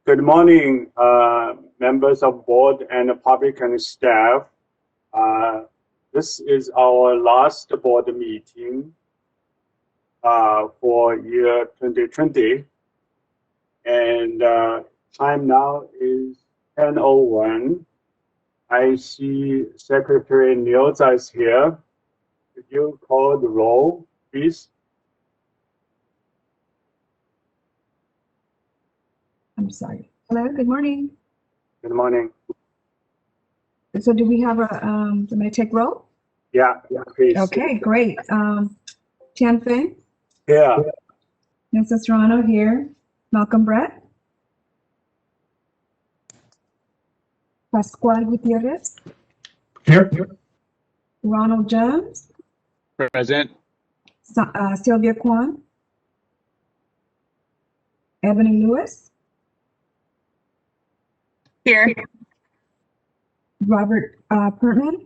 Good morning, members of board and public and staff. This is our last board meeting for year 2020. And time now is 10:01. I see Secretary Niels is here. Could you call the roll, please? I'm sorry. Hello, good morning. Good morning. So do we have a, am I take roll? Yeah, please. Okay, great. Tian Feng? Here. Mrs. Serrano here. Malcolm Brett? Pascual Gutierrez? Here. Ronald Jones? Present. Sylvia Kwan? Ebony Lewis? Here. Robert Pertman?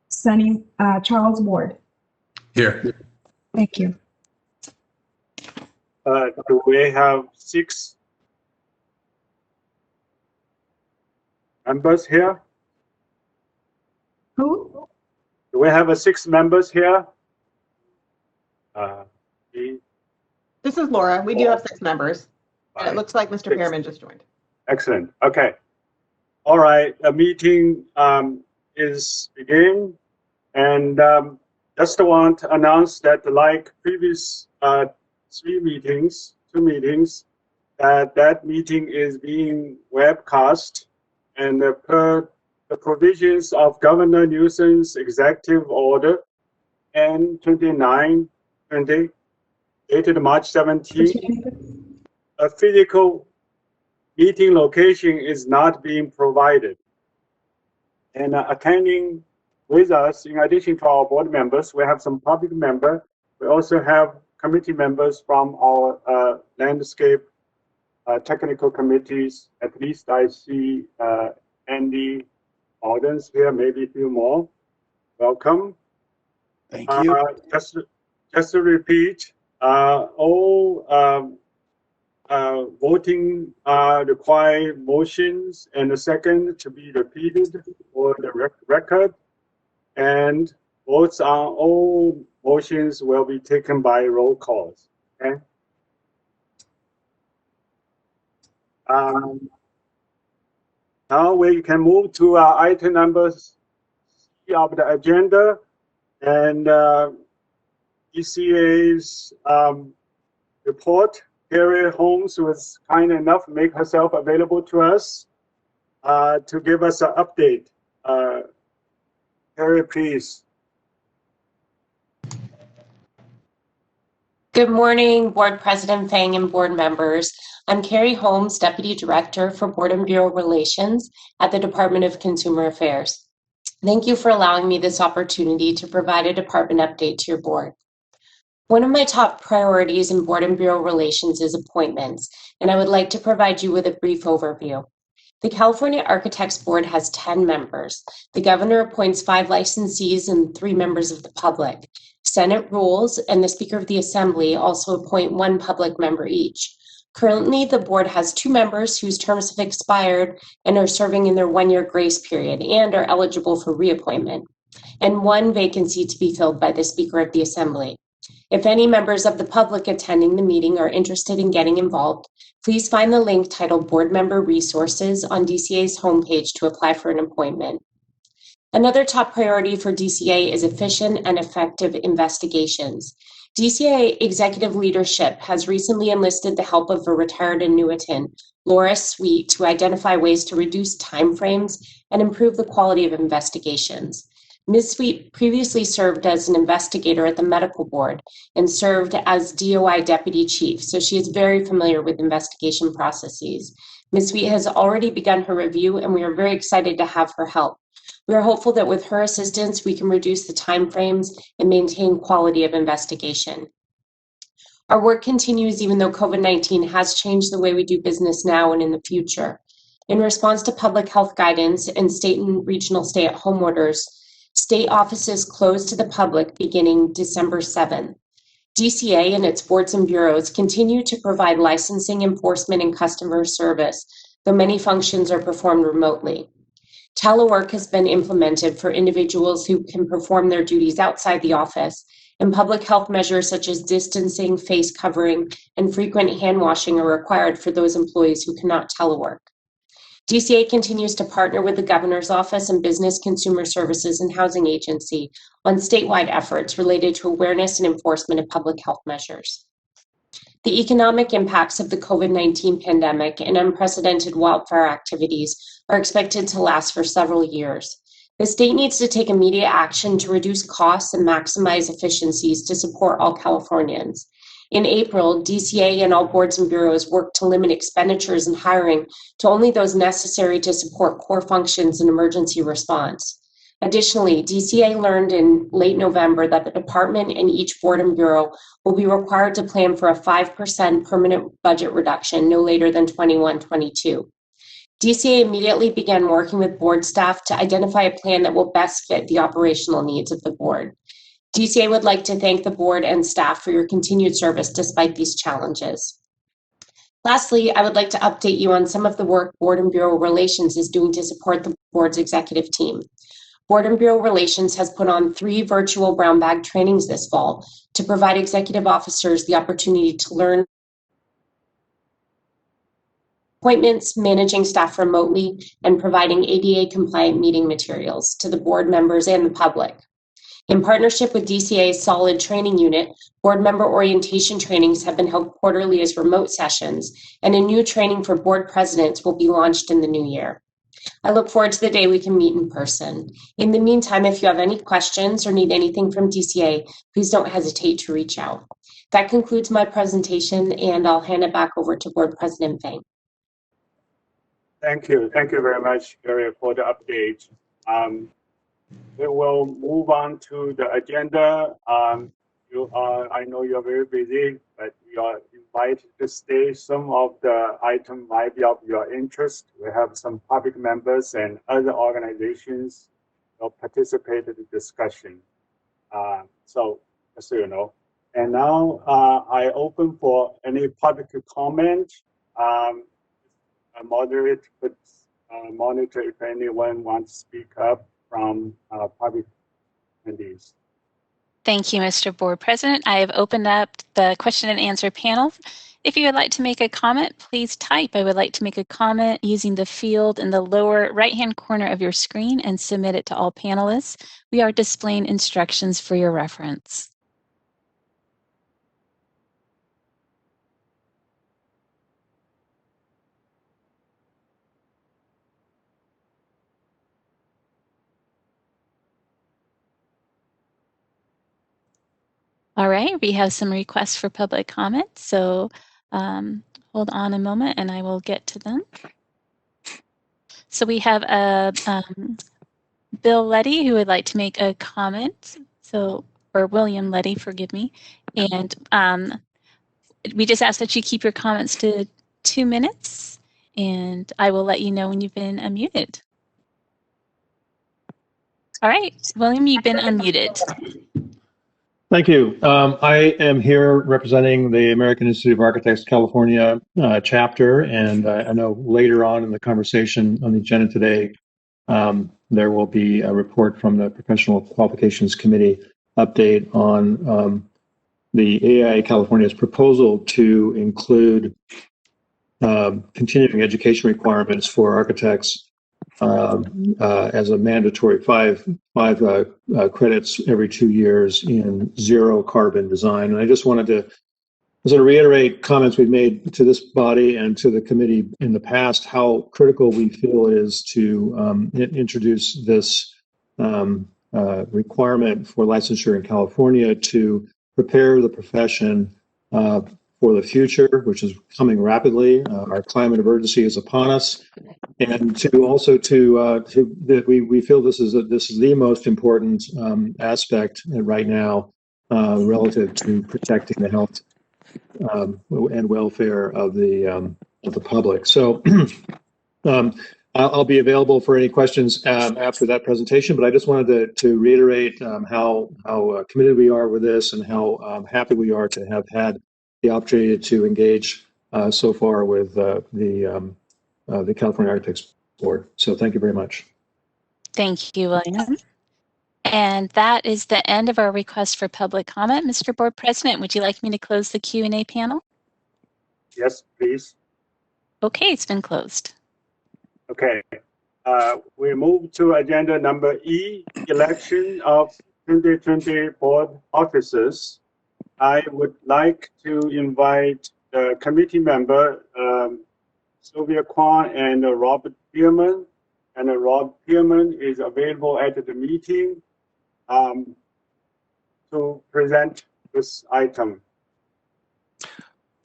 Sunny Charles Ward? Here. Thank you. Do we have 6 members here? Who? Do we have 6 members here? This is Laura. We do have 6 members. And it looks like Mr. Pearman just joined. Excellent. Okay. All right. The meeting is begin. And just want to announce that like previous 2 meetings, that meeting is being webcast, and per the provisions of Governor Newsom's Executive Order N2920, dated March 17, a physical meeting location is not being provided. And attending with us, in addition to our board members, we have some public members. We also have committee members from our landscape technical committees. At least I see Andy Aldens here, maybe a few more. Welcome. Thank you. Just to repeat, all voting required motions and a second to be repeated for the record, and votes on all motions will be taken by roll calls. Okay. Now we can move to item number C of the agenda, and ECA's report. Carrie Holmes was kind enough to make herself available to us to give us an update. Carrie, please. Good morning, Board President Fang and board members. I'm Carrie Holmes, Deputy Director for Board and Bureau Relations at the Department of Consumer Affairs. Thank you for allowing me this opportunity to provide a department update to your board. One of my top priorities in Board and Bureau Relations is appointments, and I would like to provide you with a brief overview. The California Architects Board has 10 members. The governor appoints 5 licensees and 3 members of the public. Senate rules and the Speaker of the Assembly also appoint 1 public member each. Currently, the board has 2 members whose terms have expired and are serving in their 1-year grace period and are eligible for reappointment, and 1 vacancy to be filled by the Speaker of the Assembly. If any members of the public attending the meeting are interested in getting involved, please find the link titled Board Member Resources on DCA's homepage to apply for an appointment. Another top priority for DCA is efficient and effective investigations. DCA executive leadership has recently enlisted the help of a retired annuitant, Laura Sweet, to identify ways to reduce timeframes and improve the quality of investigations. Ms. Sweet previously served as an investigator at the medical board and served as DOI deputy chief, so she is very familiar with investigation processes. Ms. Sweet has already begun her review, and we are very excited to have her help. We are hopeful that with her assistance, we can reduce the timeframes and maintain quality of investigation. Our work continues even though COVID-19 has changed the way we do business now and in the future. In response to public health guidance and state and regional stay-at-home orders, state offices closed to the public beginning December 7th. DCA and its boards and bureaus continue to provide licensing, enforcement, and customer service, though many functions are performed remotely. Telework has been implemented for individuals who can perform their duties outside the office, and public health measures such as distancing, face covering, and frequent hand washing are required for those employees who cannot telework. DCA continues to partner with the Governor's Office and Business Consumer Services and Housing Agency on statewide efforts related to awareness and enforcement of public health measures. The economic impacts of the COVID-19 pandemic and unprecedented wildfire activities are expected to last for several years. The state needs to take immediate action to reduce costs and maximize efficiencies to support all Californians. In April, DCA and all boards and bureaus worked to limit expenditures and hiring to only those necessary to support core functions and emergency response. Additionally, DCA learned in late November that the department and each board and bureau will be required to plan for a 5% permanent budget reduction no later than 21-22. DCA immediately began working with board staff to identify a plan that will best fit the operational needs of the board. DCA would like to thank the board and staff for your continued service despite these challenges. Lastly, I would like to update you on some of the work Board and Bureau Relations is doing to support the board's executive team. Board and Bureau Relations has put on 3 virtual brown bag trainings this fall to provide executive officers the opportunity to learn appointments, managing staff remotely, and providing ADA-compliant meeting materials to the board members and the public. In partnership with DCA's Solid Training Unit, board member orientation trainings have been held quarterly as remote sessions, and a new training for board presidents will be launched in the new year. I look forward to the day we can meet in person. In the meantime, if you have any questions or need anything from DCA, please don't hesitate to reach out. That concludes my presentation, and I'll hand it back over to Board President Fang. Thank you. Thank you very much, Gary, for the update. We will move on to the agenda. I know you're very busy, but you are invited to stay. Some of the items might be of your interest. We have some public members and other organizations who participate in the discussion. So, just so you know. And now I open for any public comment. A moderator could monitor if anyone wants to speak up from public attendees. Thank you, Mr. Board President. I have opened up the question and answer panel. If you would like to make a comment, please type "I would like to make a comment" using the field in the lower right-hand corner of your screen and submit it to all panelists. We are displaying instructions for your reference. All right, we have some requests for public comment, so hold on a moment and I will get to them. So we have Bill Letty who would like to make a comment, or William Letty, forgive me. And we just ask that you keep your comments to 2 minutes, and I will let you know when you've been unmuted. All right, William, you've been unmuted. Thank you. I am here representing the American Institute of Architects California chapter, and I know later on in the conversation on the agenda today, there will be a report from the Professional Qualifications Committee update on the AIA California's proposal to include continuing education requirements for architects as a mandatory five credits every 2 years in zero carbon design. And I just wanted to sort of reiterate comments we've made to this body and to the committee in the past, how critical we feel it is to introduce this requirement for licensure in California to prepare the profession for the future, which is coming rapidly. Our climate emergency is upon us, and to also that we feel this is the most important aspect right now relative to protecting the health and welfare of the public. So I'll be available for any questions after that presentation, but I just wanted to reiterate how committed we are with this and how happy we are to have had the opportunity to engage so far with the California Architects Board. So thank you very much. Thank you, William. And that is the end of our request for public comment. Mr. Board President, would you like me to close the Q&A panel? Yes, please. Okay, it's been closed. Okay. We move to agenda number E, election of 2020 board officers. I would like to invite the committee member, Sylvia Kwan and Robert Bierman. And Rob Bierman is available at the meeting to present this item.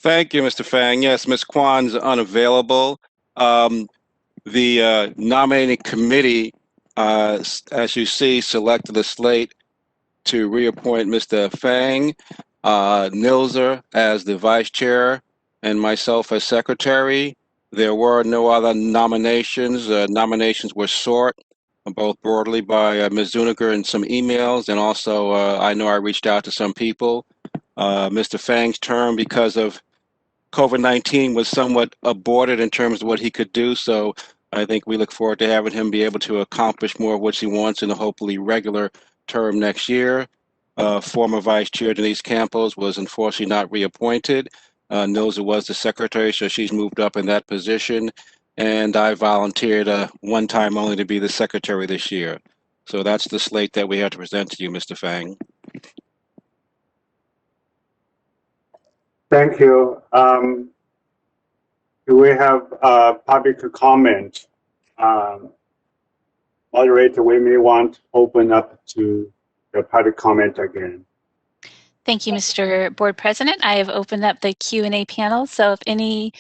Thank you, Mr. Fang. Yes, Ms. Kwan's unavailable. The nominating committee, as you see, selected a slate to reappoint Mr. Fang, Nilzer as the vice chair, and myself as secretary. There were no other nominations. Nominations were sought both broadly by Ms. Zuniger in some emails, and also I know I reached out to some people. Mr. Fang's term, because of COVID-19, was somewhat aborted in terms of what he could do, so I think we look forward to having him be able to accomplish more of what he wants in a hopefully regular term next year. Former Vice Chair Denise Campos was unfortunately not reappointed. Nilza was the secretary, so she's moved up in that position. And I volunteered one time only to be the secretary this year. So that's the slate that we have to present to you, Mr. Fang. Thank you. Do we have public comment? Moderator, we may want to open up to the public comment again. Thank you, Mr. Board President. I have opened up the Q&A panel, so if any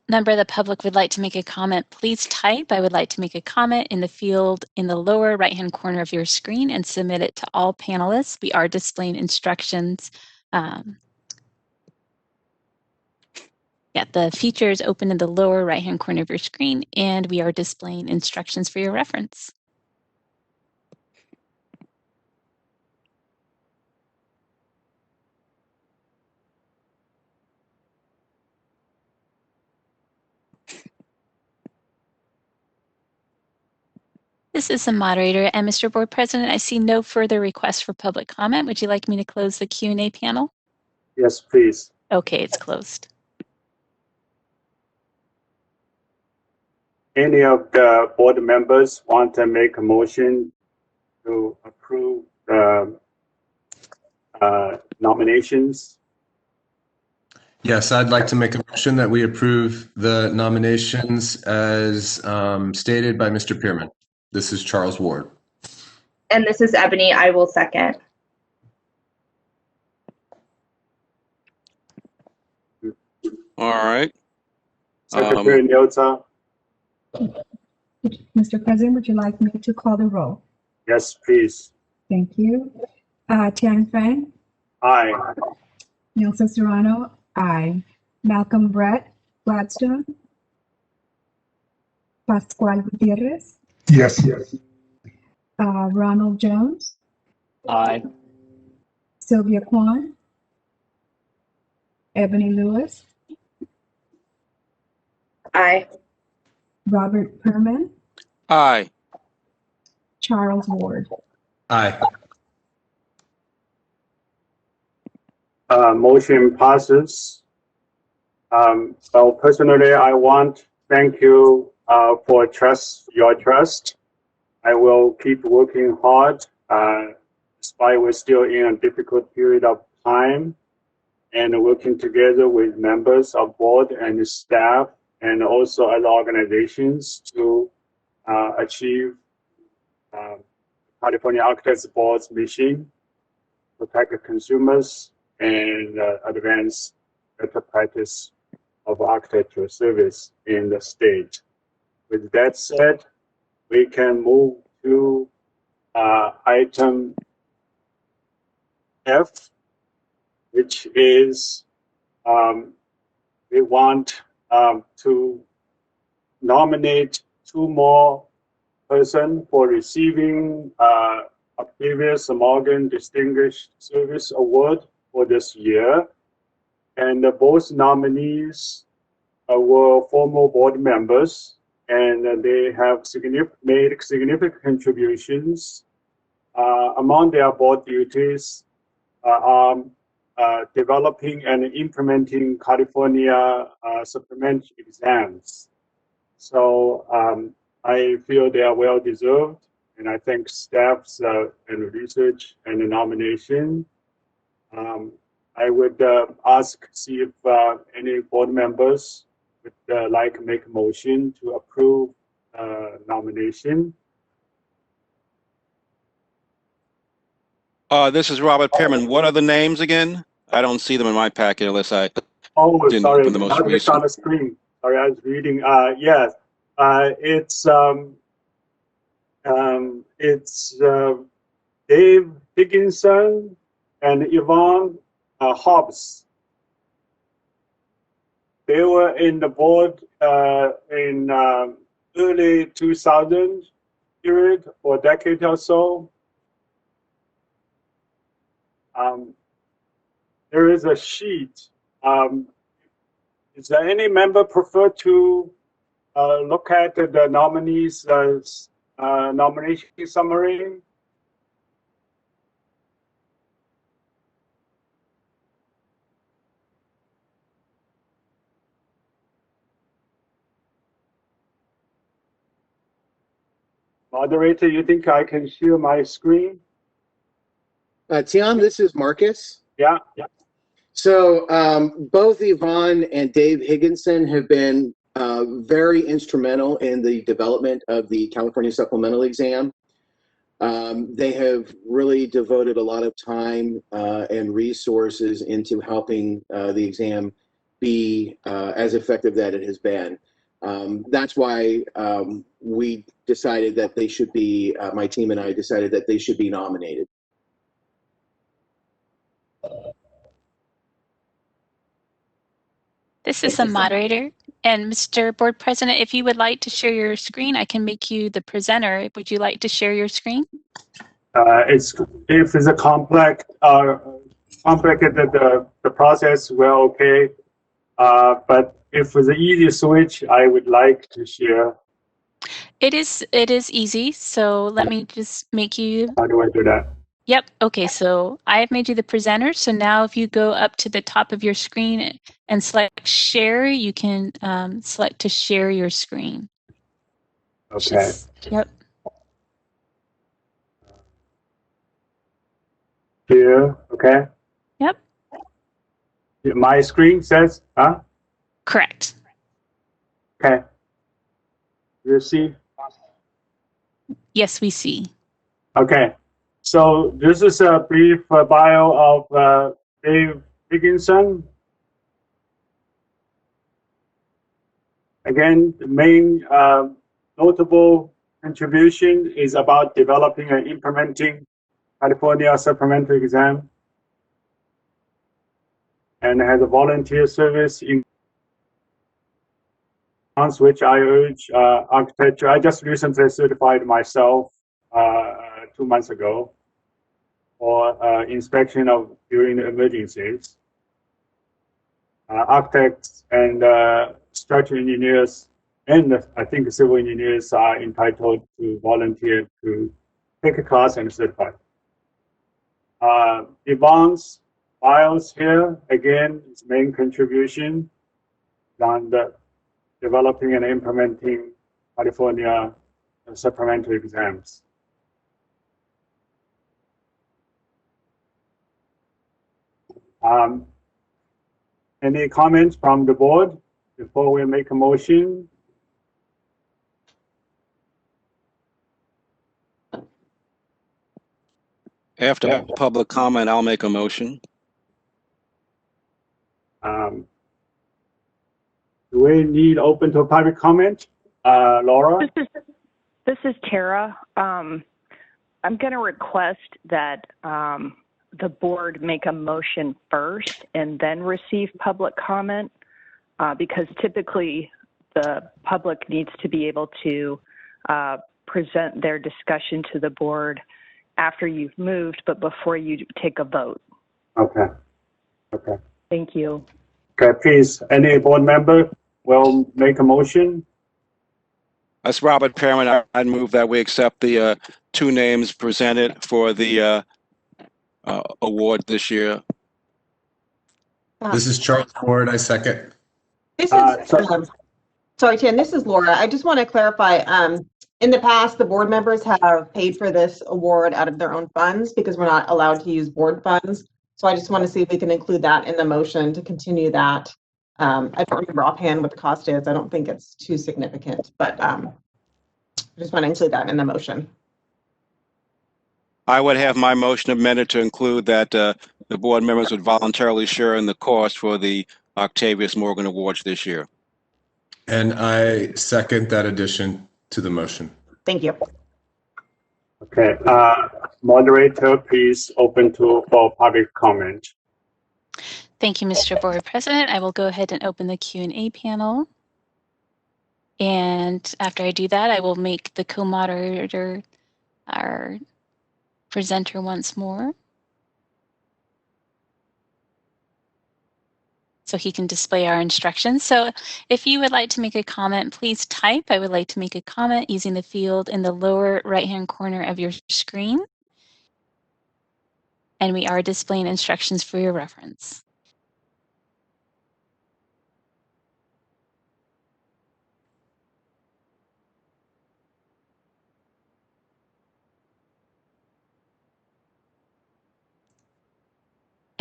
member of the public would like to make a comment, please type "I would like to make a comment" in the field in the lower right-hand corner of your screen and submit it to all panelists. We are displaying instructions. The feature is open in the lower right-hand corner of your screen, and we are displaying instructions for your reference. This is the moderator, and Mr. Board President, I see no further requests for public comment. Would you like me to close the Q&A panel? Yes, please. Okay, it's closed. Any of the board members want to make a motion to approve the nominations? Yes, I'd like to make a motion that we approve the nominations as stated by Mr. Pearman. This is Charles Ward. And this is Ebony. I will second. All right. Secretary Nilza? Mr. President, would you like me to call the roll? Yes, please. Thank you. Tian Fang? Aye. Nilsa Serrano? Aye. Malcolm Brett Gladstone? Pascual Gutierrez? Yes. Ronald Jones? Aye. Sylvia Kwan? Ebony Lewis? Aye. Robert Perman? Aye. Charles Ward? Aye. Motion passes. So personally, I want to thank you for your trust. I will keep working hard despite we're still in a difficult period of time, and working together with members of board and staff and also other organizations to achieve California Architects Board's mission, protect the consumers and advance better practice of architectural service in the state. With that said, we can move to item F, which is we want to nominate 2 more person for receiving Octavius Morgan Distinguished Service Award for this year. And both nominees were former board members, and they have made significant contributions. Among their board duties are developing and implementing California supplementary exams. So I feel they are well deserved, and I thank staffs and research and the nomination. I would see if any board members would like to make a motion to approve nomination. This is Robert Pearman. What are the names again? I don't see them in my packet unless I Oh, didn't sorry, open the most not recent. on the screen. Sorry, I was reading. Yes, it's Dave Higginson and Yvonne Hobbs. They were in the board in early 2000 period for a decade or so. There is a sheet. Is there any member prefer to look at the nominees' nomination summary? Moderator, you think I can share my screen? Tian, this is Marcus. Yeah. So both Yvonne and Dave Higginson have been very instrumental in the development of the California supplemental exam. They have really devoted a lot of time and resources into helping the exam be as effective that it has been. That's why we decided that they should be, my team and I decided that they should be nominated. This is the moderator. And Mr. Board President, if you would like to share your screen, I can make you the presenter. Would you like to share your screen? If it's a complicated the process, well, okay. But if it's an easy switch, I would like to share. It is easy. So let me just make you. How do I do that? Yep. Okay. So I have made you the presenter. So now if you go up to the top of your screen and select share, you can select to share your screen. Okay. Yep. Here, okay. Yep. My screen says, huh? Correct. Okay. You see? Yes, we see. Okay. So this is a brief bio of Dave Higginson. Again, the main notable contribution is about developing and implementing California supplementary exam, and has a volunteer service in which I urge architecture. I just recently certified myself 2 months ago for inspection of during the emergencies. Architects and structural engineers and I think civil engineers are entitled to volunteer to take a class and certify. Yvonne's files here, again, its main contribution on the developing and implementing California supplementary exams. Any comments from the board before we make a motion? After public comment, I'll make a motion. Do we need open to public comment? Laura? This is Tara. I'm going to request that the board make a motion first and then receive public comment, because typically the public needs to be able to present their discussion to the board after you've moved, but before you take a vote. Okay. Okay. Thank you. Okay, please, any board member will make a motion? That's Robert Pearman. I'd move that we accept the two names presented for the award this year. This is Charles Ward. I second. This is, sorry, Tim, this is Laura. I just want to clarify, in the past, the board members have paid for this award out of their own funds because we're not allowed to use board funds. So I just want to see if we can include that in the motion to continue that. I don't remember offhand what the cost is. I don't think it's too significant, but I just want to include that in the motion. I would have my motion amended to include that the board members would voluntarily share in the cost for the Octavius Morgan Awards this year. And I second that addition to the motion. Thank you. Okay, moderator, please open for public comment. Thank you, Mr. Board President. I will go ahead and open the Q&A panel. And after I do that, I will make the co-moderator our presenter once more, so he can display our instructions. So if you would like to make a comment, please type. I would like to make a comment using the field in the lower right-hand corner of your screen. And we are displaying instructions for your reference.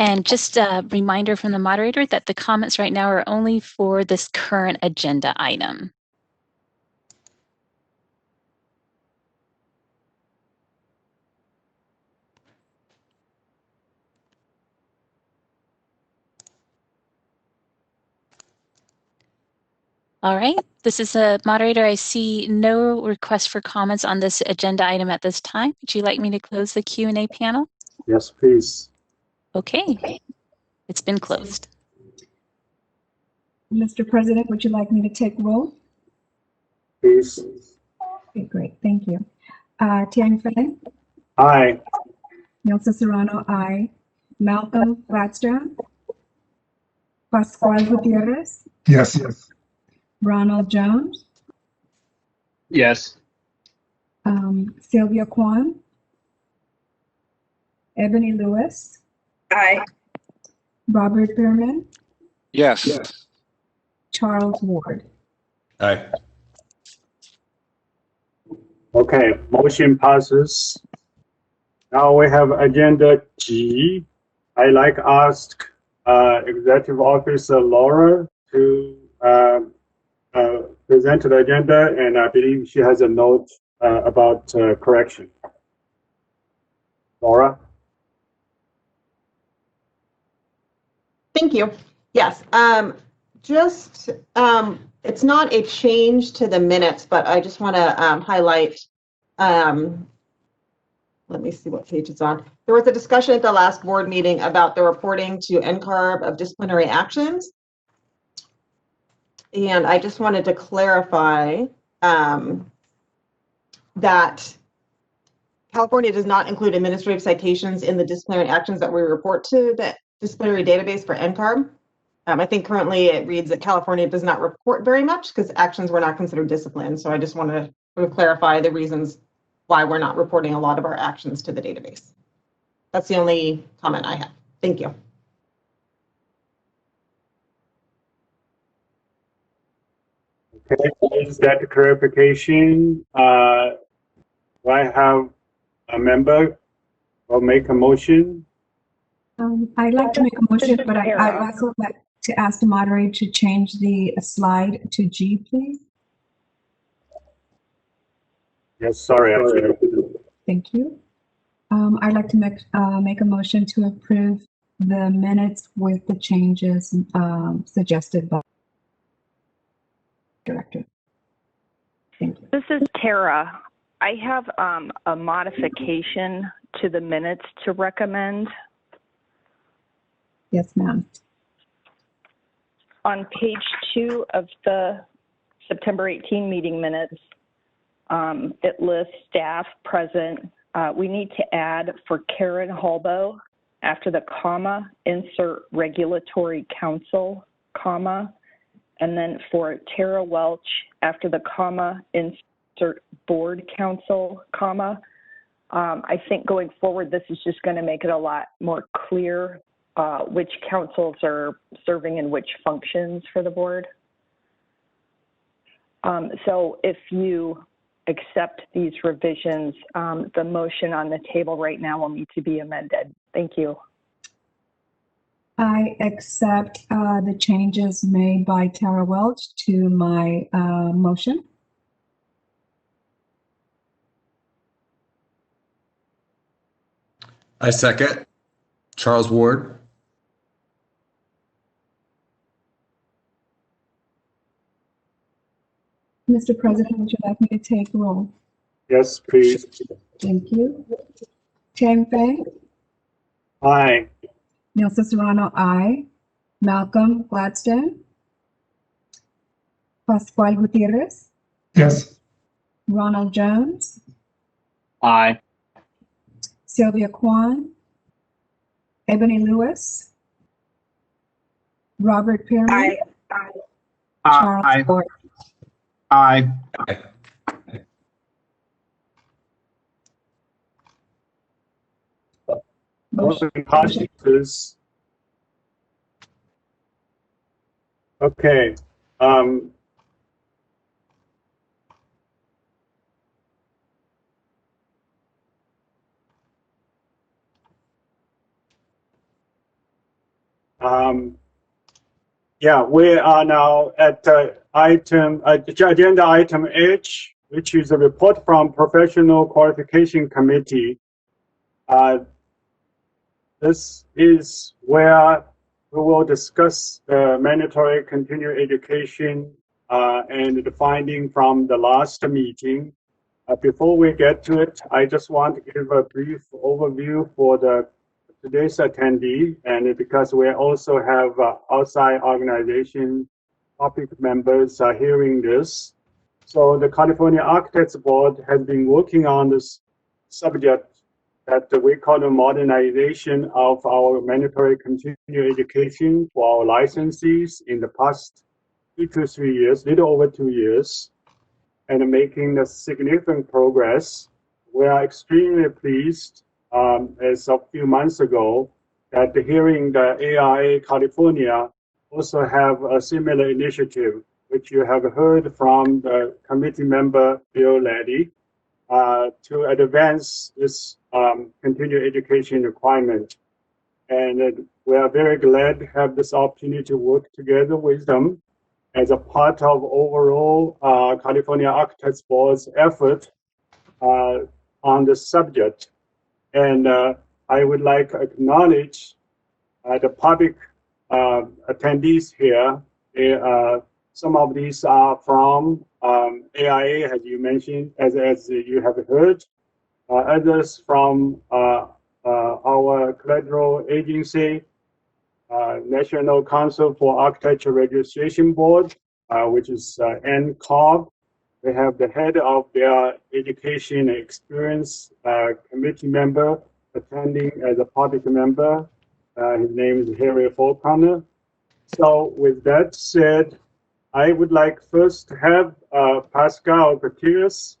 And just a reminder from the moderator that the comments right now are only for this current agenda item. All right, this is a moderator. I see no request for comments on this agenda item at this time. Would you like me to close the Q&A panel? Yes, please. Okay, it's been closed. Mr. President, would you like me to take roll? Please. Okay, great, thank you. Tian Feng? Aye. Nelson Serrano, aye. Malcolm Gladstone? Pascual Gutierrez? Yes. Ronald Jones? Yes. Sylvia Kwan? Ebony Lewis? Aye. Robert Berman? Yes. Charles Ward? Aye. Okay, motion passes. Now we have agenda G. I like to ask Executive Officer Laura to present the agenda, and I believe she has a note about correction. Laura? Thank you. Yes, it's not a change to the minutes, but I just want to highlight, let me see what page it's on. There was a discussion at the last board meeting about the reporting to NCARB of disciplinary actions. And I just wanted to clarify that California does not include administrative citations in the disciplinary actions that we report to the disciplinary database for NCARB. I think currently it reads that California does not report very much because actions were not considered discipline. So I just want to clarify the reasons why we're not reporting a lot of our actions to the database. That's the only comment I have. Thank you. Okay, is that clarification? Do I have a member or make a motion? I'd like to make a motion, but I'd also like to ask the moderator to change the slide to G, please. Yes, sorry. Thank you. I'd like to make a motion to approve the minutes with the changes suggested by the director. Thank you. This is Tara. I have a modification to the minutes to recommend. Yes, ma'am. On page 2 of the September 18 meeting minutes, it lists staff present. We need to add for Karen Holbo, after the comma, insert regulatory council, comma, and then for Tara Welch, after the comma, insert board council, comma. I think going forward, this is just going to make it a lot more clear which councils are serving in which functions for the board. So if you accept these revisions, the motion on the table right now will need to be amended. Thank you. I accept the changes made by Tara Welch to my motion. I second. Charles Ward. Mr. President, would you like me to take roll? Yes, please. Thank you. Chang Feng, Aye. Nelson Serrano, aye. Malcolm Gladstone, Pascual Gutierrez, Yes. Ronald Jones, Aye. Sylvia Kwan, Ebony Lewis, Robert Pierman, Aye. Charles Aye. Ford. Aye. Motion passes. Okay. Yeah, we are now at agenda item H, which is a report from Professional Qualification Committee. This is where we will discuss the mandatory continuing education and the finding from the last meeting. Before we get to it, I just want to give a brief overview for today's attendee, and because we also have outside organization topic members hearing this. So the California Architects Board has been working on this subject that we call the modernization of our mandatory continuing education for our licensees in the past 2 to 3 years, little over 2 years, and making a significant progress. We are extremely pleased as of a few months ago that hearing the AIA California also have a similar initiative, which you have heard from the committee member Bill Leddy, to advance this continuing education requirement. And we are very glad to have this opportunity to work together with them as a part of overall California Architects Board's effort on the subject. And I would like to acknowledge the public attendees here. Some of these are from AIA, as you mentioned, as you have heard. Others from our collateral agency, National Council for Architecture Registration Board, which is NCOB. We have the head of their education experience committee member attending as a public member. His name is Harry Falconer. So with that said, I would like first to have Pascal Gutierrez,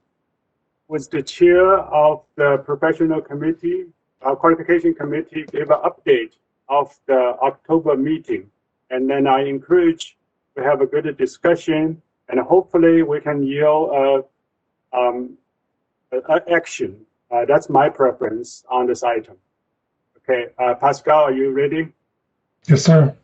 who is the chair of the professional committee, qualification committee, give an update of the October meeting. And then I encourage to have a good discussion, and hopefully we can yield action. That's my preference on this item. Okay, Pascal, are you ready? Yes, sir.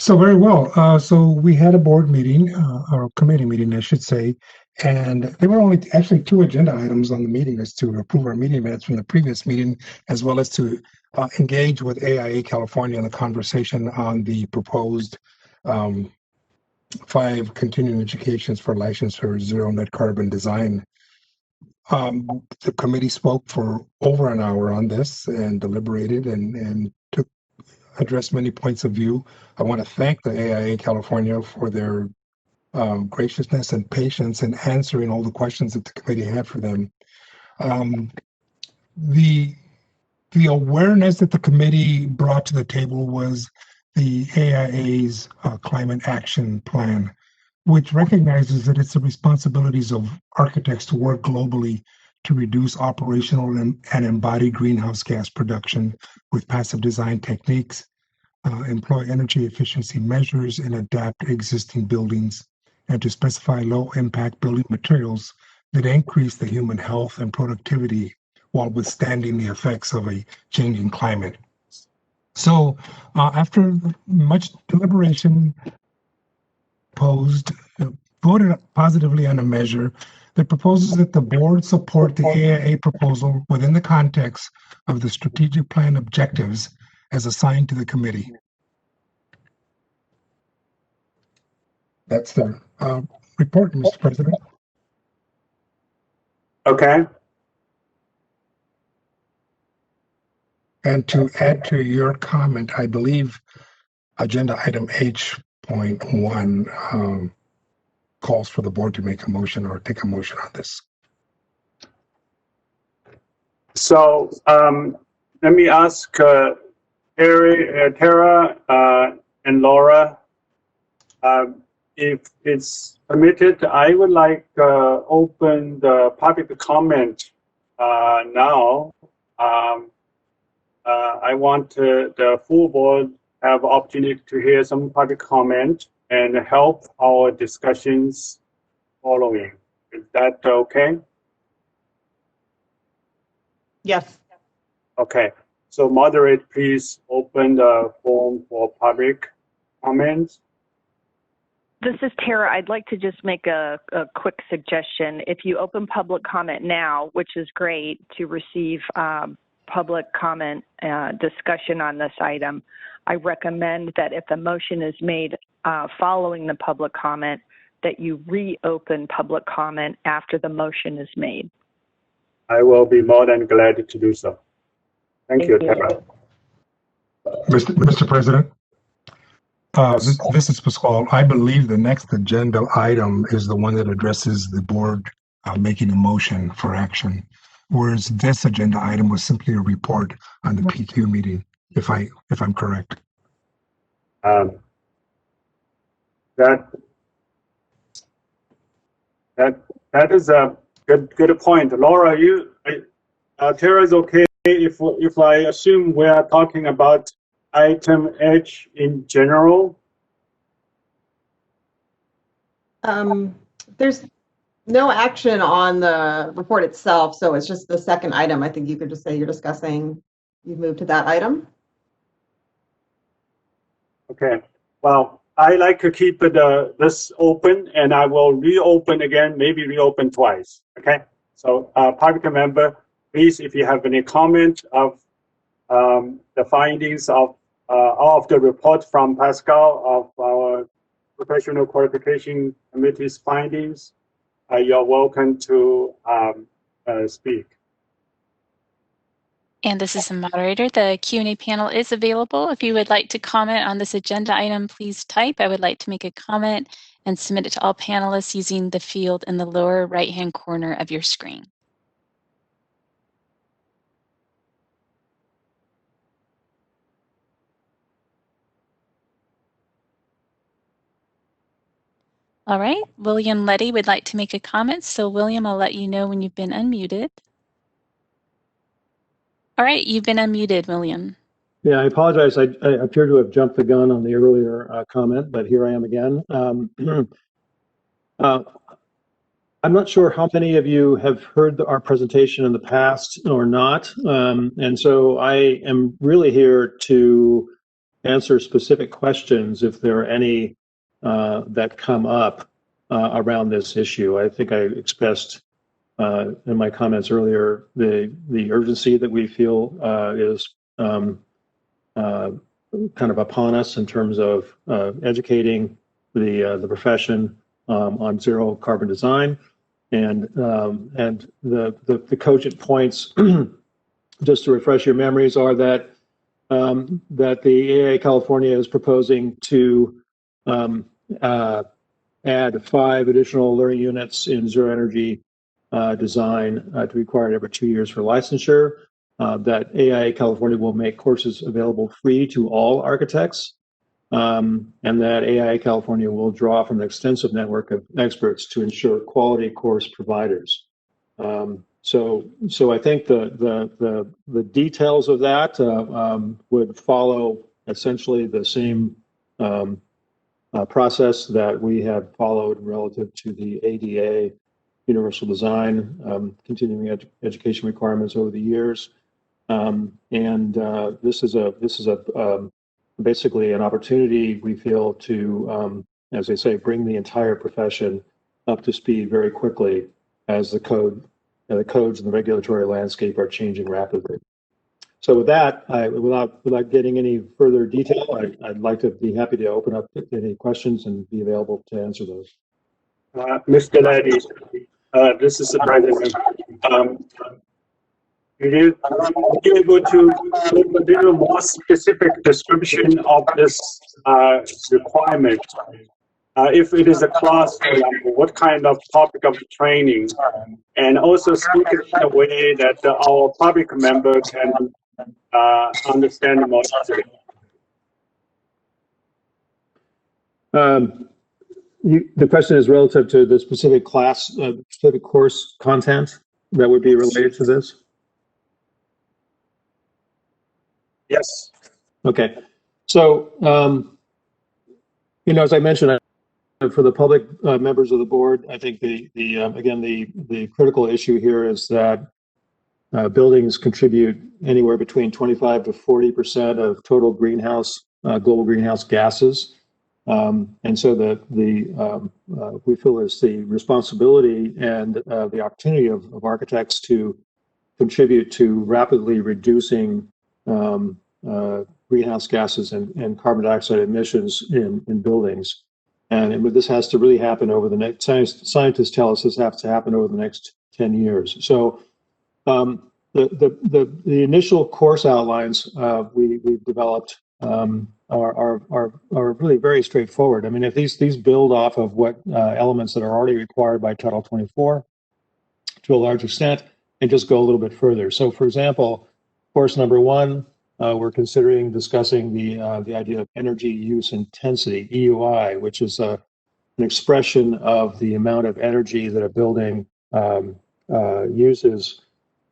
So very well. So we had a board meeting, or a committee meeting, I should say, and there were only actually 2 agenda items on the meeting: is to approve our meeting minutes from the previous meeting, as well as to engage with AIA California in the conversation on the proposed 5 continuing educations for licensure zero net carbon design. The committee spoke for over an hour on this and deliberated and addressed many points of view. I want to thank the AIA California for their graciousness and patience in answering all the questions that the committee had for them. The awareness that the committee brought to the table was the AIA's Climate Action Plan, which recognizes that it's the responsibilities of architects to work globally to reduce operational and embodied greenhouse gas production with passive design techniques, employ energy efficiency measures, and adapt existing buildings, and to specify low-impact building materials that increase the human health and productivity while withstanding the effects of a changing climate. So after much deliberation, voted positively on a measure that proposes that the board support the AIA proposal within the context of the strategic plan objectives as assigned to the committee. That's the report, Mr. President. Okay. And to add to your comment, I believe agenda item H.1 calls for the board to make a motion or take a motion on this. So let me ask Tara and Laura, if it's permitted, I would like open the public comment now. I want the full board have opportunity to hear some public comment and help our discussions following. Is that okay? Yes. Okay. So moderate, please open the forum for public comments. This is Tara. I'd like to just make a quick suggestion. If you open public comment now, which is great to receive public comment discussion on this item, I recommend that if the motion is made following the public comment, that you reopen public comment after the motion is made. I will be more than glad to do so. Thank you, Tara. Mr. President, this is Pasquale. I believe the next agenda item is the one that addresses the board making a motion for action, whereas this agenda item was simply a report on the PQ meeting, if I'm correct. That is a good point, Laura. Tara is okay if I assume we are talking about item H in general. There's no action on the report itself, so it's just the second item. I think you could just say you've moved to that item. Okay. Well, I like to keep this open, and I will reopen again, maybe reopen twice. Okay. So, public member, please, if you have any comment of the findings of the report from Pascal of our Professional Qualification Committee's findings, you're welcome to speak. And this is the moderator. The Q&A panel is available. If you would like to comment on this agenda item, please type. I would like to make a comment and submit it to all panelists using the field in the lower right-hand corner of your screen. All right, William Letty would like to make a comment. So William, I'll let you know when you've been unmuted. All right, you've been unmuted, William. Yeah, I apologize. I appear to have jumped the gun on the earlier comment, but here I am again. I'm not sure how many of you have heard our presentation in the past or not. And so I am really here to answer specific questions if there are any that come up around this issue. I think I expressed in my comments earlier the urgency that we feel is kind of upon us in terms of educating the profession on zero carbon design, and the cogent points, just to refresh your memories, are that that the AIA California is proposing to add 5 additional learning units in zero energy design to be required every 2 years for licensure. That AIA California will make courses available free to all architects, and that AIA California will draw from an extensive network of experts to ensure quality course providers. So I think the details of that would follow essentially the same process that we have followed relative to the ADA universal design continuing education requirements over the years. This is basically an opportunity we feel to, as I say, bring the entire profession up to speed very quickly as the codes and the regulatory landscape are changing rapidly. So with that, without getting any further detail, I'd like to be happy to open up to any questions and be available to answer those. Mr. Leddy, this is the president. Are you able to give a little more specific description of this requirement? If it is a class, for example, what kind of topic of training? And also speak in a way that our public member can understand more easily. The question is relative to the specific class, specific course content that would be related to this? Yes. Okay. So, as I mentioned, for the public members of the board, I think the critical issue here is that buildings contribute anywhere between 25 to 40% of total global greenhouse gases. And so we feel it's the responsibility and the opportunity of architects to contribute to rapidly reducing greenhouse gases and carbon dioxide emissions in buildings. And this has to really happen over the next, scientists tell us this has to happen over the next 10 years. So the initial course outlines we've developed are really very straightforward. I mean, if these build off of what elements that are already required by Title 24 to a large extent, and just go a little bit further. So, for example, course number 1, we're discussing the idea of energy use intensity, EUI, which is an expression of the amount of energy that a building uses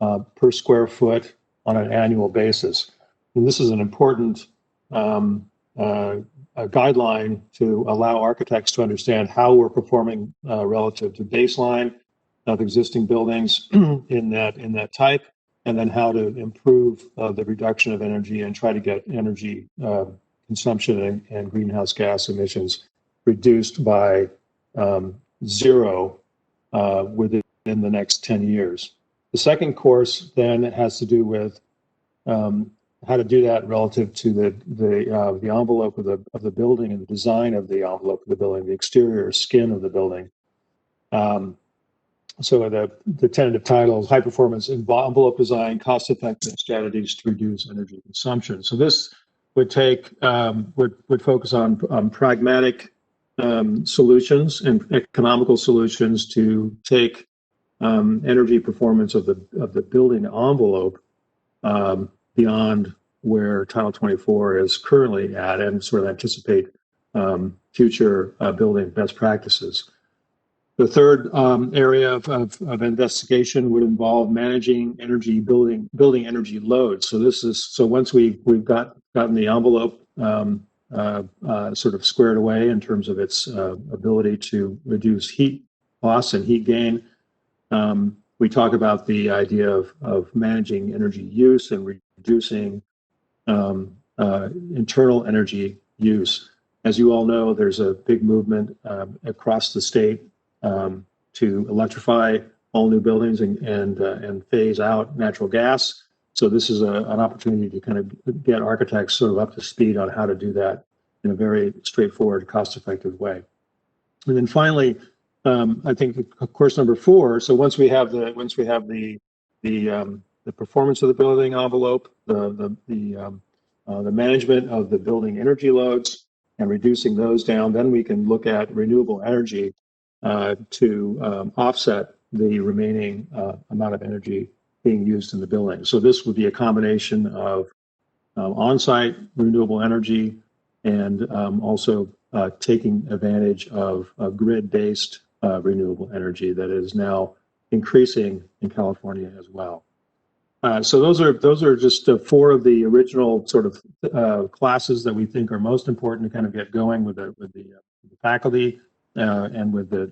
per square foot on an annual basis. And this is an important a guideline to allow architects to understand how we're performing relative to baseline of existing buildings in that type, and then how to improve the reduction of energy and try to get energy consumption and greenhouse gas emissions reduced by 0 within the next 10 years. The second course then has to do with how to do that relative to the envelope of the building and the design of the envelope of the building, the exterior skin of the building. So the tentative title is High Performance Envelope Design, Cost-Effective Strategies to Reduce Energy Consumption. So this would would focus on pragmatic solutions and economical solutions to take energy performance of the building envelope beyond where Title 24 is currently at, and sort of anticipate future building best practices. The third area of investigation would involve managing building energy loads. So once we've gotten the envelope sort of squared away in terms of its ability to reduce heat loss and heat gain, we talk about the idea of managing energy use and reducing internal energy use. As you all know, there's a big movement across the state to electrify all new buildings and phase out natural gas. So this is an opportunity to kind of get architects sort of up to speed on how to do that in a very straightforward, cost-effective way. And then finally, I think course number 4. So once we have the performance of the building envelope, the management of the building energy loads, and reducing those down, then we can look at renewable energy to offset the remaining amount of energy being used in the building. So this would be a combination of on-site renewable energy and also taking advantage of grid-based renewable energy that is now increasing in California as well. So those are just four of the original sort of classes that we think are most important to kind of get going with the faculty and with the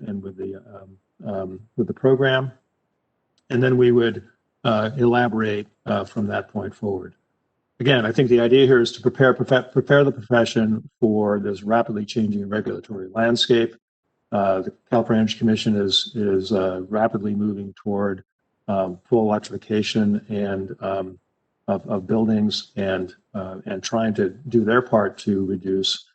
program, and then we would elaborate from that point forward. Again, I think the idea here is to prepare the profession for this rapidly changing regulatory landscape. The California Energy Commission is rapidly moving toward full electrification and of buildings and trying to do their part to reduce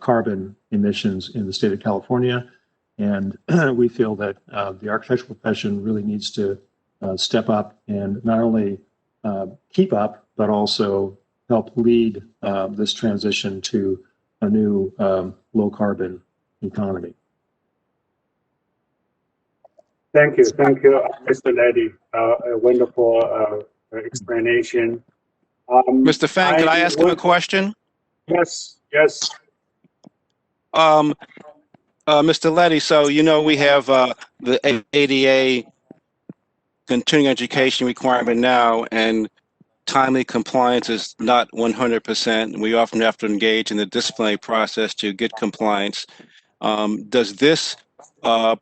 carbon emissions in the state of California. And we feel that the architectural profession really needs to step up and not only keep up, but also help lead this transition to a new low carbon economy. Thank you, Mr. Leddy. A wonderful explanation. Mr. Fang, can I ask him a question? Yes. Mr. Leddy, so you know we have the ADA continuing education requirement now, and timely compliance is not 100%. We often have to engage in the disciplinary process to get compliance. Does this carbon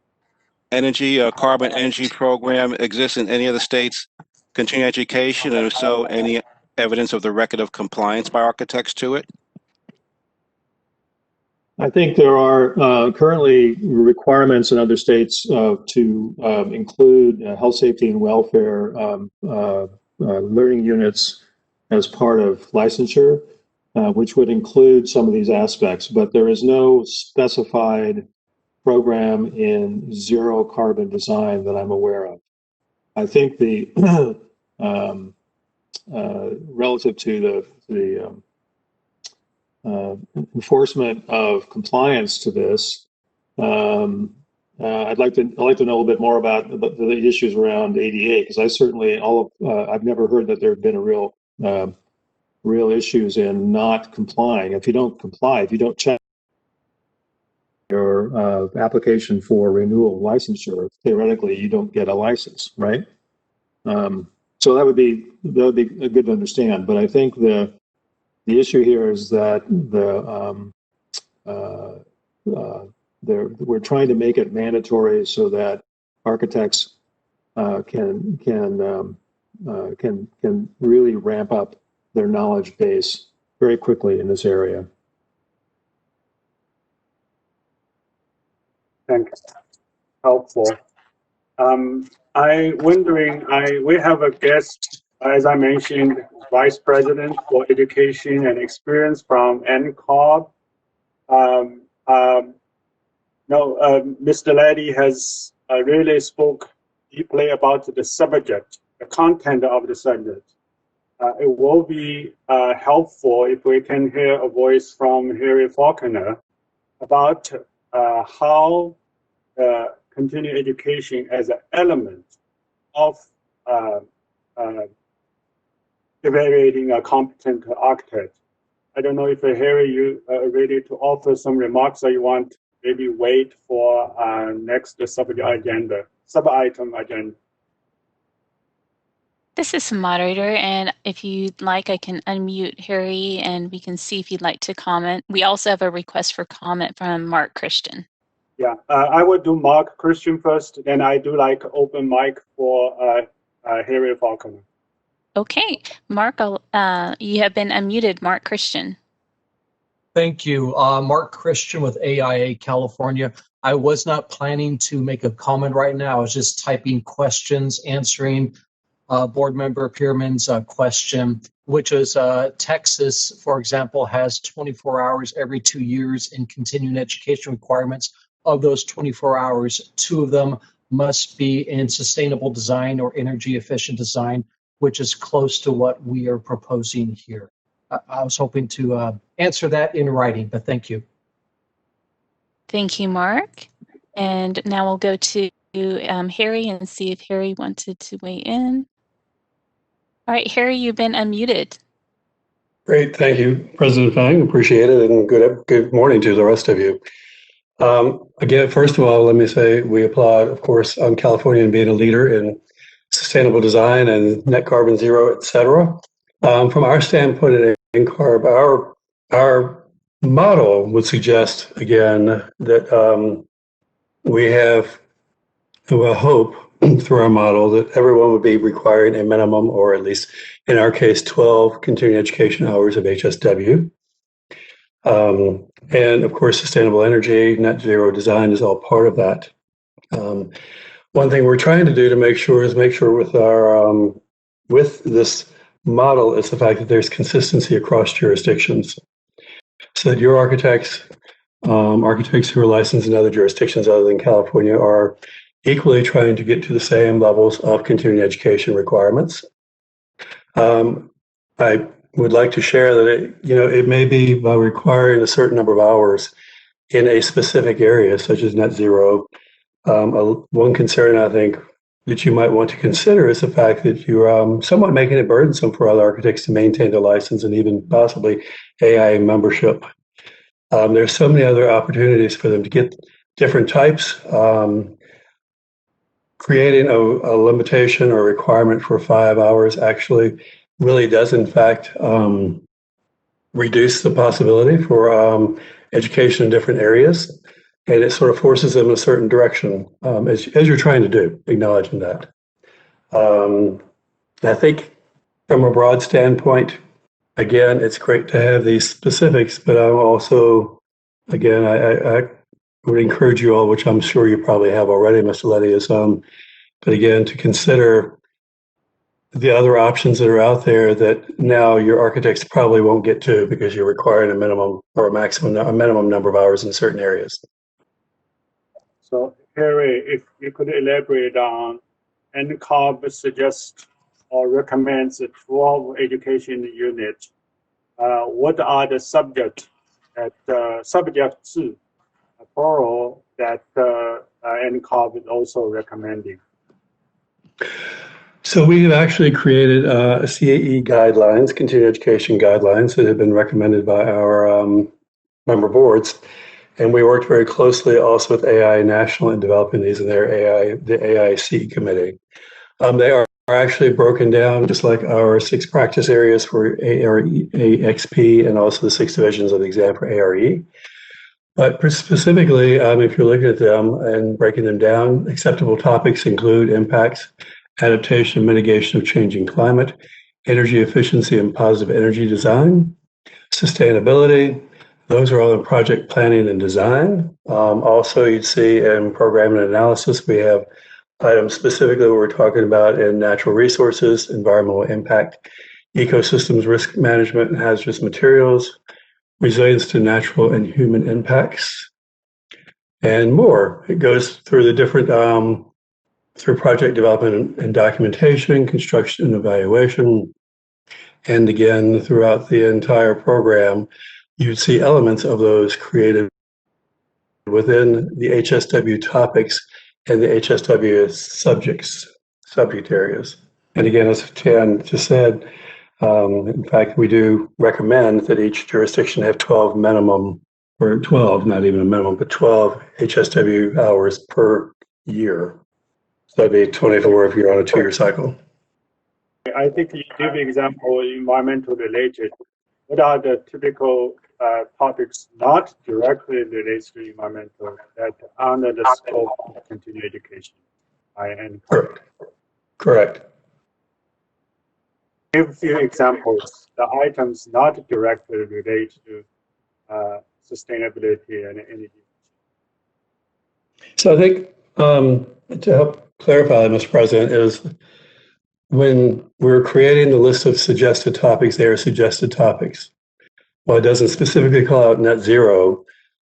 energy program exist in any of the states' continuing education, and if so, any evidence of the record of compliance by architects to it? I think there are currently requirements in other states to include health, safety, and welfare learning units as part of licensure, which would include some of these aspects, but there is no specified program in zero carbon design that I'm aware of. I think the relative to the enforcement of compliance to this, I'd like to know a little bit more about the issues around ADA, because I certainly I've never heard that there have been a real issues in not complying. If you don't comply, if you don't check your application for renewal licensure, theoretically you don't get a license, right? So that would be good to understand. But I think the issue here is that we're trying to make it mandatory so that architects can really ramp up their knowledge base very quickly in this area. Thanks. Helpful. We have a guest, as I mentioned, Vice President for Education and Experience from NCOB. Mr. Leddy has really spoke deeply about the subject, the content of the subject. It will be helpful if we can hear a voice from Harry Faulkner about how continuing education as an element of evaluating a competent architect. I don't know if Harry, you are ready to offer some remarks, or you want maybe wait for next sub-item agenda. This is the moderator, and if you'd like, I can unmute Harry and we can see if you'd like to comment. We also have a request for comment from Mark Christian. Yeah, I would do Mark Christian first, then I do like open mic for Harry Faulkner. Okay, Mark, you have been unmuted, Mark Christian. Thank you. Mark Christian with AIA California. I was not planning to make a comment right now. I was just typing questions, answering board member Pearman's question, which is Texas, for example, has 24 hours every 2 years in continuing education requirements. Of those 24 hours, 2 of them must be in sustainable design or energy efficient design, which is close to what we are proposing here. I was hoping to answer that in writing, but thank you. Thank you, Mark. And now we'll go to Harry and see if Harry wanted to weigh in. All right, Harry, you've been unmuted. Great, thank you, President Fang. Appreciate it, and good morning to the rest of you. Again, first of all, let me say we applaud, of course, California in being a leader in sustainable design and net carbon zero, et cetera. From our standpoint at NCARB, our model would suggest, again, that we have a hope through our model that everyone would be requiring a minimum, or at least in our case, 12 continuing education hours of HSW. And of course, sustainable energy, net zero design is all part of that. One thing we're trying to do to make sure with our with this model is the fact that there's consistency across jurisdictions, so that your architects who are licensed in other jurisdictions other than California are equally trying to get to the same levels of continuing education requirements. I would like to share that it may be by requiring a certain number of hours in a specific area, such as net zero. One concern I think that you might want to consider is the fact that you're somewhat making it burdensome for other architects to maintain their license and even possibly AI membership. There's so many other opportunities for them to get different types. Creating a limitation or requirement for 5 hours actually really does, in fact, reduce the possibility for education in different areas, and it sort of forces them in a certain direction, as you're trying to do, acknowledging that. I think from a broad standpoint, again, it's great to have these specifics, but I'm also, again, I would encourage you all, which I'm sure you probably have already, Mr. Letty, is, but again, to consider the other options that are out there that now your architects probably won't get to because you're requiring a minimum or a minimum number of hours in certain areas. So, Harry, if you could elaborate on NCARB suggests or recommends 12 education units. What are the subjects plural that NCARB is also recommending? So we have actually created CAE guidelines, continuing education guidelines, that have been recommended by our member boards. And we worked very closely also with AI National in developing these in the AIC committee. They are actually broken down just like our 6 practice areas for AXP and also the 6 divisions of the exam for ARE. But specifically, if you're looking at them and breaking them down, acceptable topics include impacts, adaptation and mitigation of changing climate, energy efficiency and positive energy design, sustainability. Those are all in project planning and design. Also, you'd see in program and analysis, we have items specifically what we're talking about in natural resources, environmental impact, ecosystems, risk management, and hazardous materials, resilience to natural and human impacts, and more. It goes through the different, through project development and documentation, construction and evaluation, and again, throughout the entire program, you'd see elements of those created within the HSW topics and the HSW subject areas. And again, as Chan just said, in fact, we do recommend that each jurisdiction have 12 minimum, or 12, not even a minimum, but 12 HSW hours per year. So that'd be 24 if you're on a 2-year cycle. I think you give example environmental related. What are the typical topics not directly related to environmental that under the scope of continuing education? Correct. Give a few examples, the items not directly related to sustainability and energy. So I think to help clarify, Mr. President, is when we're creating the list of suggested topics, they are suggested topics. While it doesn't specifically call out net zero,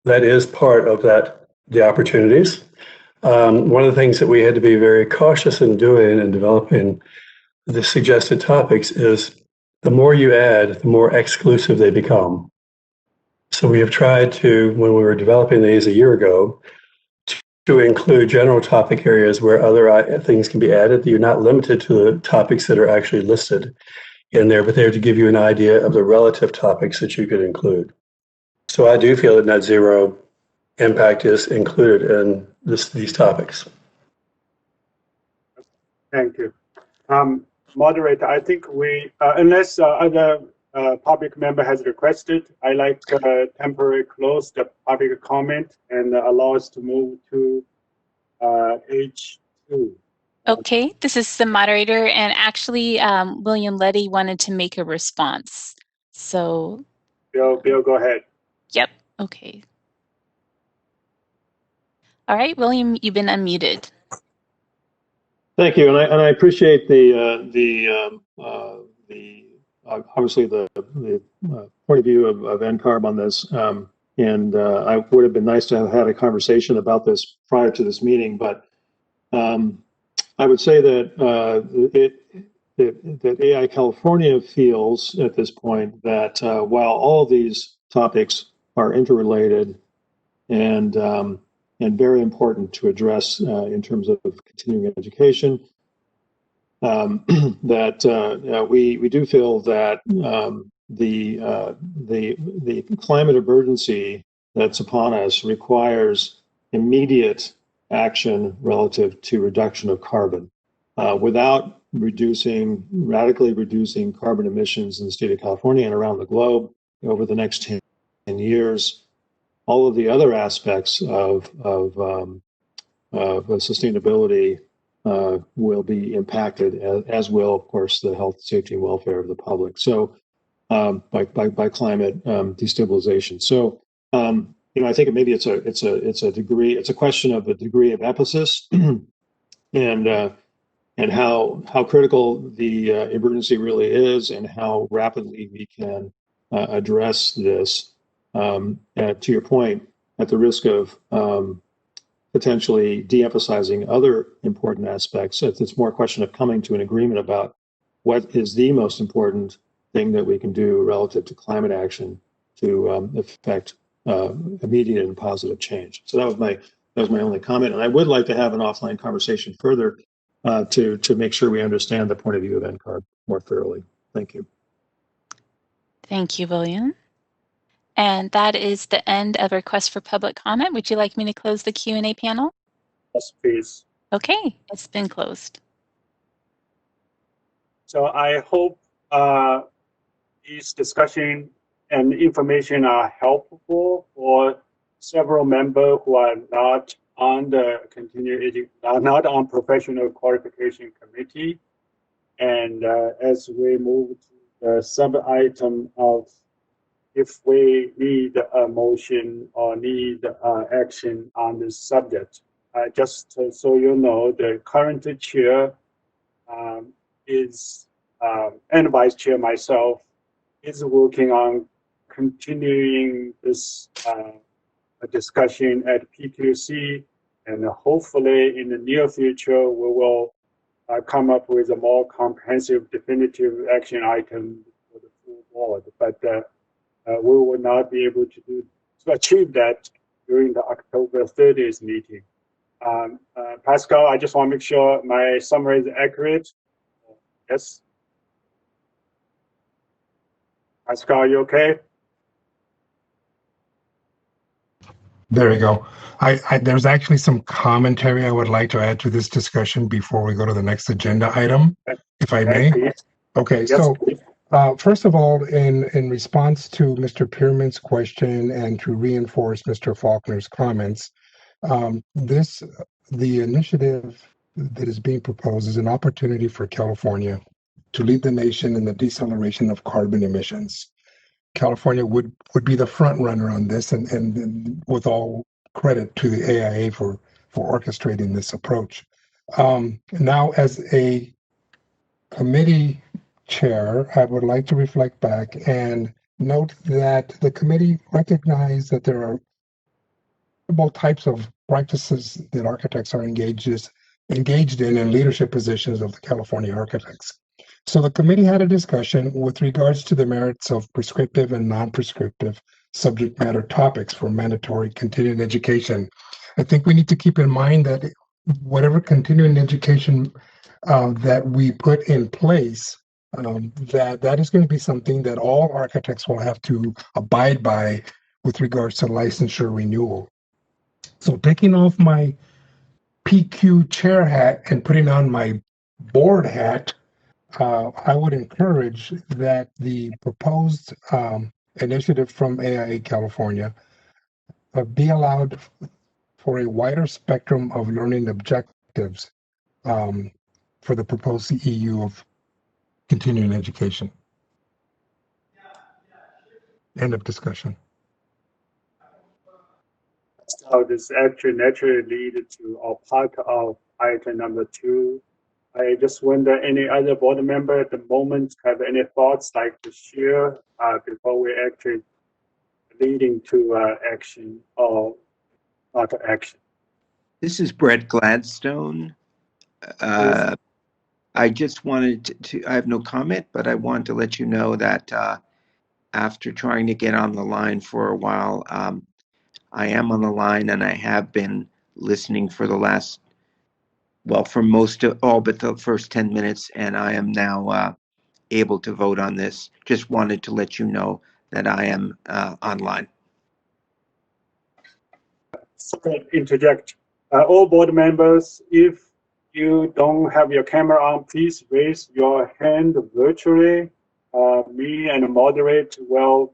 that is part of the opportunities. One of the things that we had to be very cautious in doing and developing the suggested topics is the more you add, the more exclusive they become. So we have tried to, when we were developing these a year ago, to include general topic areas where other things can be added. You're not limited to the topics that are actually listed in there, but they're to give you an idea of the relative topics that you could include. So I do feel that net zero impact is included in these topics. Thank you. Moderator, I think we, unless other public member has requested, I like temporarily close the public comment and allow us to move to H2. Okay, this is the moderator, and actually William Letty wanted to make a response. So Bill, go ahead. Yep, okay. All right, William, you've been unmuted. Thank you, and I appreciate obviously the point of view of NCARB on this, and I would have been nice to have had a conversation about this prior to this meeting, but I would say that that AI California feels at this point that while all of these topics are interrelated and very important to address in terms of continuing education, that we do feel that the climate emergency that's upon us requires immediate action relative to reduction of carbon. Without radically reducing carbon emissions in the state of California and around the globe over the next 10 years, all of the other aspects of sustainability will be impacted, as will, of course, the health, safety, and welfare of the public. So, by climate destabilization. So, I think maybe it's a question of a degree of emphasis, and how critical the emergency really is, and how rapidly we can address this. To your point, at the risk of potentially de-emphasizing other important aspects, it's more a question of coming to an agreement about what is the most important thing that we can do relative to climate action to affect immediate and positive change. So that was my only comment, and I would like to have an offline conversation further to make sure we understand the point of view of NCARB more thoroughly. Thank you. Thank you, William. And that is the end of requests for public comment. Would you like me to close the Q&A panel? Yes, please. Okay, it's been closed. So I hope these discussion and information are helpful for several members who are not on the not on professional qualification committee. And as we move to the sub-item of if we need a motion or need action on this subject, just so you know, the current chair is, and vice chair myself, is working on continuing this discussion at PQC, and hopefully in the near future we will come up with a more comprehensive, definitive action item for the full board. But we will not be able to achieve that during the October 30th meeting. Pascal, I just want to make sure my summary is accurate. Yes. Pascal, are you okay? There we go. There's actually some commentary I would like to add to this discussion before we go to the next agenda item, if I may. Okay, yes, so first of all, in response to Mr. Pearman's question and to reinforce Mr. Faulkner's comments, the initiative that is being proposed is an opportunity for California to lead the nation in the deceleration of carbon emissions. California would be the front runner on this, and with all credit to the AIA for orchestrating this approach. Now, as a committee chair, I would like to reflect back and note that the committee recognized that there are multiple types of practices that architects are engaged in leadership positions of the California architects. So the committee had a discussion with regards to the merits of prescriptive and non-prescriptive subject matter topics for mandatory continuing education. I think we need to keep in mind that whatever continuing education that we put in place, that is going to be something that all architects will have to abide by with regards to licensure renewal. So taking off my PQ chair hat and putting on my board hat, I would encourage that the proposed initiative from AIA California be allowed for a wider spectrum of learning objectives for the proposed CEU of continuing education. End of discussion. So this actually naturally lead to our part of item number 2. I just wonder, any other board member at the moment have any thoughts like to share before we actually leading to action or not action? This is Brett Gladstone. I just wanted to, I have no comment, but I wanted to let you know that after trying to get on the line for a while, I am on the line and I have been listening for the last, well, for most of all but the first 10 minutes, and I am now able to vote on this. Just wanted to let you know that I am online. Sorry, interject. All board members, if you don't have your camera on, please raise your hand virtually. Me and the moderator will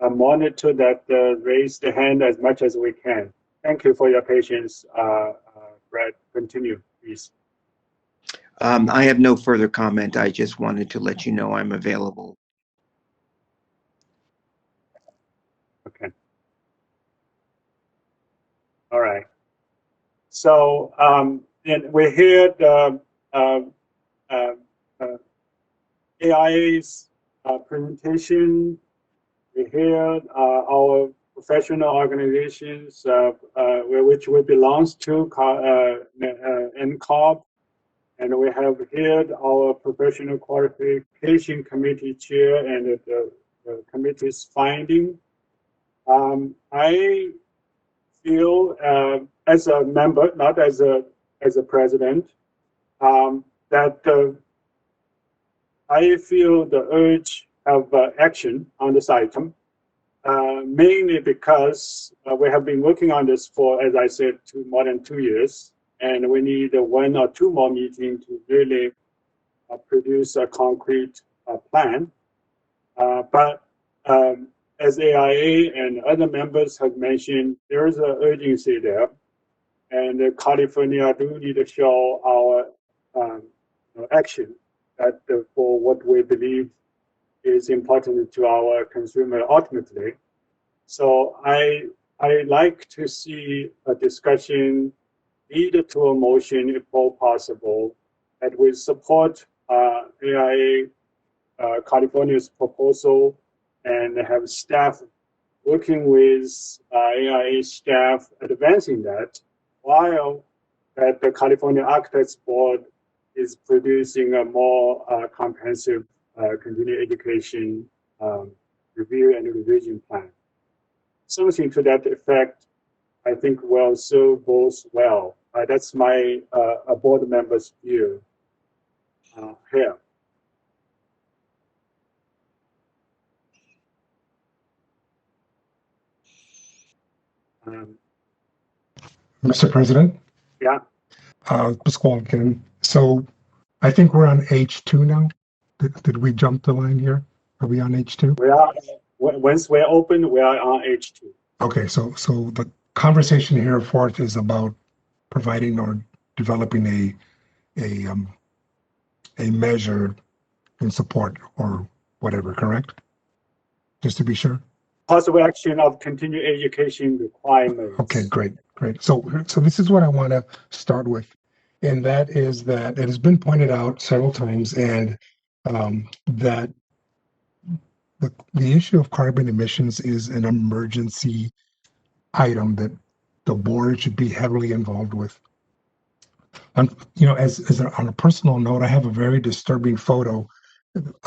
monitor that raise the hand as much as we can. Thank you for your patience. Brad, continue, please. I have no further comment. I just wanted to let you know I'm available. Okay. All right. So and we heard AIA's presentation. We heard our professional organizations which we belongs to, NCOB, and we have heard our professional qualification committee chair and the committee's finding. I feel as a member, not as a president, that I feel the urge of action on this item, mainly because we have been working on this for, as I said, more than 2 years, and we need 1 or 2 more meetings to really produce a concrete plan. But as AIA and other members have mentioned, there is an urgency there, and California do need to show our action that for what we believe is important to our consumer ultimately. So I like to see a discussion lead to a motion, if all possible, that will support AIA California's proposal and have staff working with AIA staff advancing that, while that the California Architects Board is producing a more comprehensive continuing education review and revision plan. Something to that effect, I think, will serve both well. That's my board member's view here. Mr. President? Yeah. Pasquale again. So I think we're on H2 now. Did we jump the line here? Are we on H2? We are. Once we're open, we are on H2. Okay, so the conversation here forth is about providing or developing a measure in support or whatever, correct? Just to be sure. Possible action of continuing education requirements. Okay, great. So this is what I want to start with, and that is that it has been pointed out several times, and that the issue of carbon emissions is an emergency item that the board should be heavily involved with. On a personal note, I have a very disturbing photo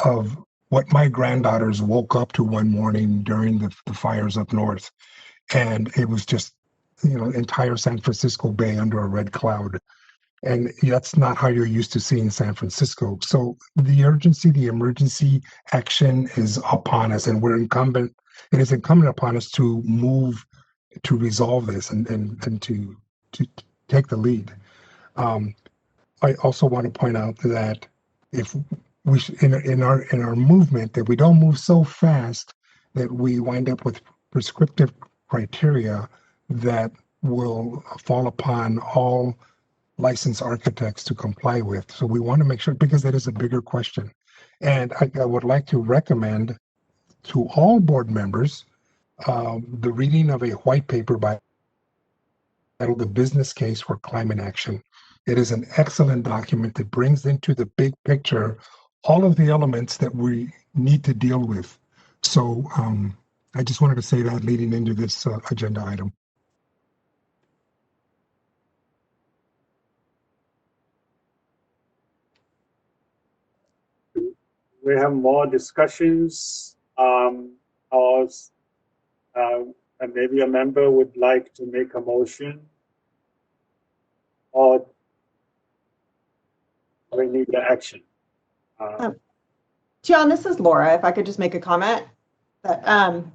of what my granddaughters woke up to one morning during the fires up north. And it was just, entire San Francisco Bay under a red cloud. And that's not how you're used to seeing San Francisco. So the urgency, the emergency action is upon us, and it is incumbent upon us to move to resolve this and to take the lead. I also want to point out that if we in our movement, that we don't move so fast that we wind up with prescriptive criteria that will fall upon all licensed architects to comply with. So we want to make sure, because that is a bigger question. And I would like to recommend to all board members the reading of a white paper titled The Business Case for Climate Action. It is an excellent document that brings into the big picture all of the elements that we need to deal with. So I just wanted to say that leading into this agenda item. We have more discussions, or and maybe a member would like to make a motion, or we need the action. John, this is Laura. If I could just make a comment. I'm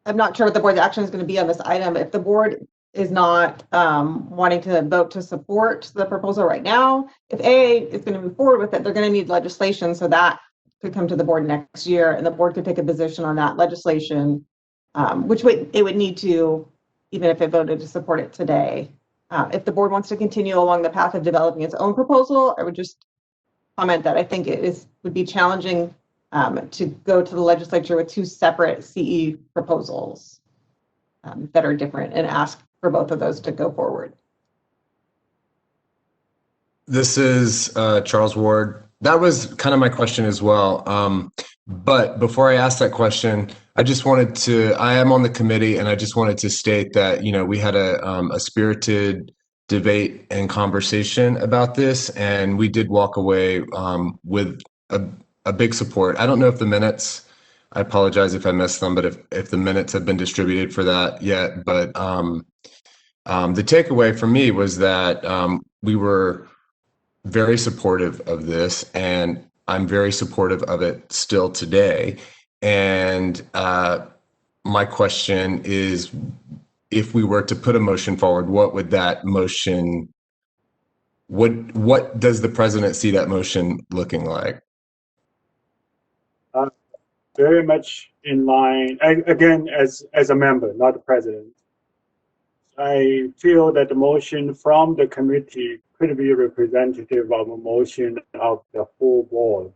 not sure what the board's action is going to be on this item. If the board is not wanting to vote to support the proposal right now, if AA is going to move forward with it, they're going to need legislation, so that could come to the board next year, and the board could take a position on that legislation, which it would need to, even if it voted to support it today. If the board wants to continue along the path of developing its own proposal, I would just comment that I think would be challenging to go to the legislature with two separate CE proposals that are different and ask for both of those to go forward. This is Charles Ward. That was kind of my question as well. But before I ask that question, I am on the committee, and I just wanted to state that, we had a spirited debate and conversation about this, and we did walk away with a big support. I don't know if the minutes, I apologize if I missed them, but if the minutes have been distributed for that yet. But the takeaway for me was that we were very supportive of this, and I'm very supportive of it still today. And my question is, if we were to put a motion forward, what would that motion, what does the president see that motion looking like? Very much in line, again, as a member, not the president. I feel that the motion from the committee could be representative of a motion of the full board.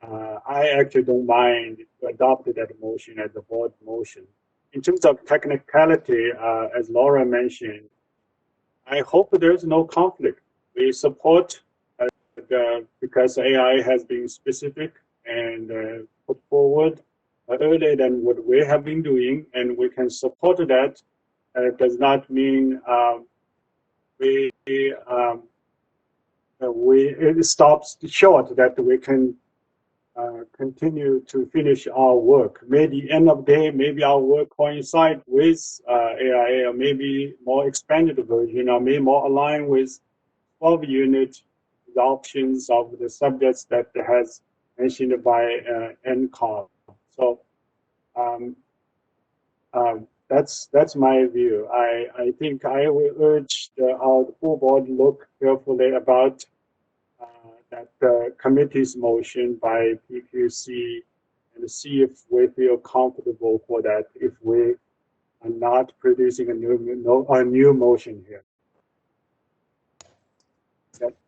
I actually don't mind to adopt that motion as the board motion. In terms of technicality, as Laura mentioned, I hope there's no conflict. We support because AI has been specific and put forward earlier than what we have been doing, and we can support that. It does not mean it stops short that we can continue to finish our work. Maybe end of the day, maybe our work coincide with AI, or maybe more expanded version, or maybe more aligned with 12-unit adoptions of the subjects that has mentioned by NCAR. So that's my view. I think I will urge our full board look carefully about that committee's motion by PQC and see if we feel comfortable for that, if we are not producing a new motion here.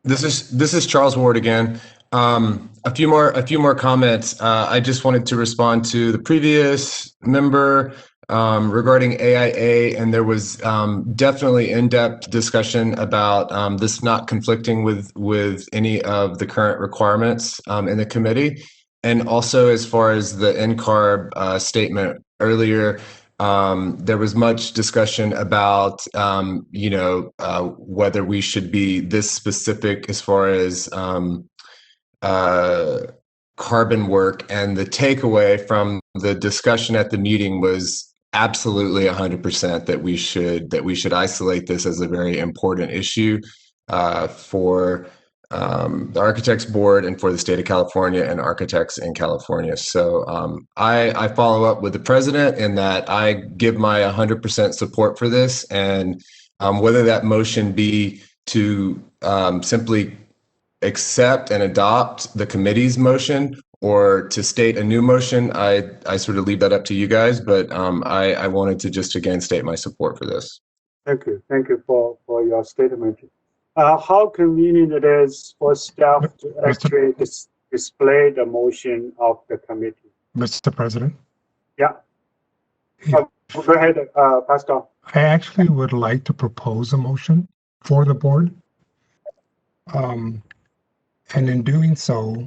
This is Charles Ward again. A few more comments. I just wanted to respond to the previous member regarding AIA, and there was definitely in-depth discussion about this not conflicting with any of the current requirements in the committee. And also, as far as the NCARB statement earlier, there was much discussion about whether we should be this specific as far as carbon work, and the takeaway from the discussion at the meeting was absolutely 100% that we should isolate this as a very important issue for the Architects Board and for the state of California and architects in California. So I follow up with the president in that I give my 100% support for this, and whether that motion be to simply accept and adopt the committee's motion or to state a new motion, I sort of leave that up to you guys, but I wanted to just again state my support for this. Thank you for your statement. How convenient it is for staff to actually display the motion of the committee. Mr. President? Yeah. Go ahead, Pascal. I actually would like to propose a motion for the board. And in doing so,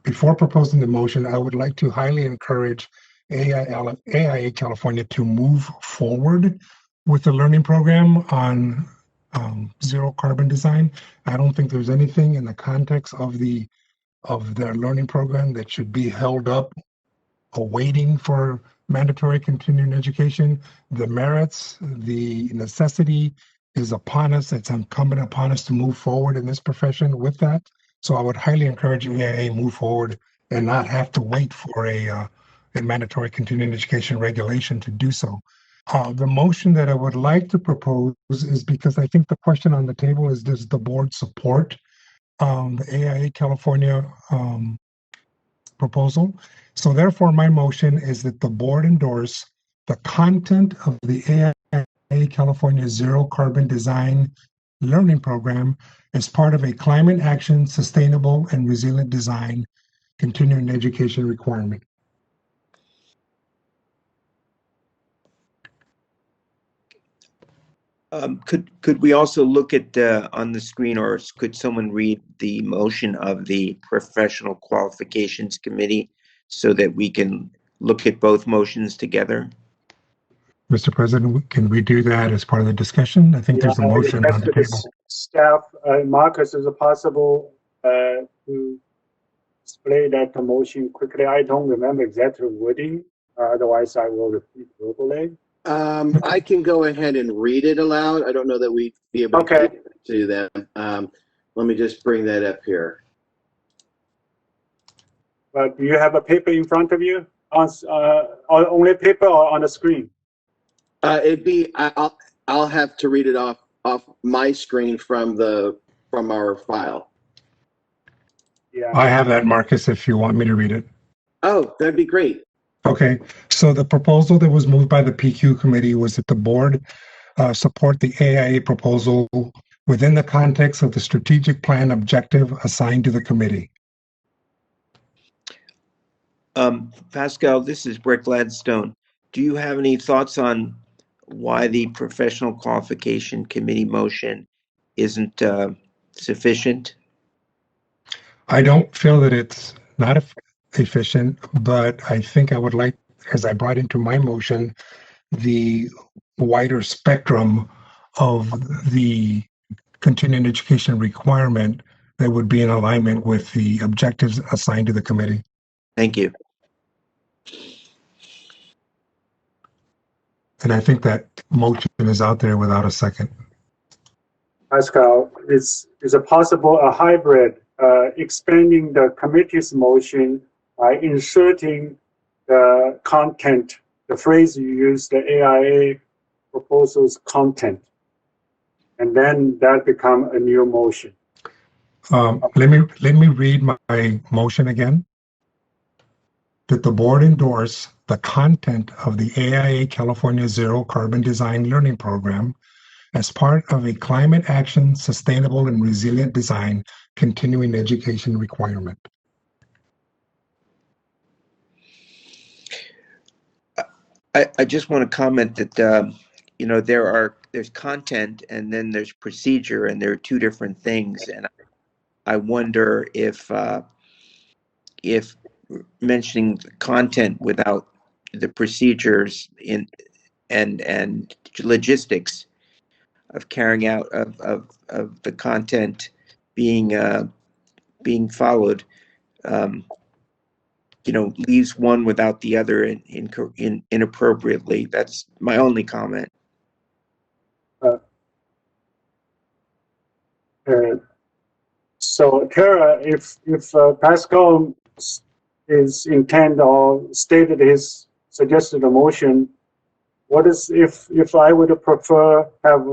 before proposing the motion, I would like to highly encourage AIA California to move forward with the learning program on zero carbon design. I don't think there's anything in the context of their learning program that should be held up awaiting for mandatory continuing education. The merits, the necessity is upon us. It's incumbent upon us to move forward in this profession with that. So I would highly encourage AIA move forward and not have to wait for a mandatory continuing education regulation to do so. The motion that I would like to propose is because I think the question on the table is, does the board support the AIA California proposal? So therefore, my motion is that the board endorse the content of the AIA California Zero Carbon Design Learning Program as part of a climate action, sustainable, and resilient design continuing education requirement. Could we also look at on the screen, or could someone read the motion of the Professional Qualifications Committee so that we can look at both motions together? Mr. President, can we do that as part of the discussion? I think there's a motion on the table. Staff, Marcus, is it possible to display that motion quickly? I don't remember exactly wording. Otherwise, I will repeat verbally. I can go ahead and read it aloud. I don't know that we'd be able to do that. Let me just bring that up here. But do you have a paper in front of you? Only paper or on the screen? I'll have to read it off my screen from our file. Yeah. I have that, Marcus, if you want me to read it. Oh, that'd be great. Okay, so the proposal that was moved by the PQ committee was that the board support the AIA proposal within the context of the strategic plan objective assigned to the committee. Pascal, this is Rick Gladstone. Do you have any thoughts on why the Professional Qualification Committee motion isn't sufficient? I don't feel that it's not efficient, but I think I would like, as I brought into my motion, the wider spectrum of the continuing education requirement that would be in alignment with the objectives assigned to the committee. Thank you. And I think that motion is out there without a second. Pascal, is it possible a hybrid, expanding the committee's motion by inserting the content, the phrase you use, the AIA proposal's content, and then that become a new motion? Let me read my motion again. That the board endorse the content of the AIA California Zero Carbon Design Learning Program as part of a climate action, sustainable, and resilient design continuing education requirement. I just want to comment that you know, there's content and then there's procedure, and there are two different things, and I wonder if mentioning the content without the procedures and logistics of carrying out of the content being being followed, leaves one without the other inappropriately. That's my only comment. So Tara, if Pascal is intent or stated his suggested motion, what is if I would prefer have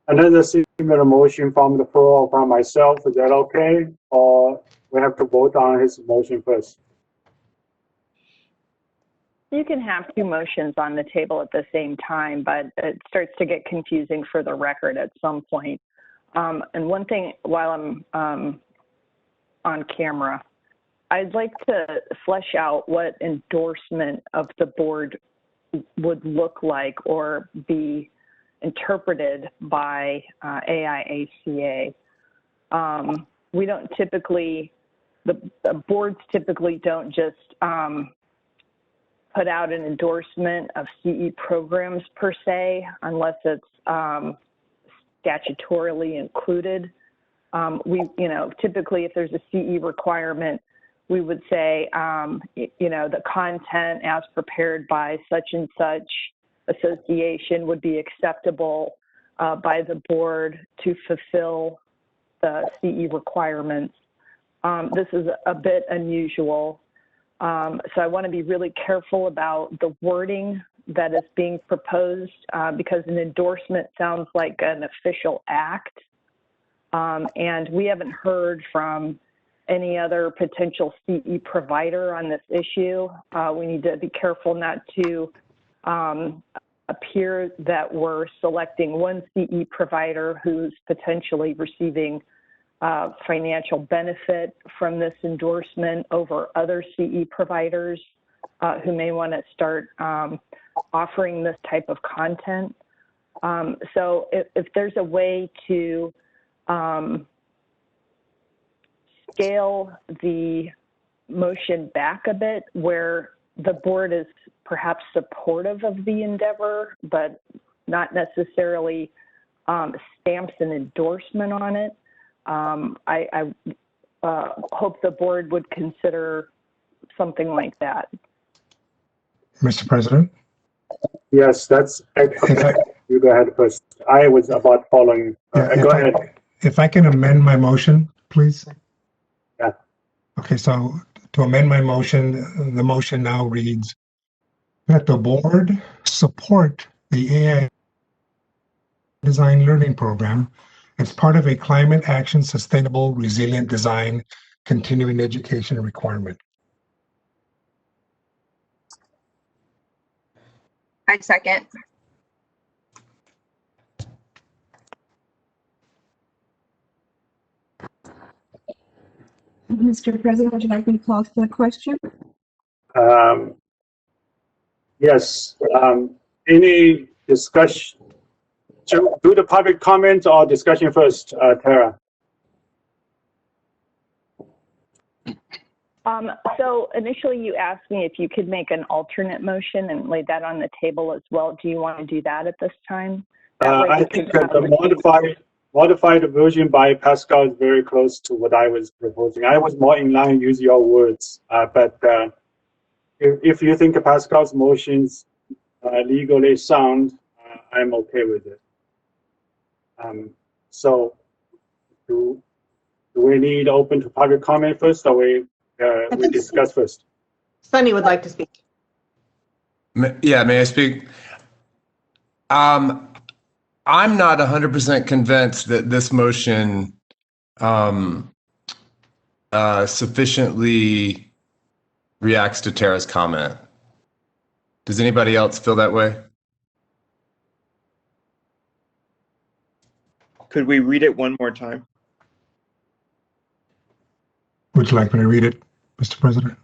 another similar motion from the floor or from myself? Is that okay, or we have to vote on his motion first? You can have two motions on the table at the same time, but it starts to get confusing for the record at some point. And one thing, while I'm on camera, I'd like to flesh out what endorsement of the board would look like or be interpreted by AIACA. We don't typically, the boards typically don't just put out an endorsement of CE programs per se, unless it's statutorily included. Typically if there's a CE requirement, we would say, the content as prepared by such and such association would be acceptable by the board to fulfill the CE requirements. This is a bit unusual. So I want to be really careful about the wording that is being proposed because an endorsement sounds like an official act. And we haven't heard from any other potential CE provider on this issue. We need to be careful not to appear that we're selecting one CE provider who's potentially receiving financial benefit from this endorsement over other CE providers who may want to start offering this type of content. So if there's a way to scale the motion back a bit where the board is perhaps supportive of the endeavor, but not necessarily stamps an endorsement on it, I hope the board would consider something like that. Mr. President? Yes, that's, you go ahead first. I was about following. Go ahead. If I can amend my motion, please. Yeah. Okay, so to amend my motion, the motion now reads that the board support the AI Design Learning Program as part of a climate action sustainable resilient design continuing education requirement. I second. Mr. President, would you like me to call for the question? Yes. Any discussion? Do the public comment or discussion first, Tara? So initially you asked me if you could make an alternate motion and lay that on the table as well. Do you want to do that at this time? I think that the modified version by Pascal is very close to what I was proposing. I was more in line use your words, but if you think Pascal's motions legally sound, I'm okay with it. So do we need open to public comment first, or we discuss first? Sunny would like to speak. Yeah, may I speak? I'm not 100% convinced that this motion sufficiently reacts to Tara's comment. Does anybody else feel that way? Could we read it one more time? Would you like me to read it, Mr. President?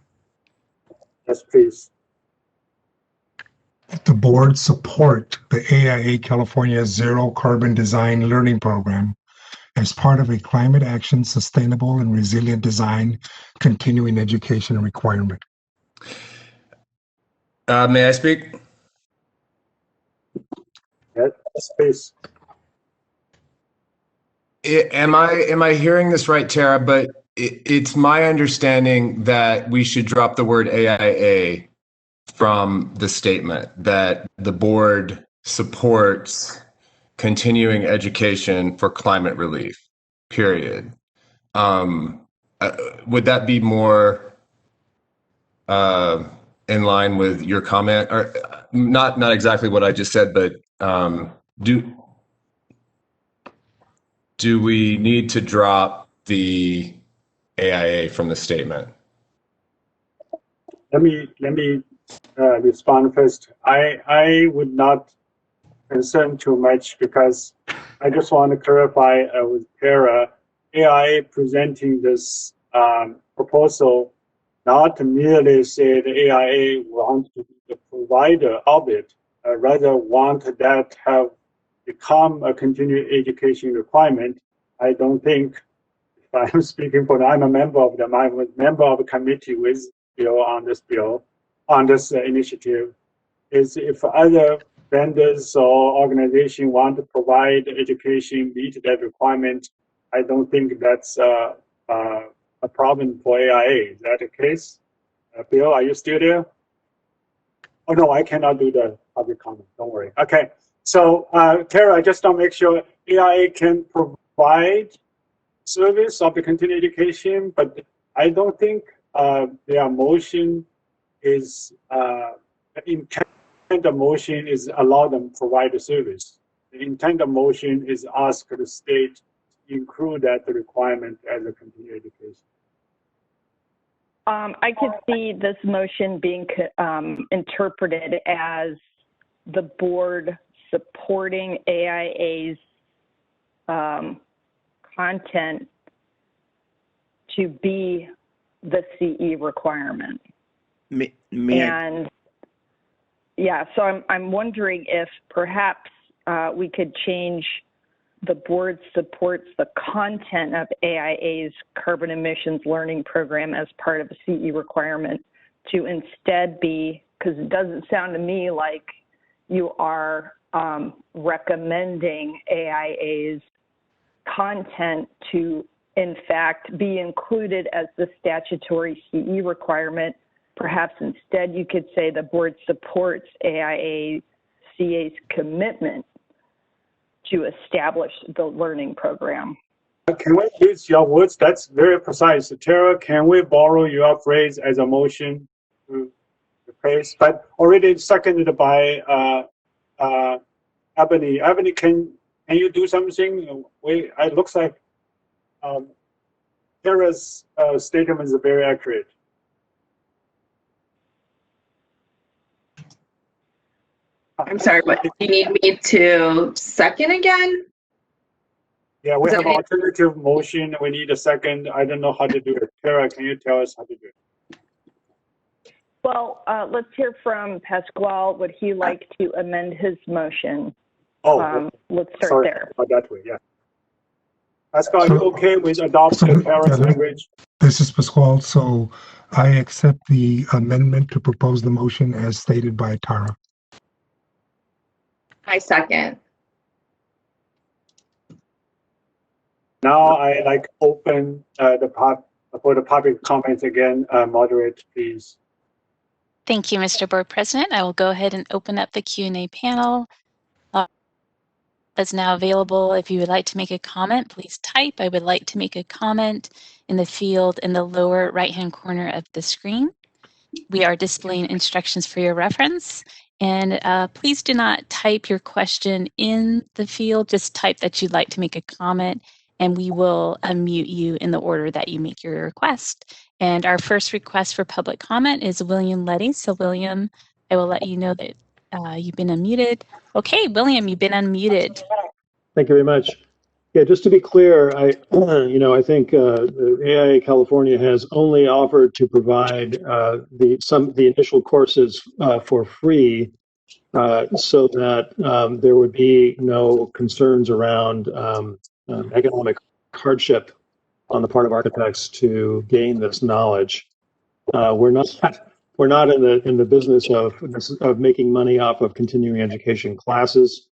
Yes, please. The board support the AIA California Zero Carbon Design Learning Program as part of a climate action sustainable and resilient design continuing education requirement. May I speak? Yes, please. Am I hearing this right, Tara? But it's my understanding that we should drop the word AIA from the statement, that the board supports continuing education for climate relief, period. Would that be more in line with your comment? Or not exactly what I just said, but do we need to drop the AIA from the statement? Let me respond first. I would not concern too much because I just want to clarify with Tara, AIA presenting this proposal not merely say the AIA want to be the provider of it, rather want that have become a continuing education requirement. I don't think, if I'm speaking for them, I'm a member of them, I'm a member of a committee with bill, on this initiative, is if other vendors or organizations want to provide education, meet that requirement, I don't think that's a problem for AIA. Is that the case? Bill, are you still there? Oh, no, I cannot do the public comment. Don't worry. Okay. So, Tara, I just want to make sure AIA can provide service of the continuing education, but I don't think their motion is, intent of motion is allow them to provide the service. The intent of motion is ask the state to include that requirement as a continuing education. I could see this motion being interpreted as the board supporting AIA's content to be the CE requirement. And yeah, so I'm wondering if perhaps we could change the board supports the content of AIA's carbon emissions learning program as part of a CE requirement to instead be, because it doesn't sound to me like you are recommending AIA's content to, in fact, be included as the statutory CE requirement. Perhaps instead you could say the board supports AIA-CA's commitment to establish the learning program. Can we use your words? That's very precise. Tara, can we borrow your phrase as a motion to the phrase? But already seconded by Ebony. Ebony, can you do something? It looks like Tara's statement is very accurate. I'm sorry, what, you need me to second again? Yeah, we have alternative motion. We need a second. I don't know how to do it. Tara, can you tell us how to do it? Well, let's hear from Pasquale. Would he like to amend his motion? Let's start there. That way, yeah. Pasquale, are you okay with adopting Tara's language? This is Pasquale. So I accept the amendment to propose the motion as stated by Tara. I second. Now I like open for the public comments again. Moderate, please. Thank you, Mr. Board President. I will go ahead and open up the Q&A panel. That's now available. If you would like to make a comment, please type "I would like to make a comment" in the field in the lower right-hand corner of the screen. We are displaying instructions for your reference. And please do not type your question in the field. Just type that you'd like to make a comment, and we will unmute you in the order that you make your request. And our first request for public comment is William Letty. So William, I will let you know that you've been unmuted. Okay, William, you've been unmuted. Thank you very much. Yeah, just to be clear, I think the AIA California has only offered to provide the initial courses for free, so that there would be no concerns around economic hardship on the part of architects to gain this knowledge. We're not in the business of making money off of continuing education classes.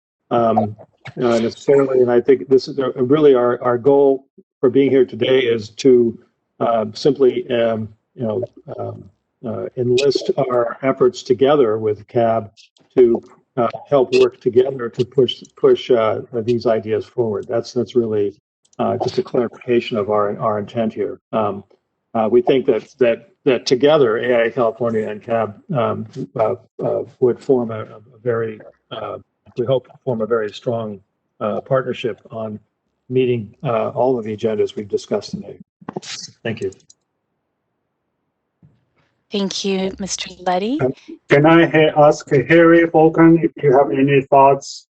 Necessarily, and I think this is really our goal for being here today is to simply enlist our efforts together with CAB to help work together to push these ideas forward. That's really just a clarification of our intent here. We think that together AI California and CAB would form a very we hope to form a very strong partnership on meeting all of the agendas we've discussed today. Thank you. Thank you, Mr. Leddy. Can I ask Harry Falcon if you have any thoughts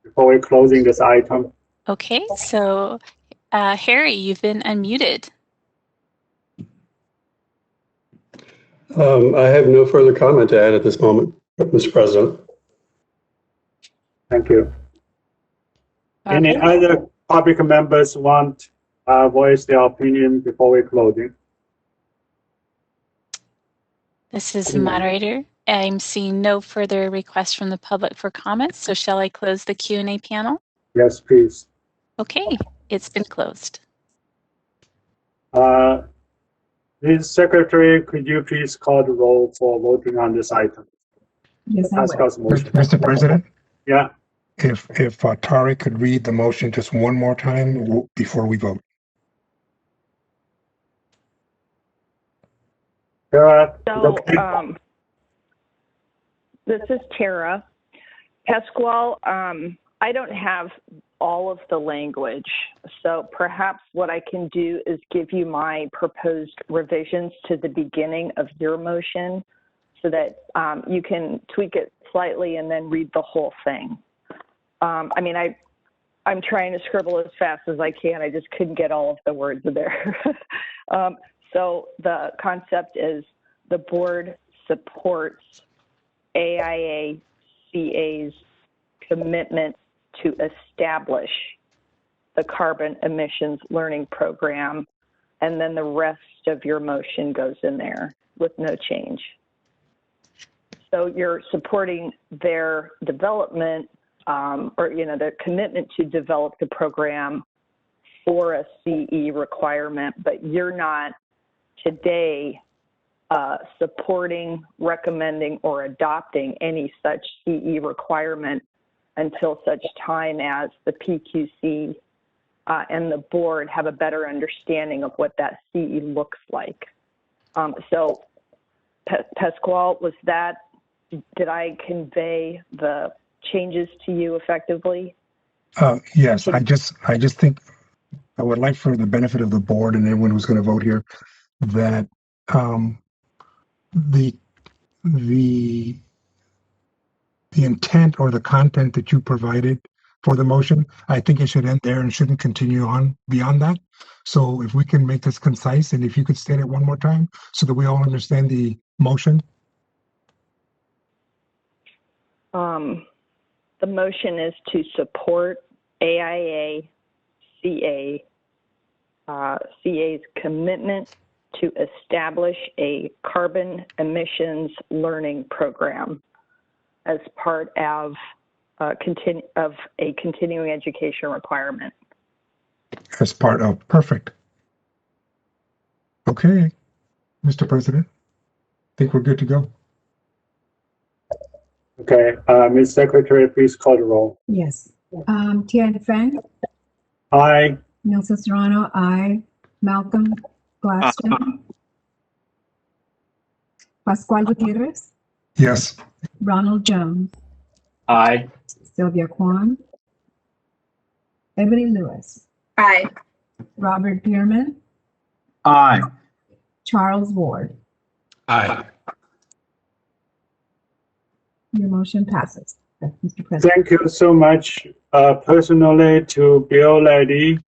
before we're closing this item? Okay, so Harry, you've been unmuted. I have no further comment to add at this moment, Mr. President. Thank you. Any other public members want to voice their opinion before we're closing? This is the moderator. I'm seeing no further requests from the public for comments, so shall I close the Q&A panel? Yes, please. Okay, it's been closed. Ms. Secretary, could you please call the roll for voting on this item? Yes, I will. Mr. President? Yeah. If Tari could read the motion just one more time before we vote. Tara, So, this is Tara. Pasquale, I don't have all of the language, so perhaps what I can do is give you my proposed revisions to the beginning of your motion so that you can tweak it slightly and then read the whole thing. I mean, I'm trying to scribble as fast as I can. I just couldn't get all of the words there. So the concept is the board supports AIA-CA's commitment to establish the carbon emissions learning program, and then the rest of your motion goes in there with no change. So you're supporting their development or, their commitment to develop the program for a CE requirement, but you're not today supporting, recommending, or adopting any such CE requirement until such time as the PQC and the board have a better understanding of what that CE looks like. So, Pasquale, did I convey the changes to you effectively? Yes, I just think I would like, for the benefit of the board and everyone who's going to vote here, that the intent or the content that you provided for the motion, I think it should end there and shouldn't continue on beyond that. So if we can make this concise, and if you could state it one more time so that we all understand the motion. The motion is to support AIA-CA's commitment to establish a carbon emissions learning program as part of a continuing education requirement. As part of, perfect. Okay, Mr. President, I think we're good to go. Okay, Ms. Secretary, please call the roll. Yes. Tian Feng? Aye. Nelson Serrano, aye. Malcolm Gladstone? Pascual Gutierrez? Yes. Ronald Jones? Aye. Sylvia Kwan? Ebony Lewis? Aye. Robert Bierman? Aye. Charles Ward? Aye. Your motion passes, Mr. President. Thank you so much personally to Bill Leddy,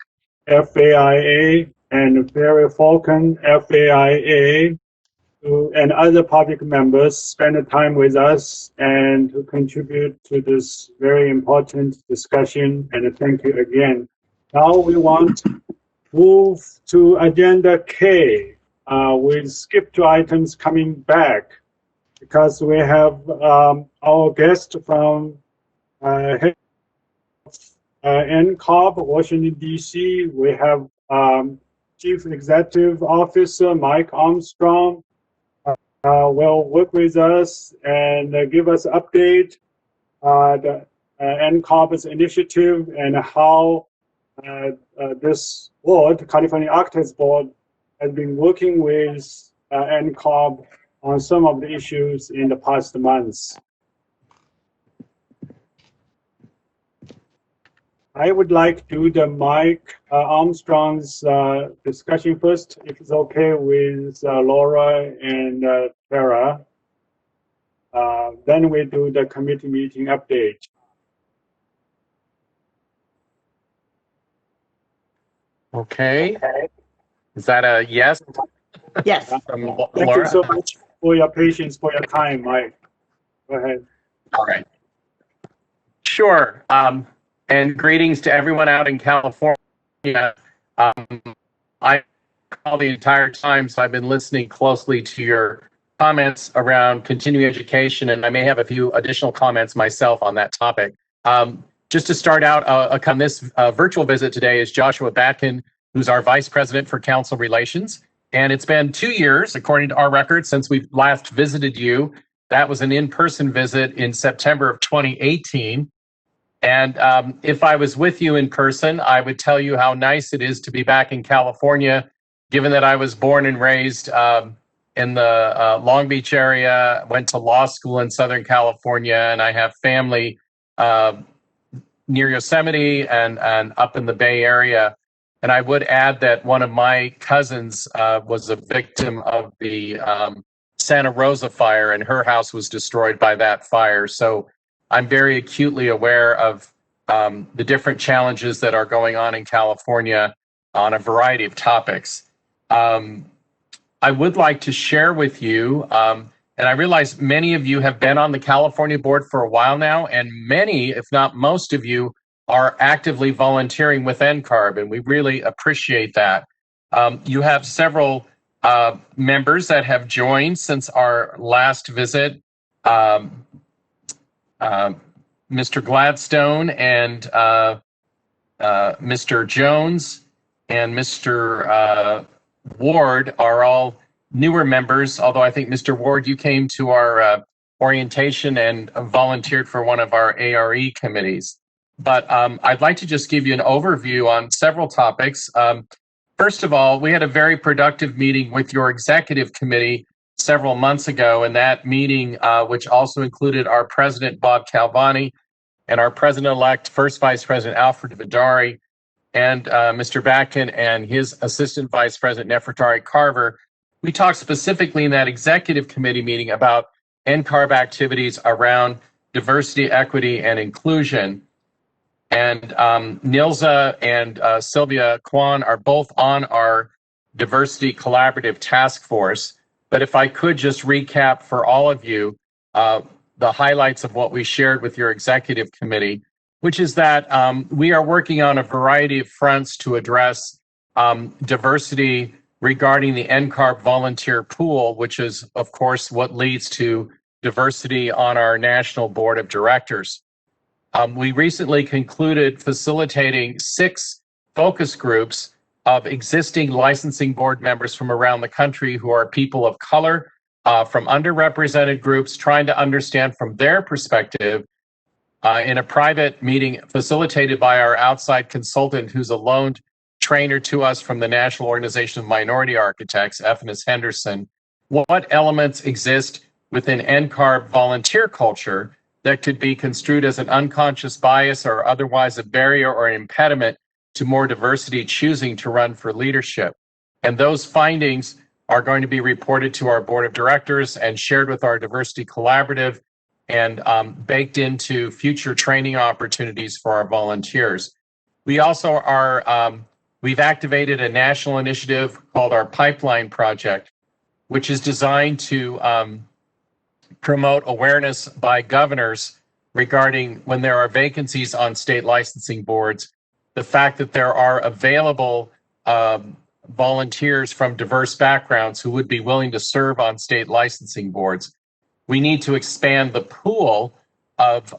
FAIA, and Barry Falcon, FAIA, and other public members spend the time with us and to contribute to this very important discussion. And thank you again. Now we want to move to Agenda K. We'll skip 2 items coming back because we have our guest from NCOB, Washington, D.C. We have Chief Executive Officer Mike Armstrong will work with us and give us an update the NCARB's initiative and how this board, California Architects Board, has been working with NCARB on some of the issues in the past months. I would like to do the Mike Armstrong's discussion first, if it's okay with Laura and Tara. Then we do the committee meeting update. Okay. Is that a yes? Yes. From Thank Laura? you so much for your patience, for your time, Mike. Go ahead. All right. Sure. And greetings to everyone out in California. I call the entire time, so I've been listening closely to your comments around continuing education, and I may have a few additional comments myself on that topic. Just to start out, on this virtual visit today is Joshua Batkin, who's our Vice President for Council Relations. And it's been 2 years, according to our records, since we last visited you. That was an in-person visit in September of 2018. And if I was with you in person, I would tell you how nice it is to be back in California, given that I was born and raised in the Long Beach area, went to law school in Southern California, and I have family near Yosemite and up in the Bay Area. And I would add that one of my cousins was a victim of the Santa Rosa fire, and her house was destroyed by that fire. So I'm very acutely aware of the different challenges that are going on in California on a variety of topics. I would like to share with you, and I realize many of you have been on the California board for a while now, and many, if not most of you, are actively volunteering with NCARB, and we really appreciate that. You have several members that have joined since our last visit. Mr. Gladstone and Mr. Jones and Mr. Ward are all newer members, although I think, Mr. Ward, you came to our orientation and volunteered for one of our ARE committees. But I'd like to just give you an overview on several topics. First of all, we had a very productive meeting with your executive committee several months ago, and that meeting, which also included our president, Bob Calvani, and our president-elect, First Vice President Alfred Vidari, and Mr. Batkin and his assistant vice president, Nefertari Carver. We talked specifically in that executive committee meeting about NCARB activities around diversity, equity, and inclusion. And Nilza and Sylvia Kwan are both on our Diversity Collaborative Task Force. But if I could just recap for all of you the highlights of what we shared with your executive committee, which is that we are working on a variety of fronts to address diversity regarding the NCARB volunteer pool, which is, of course, what leads to diversity on our national board of directors. We recently concluded facilitating 6 focus groups of existing licensing board members from around the country who are people of color, from underrepresented groups, trying to understand from their perspective in a private meeting facilitated by our outside consultant, who's a loaned trainer to us from the National Organization of Minority Architects, Ephanis Henderson, what elements exist within NCARB volunteer culture that could be construed as an unconscious bias or otherwise a barrier or an impediment to more diversity choosing to run for leadership. And those findings are going to be reported to our board of directors and shared with our diversity collaborative and baked into future training opportunities for our volunteers. We also are, we've activated a national initiative called our Pipeline Project, which is designed to promote awareness by governors regarding when there are vacancies on state licensing boards, the fact that there are available volunteers from diverse backgrounds who would be willing to serve on state licensing boards. We need to expand the pool of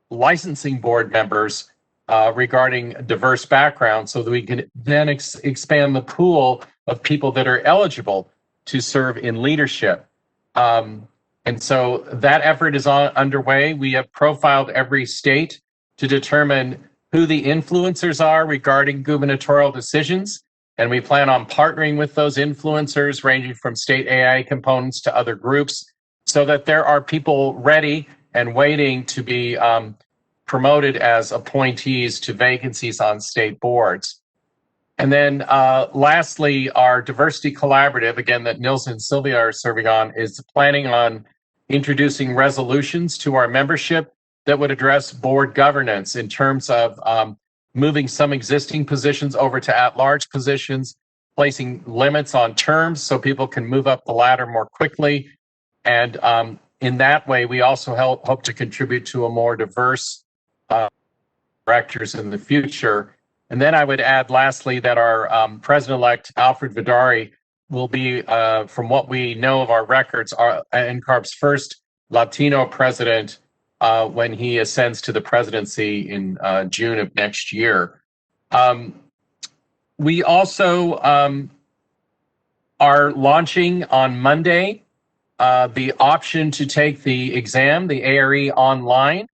licensing board members regarding diverse backgrounds so that we can then expand the pool of people that are eligible to serve in leadership. And so that effort is underway. We have profiled every state to determine who the influencers are regarding gubernatorial decisions. And we plan on partnering with those influencers, ranging from state AI components to other groups, so that there are people ready and waiting to be promoted as appointees to vacancies on state boards. And then lastly, our diversity collaborative, again, that Nils and Sylvia are serving on, is planning on introducing resolutions to our membership that would address board governance in terms of moving some existing positions over to at-large positions, placing limits on terms so people can move up the ladder more quickly. And in that way, we also hope to contribute to a more diverse directors in the future. And then I would add lastly that our President-elect Alfred Vidari will be, from what we know of our records, NCARB's first Latino president when he ascends to the presidency in June of next year. We also are launching on Monday the option to take the exam, the ARE online.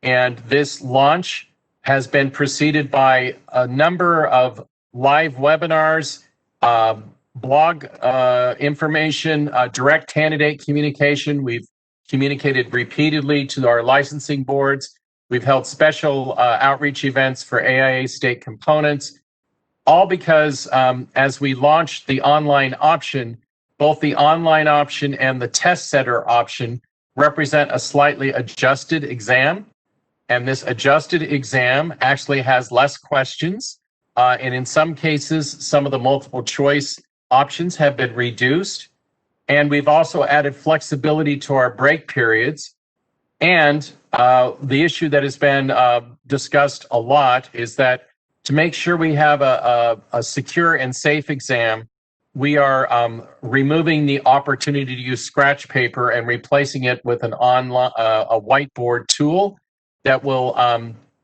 And this launch has been preceded by a number of live webinars, blog information, direct candidate communication. We've communicated repeatedly to our licensing boards. We've held special outreach events for AIA state components, all because as we launched the online option, both the online option and the test center option represent a slightly adjusted exam. And this adjusted exam actually has less questions. And in some cases, some of the multiple choice options have been reduced. And we've also added flexibility to our break periods. And the issue that has been discussed a lot is that to make sure we have a secure and safe exam, we are removing the opportunity to use scratch paper and replacing it with an online, a whiteboard tool that will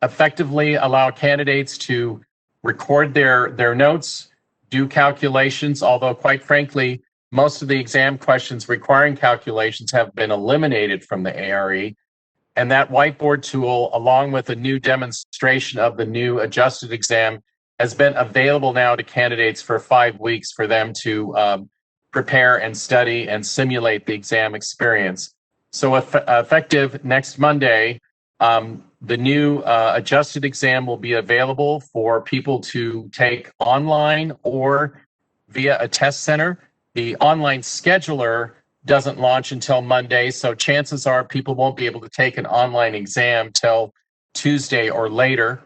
effectively allow candidates to record their notes, do calculations, although quite frankly, most of the exam questions requiring calculations have been eliminated from the ARE. And that whiteboard tool, along with a new demonstration of the new adjusted exam, has been available now to candidates for 5 weeks for them to prepare and study and simulate the exam experience. So effective next Monday, the new adjusted exam will be available for people to take online or via a test center. The online scheduler doesn't launch until Monday, so chances are people won't be able to take an online exam till Tuesday or later.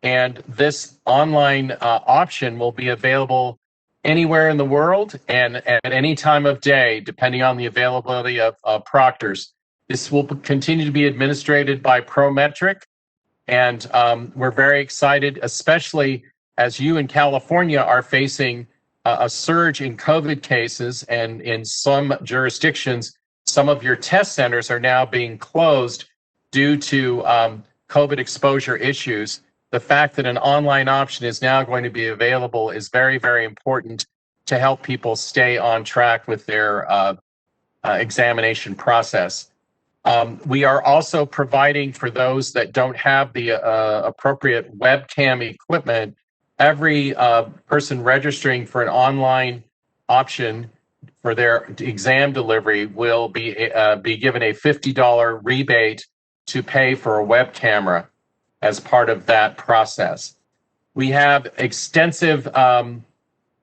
And this online option will be available anywhere in the world and at any time of day, depending on the availability of proctors. This will continue to be administrated by Prometric, and we're very excited, especially as you in California are facing a surge in COVID cases, and in some jurisdictions, some of your test centers are now being closed due to COVID exposure issues. The fact that an online option is now going to be available is very, very important to help people stay on track with their examination process. We are also providing for those that don't have the appropriate webcam equipment. Every person registering for an online option for their exam delivery will be given a $50 rebate to pay for a web camera as part of that process. We have extensive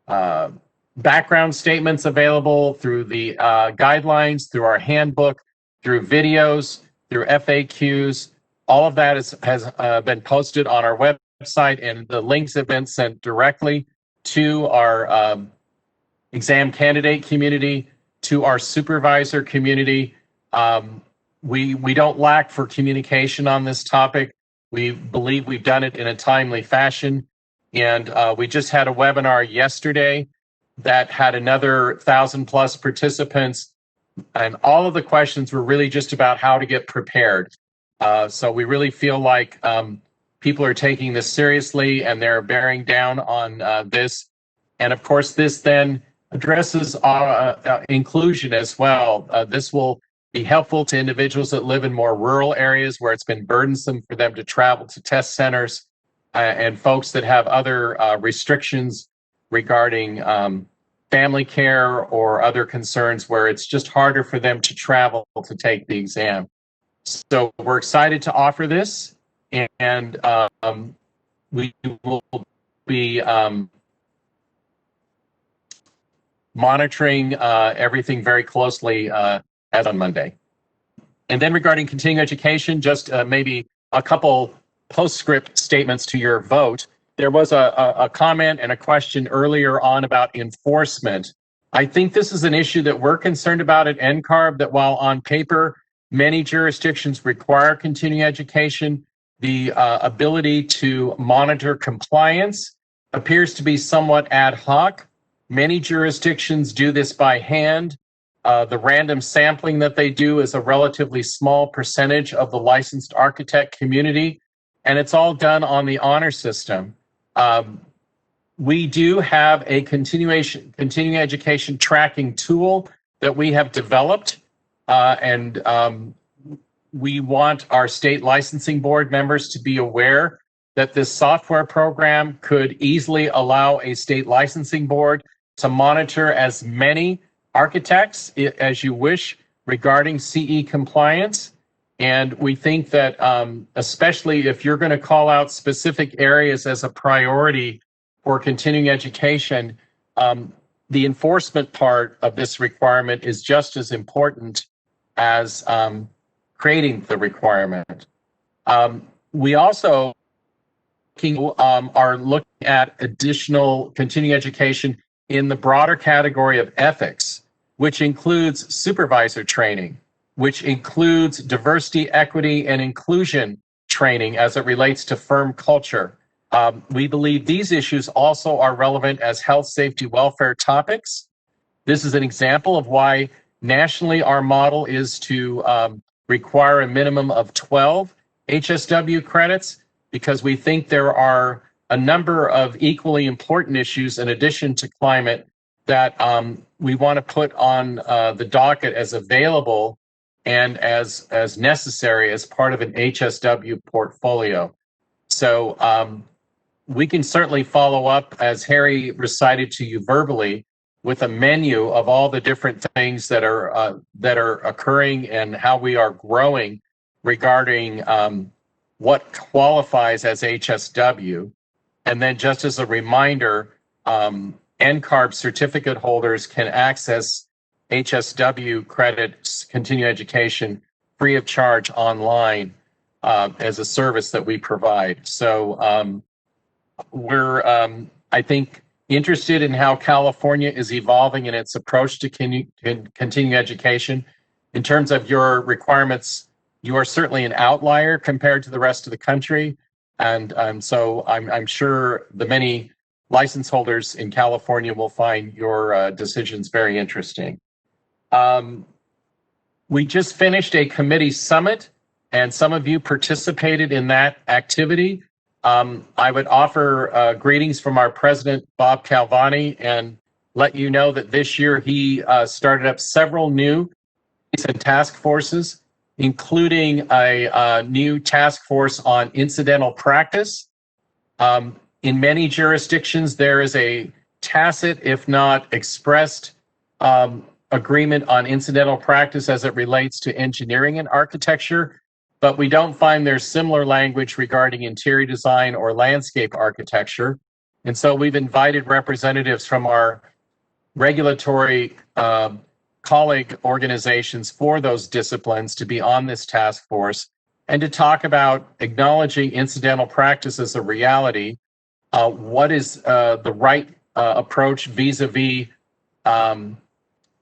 background statements available through the guidelines, through our handbook, through videos, through FAQs. All of that has been posted on our website, and the links have been sent directly to our exam candidate community, to our supervisor community. We don't lack for communication on this topic. We believe we've done it in a timely fashion. And we just had a webinar yesterday that had another 1,000+ participants. And all of the questions were really just about how to get prepared. So we really feel like people are taking this seriously and they're bearing down on this. And of course, this then addresses inclusion as well. This will be helpful to individuals that live in more rural areas where it's been burdensome for them to travel to test centers, and folks that have other restrictions regarding family care or other concerns where it's just harder for them to travel to take the exam. So we're excited to offer this, and we will be monitoring everything very closely as on Monday. And then regarding continuing education, just maybe a couple postscript statements to your vote. There was a comment and a question earlier on about enforcement. I think this is an issue that we're concerned about at NCARB, that while on paper, many jurisdictions require continuing education, the ability to monitor compliance appears to be somewhat ad hoc. Many jurisdictions do this by hand. The random sampling that they do is a relatively small percentage of the licensed architect community, and it's all done on the honor system. We do have a continuing education tracking tool that we have developed, and we want our state licensing board members to be aware that this software program could easily allow a state licensing board to monitor as many architects as you wish regarding CE compliance. And we think that especially if you're going to call out specific areas as a priority for continuing education, the enforcement part of this requirement is just as important as creating the requirement. We also are looking at additional continuing education in the broader category of ethics, which includes supervisor training, which includes diversity, equity, and inclusion training as it relates to firm culture. We believe these issues also are relevant as health, safety, welfare topics. This is an example of why nationally our model is to require a minimum of 12 HSW credits, because we think there are a number of equally important issues in addition to climate that we want to put on the docket as available and as necessary as part of an HSW portfolio. So we can certainly follow up, as Harry recited to you verbally, with a menu of all the different things that are occurring and how we are growing regarding what qualifies as HSW. And then just as a reminder, NCARB certificate holders can access HSW credits, continuing education, free of charge online as a service that we provide. So we're, I think, interested in how California is evolving in its approach to continuing education. In terms of your requirements, you are certainly an outlier compared to the rest of the country. And so I'm sure the many license holders in California will find your decisions very interesting. We just finished a committee summit, and some of you participated in that activity. I would offer greetings from our president, Bob Calvani, and let you know that this year he started up several new task forces, including a new task force on incidental practice. In many jurisdictions, there is a tacit, if not expressed, agreement on incidental practice as it relates to engineering and architecture, but we don't find there's similar language regarding interior design or landscape architecture. And so we've invited representatives from our regulatory colleague organizations for those disciplines to be on this task force and to talk about acknowledging incidental practice as a reality. What is the right approach vis-a-vis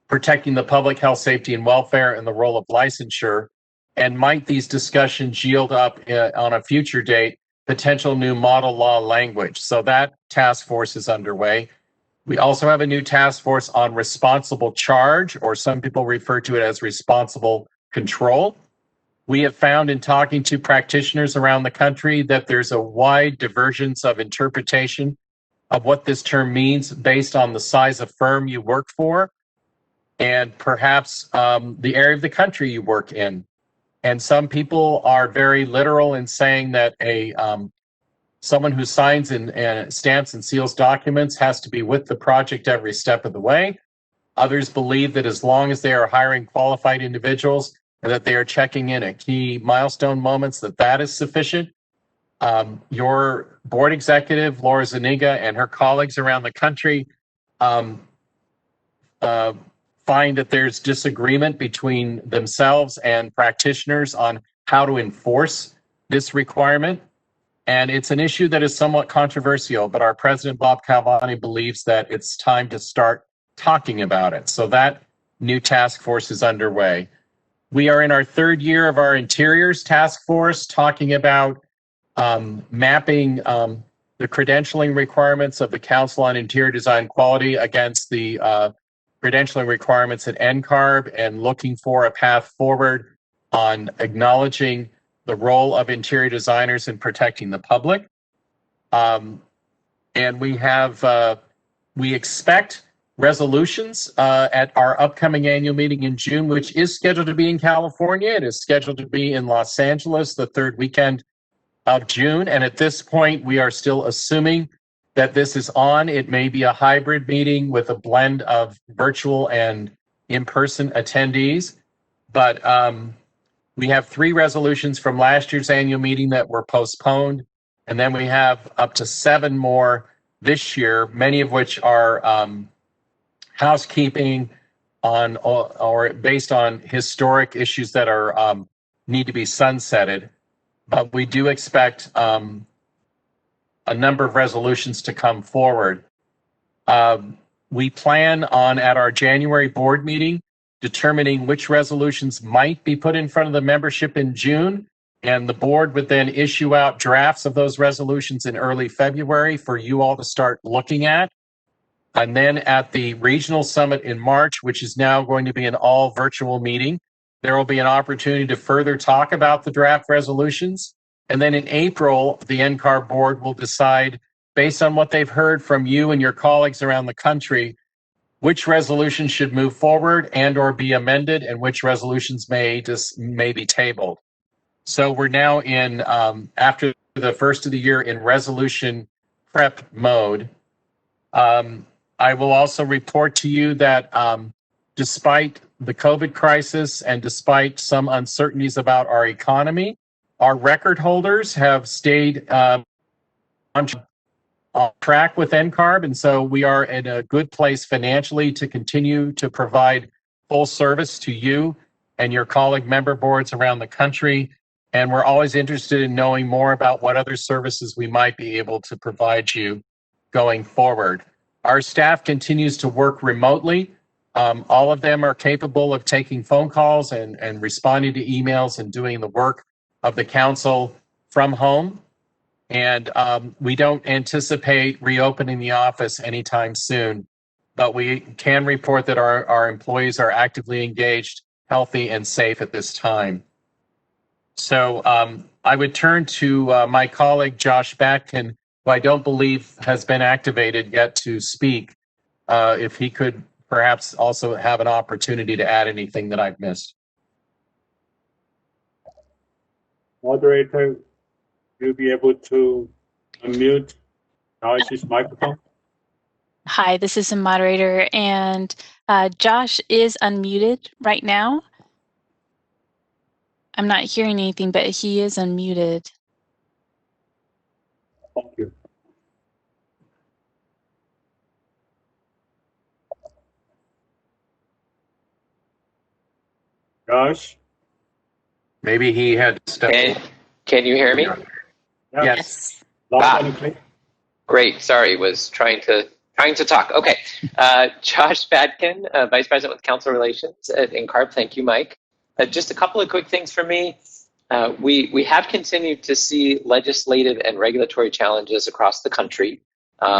protecting the public health, safety, and welfare and the role of licensure? And might these discussions yield up on a future date potential new model law language? So that task force is underway. We also have a new task force on responsible charge, or some people refer to it as responsible control, We have found in talking to practitioners around the country that there's a wide divergence of interpretation of what this term means based on the size of firm you work for and perhaps the area of the country you work in. And some people are very literal in saying that someone who signs and stamps and seals documents has to be with the project every step of the way. Others believe that as long as they are hiring qualified individuals and that they are checking in at key milestone moments, that is sufficient. Your board executive, Laura Zuniga, and her colleagues around the country find that there's disagreement between themselves and practitioners on how to enforce this requirement. And it's an issue that is somewhat controversial, but our president, Bob Calvani, believes that it's time to start talking about it. So that new task force is underway. We are in our third year of our interiors task force, talking about mapping the credentialing requirements of the Council on Interior Design Quality against the credentialing requirements at NCARB and looking for a path forward on acknowledging the role of interior designers in protecting the public. And we expect resolutions at our upcoming annual meeting in June, which is scheduled to be in California. It is scheduled to be in Los Angeles the third weekend of June. And at this point, we are still assuming that this is on. It may be a hybrid meeting with a blend of virtual and in-person attendees. But we have 3 resolutions from last year's annual meeting that were postponed. And then we have up to 7 more this year, many of which are housekeeping on or based on historic issues that are need to be sunsetted. But we do expect a number of resolutions to come forward. We plan on, at our January board meeting, determining which resolutions might be put in front of the membership in June, and the board would then issue out drafts of those resolutions in early February for you all to start looking at. And then at the regional summit in March, which is now going to be an all virtual meeting, there will be an opportunity to further talk about the draft resolutions. And then in April, the NCARB board will decide, based on what they've heard from you and your colleagues around the country, which resolutions should move forward and or be amended, and which resolutions may be tabled. So we're now in, after the first of the year, in resolution prep mode. I will also report to you that despite the COVID crisis and despite some uncertainties about our economy, our record holders have stayed on track with NCARB, and so we are in a good place financially to continue to provide full service to you and your colleague member boards around the country. And we're always interested in knowing more about what other services we might be able to provide you going forward. Our staff continues to work remotely. All of them are capable of taking phone calls and responding to emails and doing the work of the council from home. And we don't anticipate reopening the office anytime soon, but we can report that our employees are actively engaged, healthy, and safe at this time. So I would turn to my colleague, Josh Batkin, who I don't believe has been activated yet to speak, if he could perhaps also have an opportunity to add anything that I've missed. Moderator, you'll be able to unmute Josh's microphone. Hi, this is the moderator, and Josh is unmuted right now. I'm not hearing anything, but he is unmuted. Thank you. Josh? Maybe he had to step. Can you hear me? Yes. Great. Sorry, was trying to talk. Okay. Josh Badkin, Vice President with Council Relations at NCARB. Thank you, Mike. Just a couple of quick things for me. We have continued to see legislative and regulatory challenges across the country.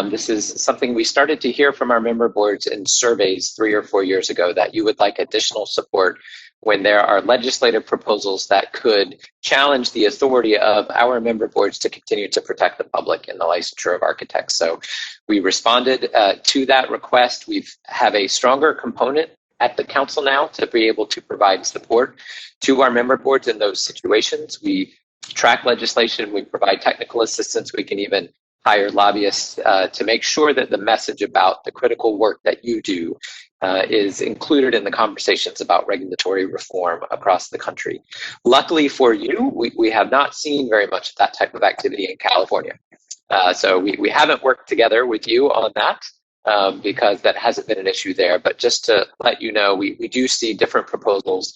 This is something we started to hear from our member boards in surveys 3 or 4 years ago, that you would like additional support when there are legislative proposals that could challenge the authority of our member boards to continue to protect the public in the licensure of architects. So we responded to that request. We have a stronger component at the council now to be able to provide support to our member boards in those situations. We track legislation, we provide technical assistance, we can even hire lobbyists to make sure that the message about the critical work that you do is included in the conversations about regulatory reform across the country. Luckily for you, we have not seen very much of that type of activity in California. So we haven't worked together with you on that because that hasn't been an issue there. But just to let you know, we do see different proposals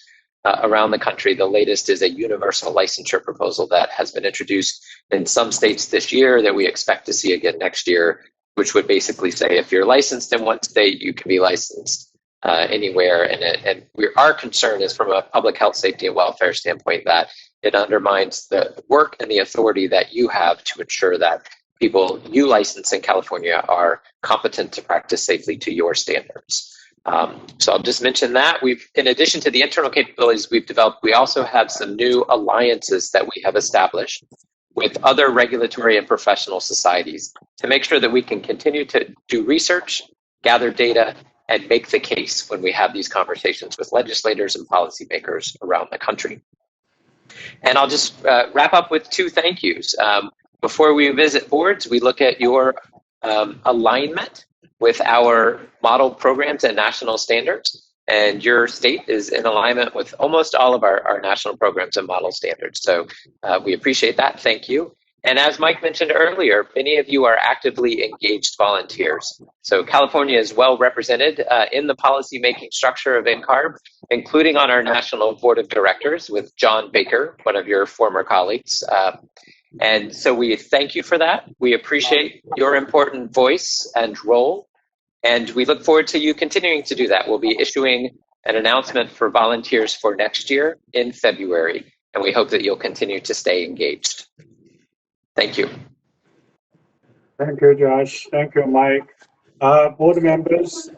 around the country. The latest is a universal licensure proposal that has been introduced in some states this year that we expect to see again next year, which would basically say if you're licensed in one state, you can be licensed anywhere. And our concern is from a public health, safety, and welfare standpoint that it undermines the work and the authority that you have to ensure that people you license in California are competent to practice safely to your standards. So I'll just mention that in addition to the internal capabilities we've developed, we also have some new alliances that we have established with other regulatory and professional societies to make sure that we can continue to do research, gather data, and make the case when we have these conversations with legislators and policymakers around the country. And I'll just wrap up with two thank yous. Before we visit boards, we look at your alignment with our model programs and national standards, and your state is in alignment with almost all of our national programs and model standards. So we appreciate that. Thank you. And as Mike mentioned earlier, many of you are actively engaged volunteers. So California is well represented in the policymaking structure of NCARB, including on our National Board of Directors with John Baker, one of your former colleagues. And so we thank you for that. We appreciate your important voice and role, and we look forward to you continuing to do that. We'll be issuing an announcement for volunteers for next year in February, and we hope that you'll continue to stay engaged. Thank you. Thank you, Josh. Thank you, Mike. Board members,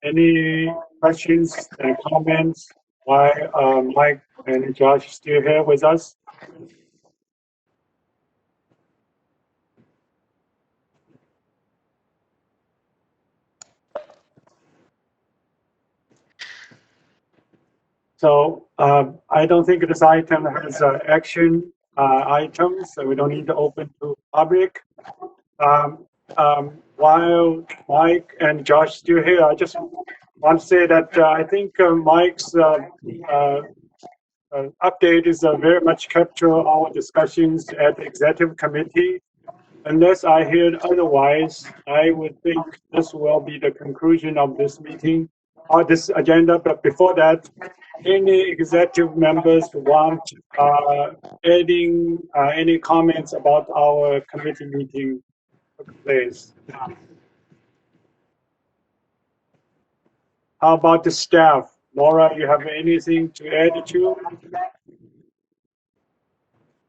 any questions and comments? Why Mike and Josh still here with us? So I don't think this item has action items, so we don't need to open to public. While Mike and Josh still here, I just want to say that I think Mike's update is very much capture our discussions at the executive committee. Unless I hear otherwise, I would think this will be the conclusion of this meeting or this agenda. But before that, any executive members want adding any comments about our committee meeting, please. How about the staff? Laura, you have anything to add to?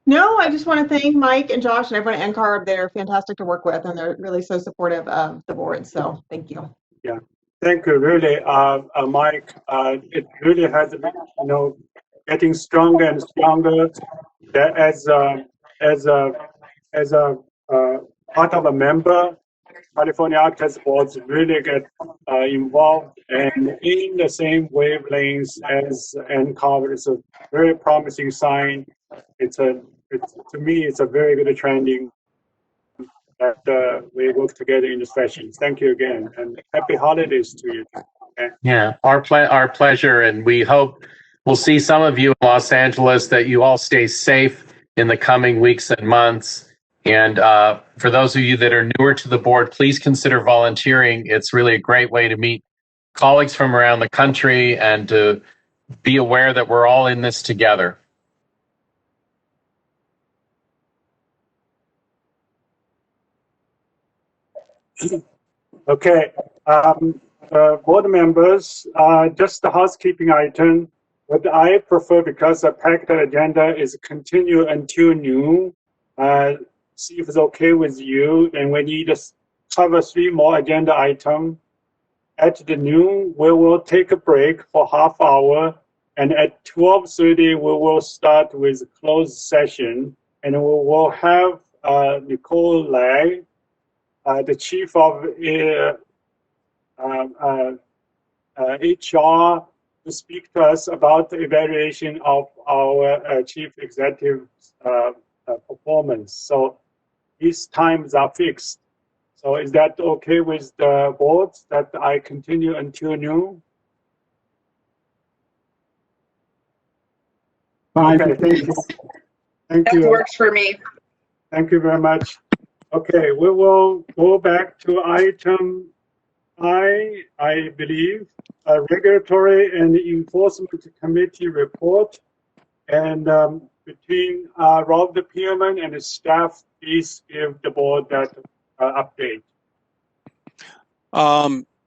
No, I just want to thank Mike and Josh and everyone at NCARB. They're fantastic to work with, and they're really so supportive of the board. So thank you. Yeah, thank you. Really, Mike. It really has, getting stronger and stronger. As a part of a member, California Architects Boards really get involved and in the same wavelengths as NCARB. It's a very promising sign. To me, it's a very good trending that we work together in the sessions. Thank you again, and happy holidays to you. Okay? Yeah, our pleasure, and we hope we'll see some of you in Los Angeles, that you all stay safe in the coming weeks and months. And for those of you that are newer to the board, please consider volunteering. It's really a great way to meet colleagues from around the country and to be aware that we're all in this together. Okay, board members, just the housekeeping item. What I prefer, because the packed agenda is continue until noon. See if it's okay with you, and we need to cover 3 more agenda items. At the noon, we will take a break for half hour, And at 12:30, we will start with closed session, and we will have Nicole Lai, the chief of HR, to speak to us about the evaluation of our chief executive's performance. So these times are fixed. So is that okay with the board that I continue until noon? Fine. Okay, thank you. Thank That you. works for me. Thank you very much. Okay, we will go back to item I believe, a regulatory and enforcement committee report. And between Rob the Pearman and his staff, please give the board that update.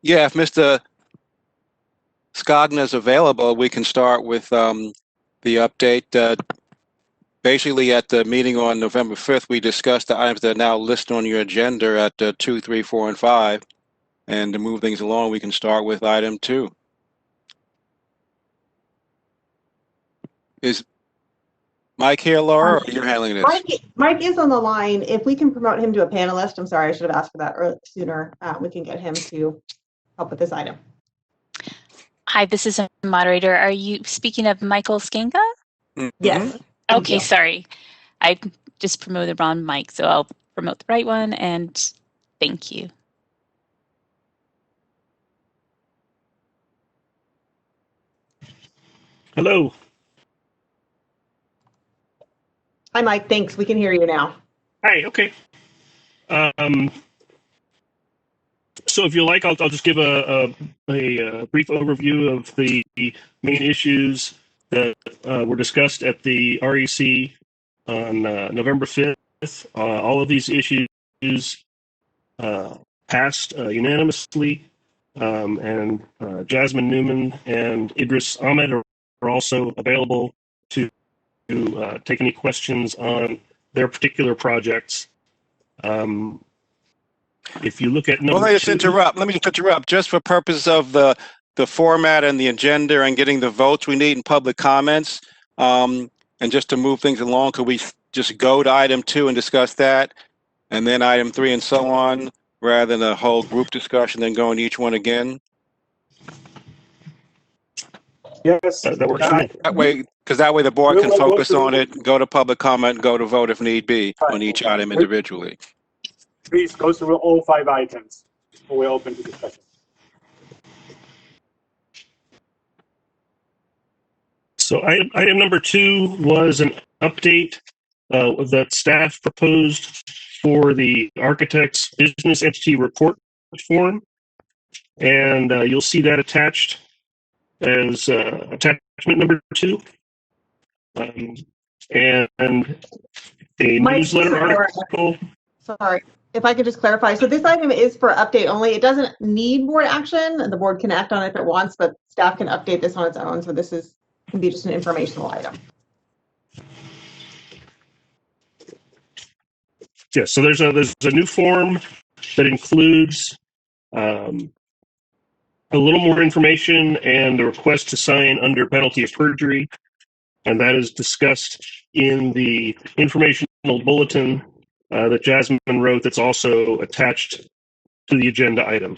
Yeah, if Mr. Scogna is available, we can start with the update. Basically, at the meeting on November 5th, we discussed the items that are now listed on your agenda at 2, 3, 4, and 5. And to move things along, we can start with item 2. Is Mike here, Laura, or are you handling this? Mike is on the line. If we can promote him to a panelist, I'm sorry, I should have asked for that sooner. We can get him to help with this item. Hi, this is a moderator. Are you speaking of Michael Skanka? Yes. Okay, sorry. I just promoted the wrong mic, so I'll promote the right one, and thank you. Hello. Hi, Mike. Thanks. We can hear you now. Hi. Okay. So if you like, I'll just give a brief overview of the main issues that were discussed at the REC on November 5th. All of these issues passed unanimously, and Jasmine Newman and Idris Ahmed are also available to take any questions on their particular projects. If you look at number Let me just interrupt. Just for purposes of the format and the agenda and getting the votes we need in public comments, and just to move things along, could we just go to item 2 and discuss that, and then item 3 and so on, rather than a whole group discussion, then going to each one again? Yes. That works for me. That way, because that way the board can focus on it, go to public comment, go to vote if need be on each item individually. Please go through all 5 items before we open to discussion. So item number 2 was an update that staff proposed for the architect's business entity report form. And you'll see that attached as attachment number 2. And a newsletter article. Sorry, if I could just clarify. So this item is for update only. It doesn't need board action, and the board can act on it if it wants, but staff can update this on its own. So this can be just an informational item. Yes, so there's a new form that includes a little more information and a request to sign under penalty of perjury, and that is discussed in the informational bulletin that Jasmine wrote that's also attached to the agenda item.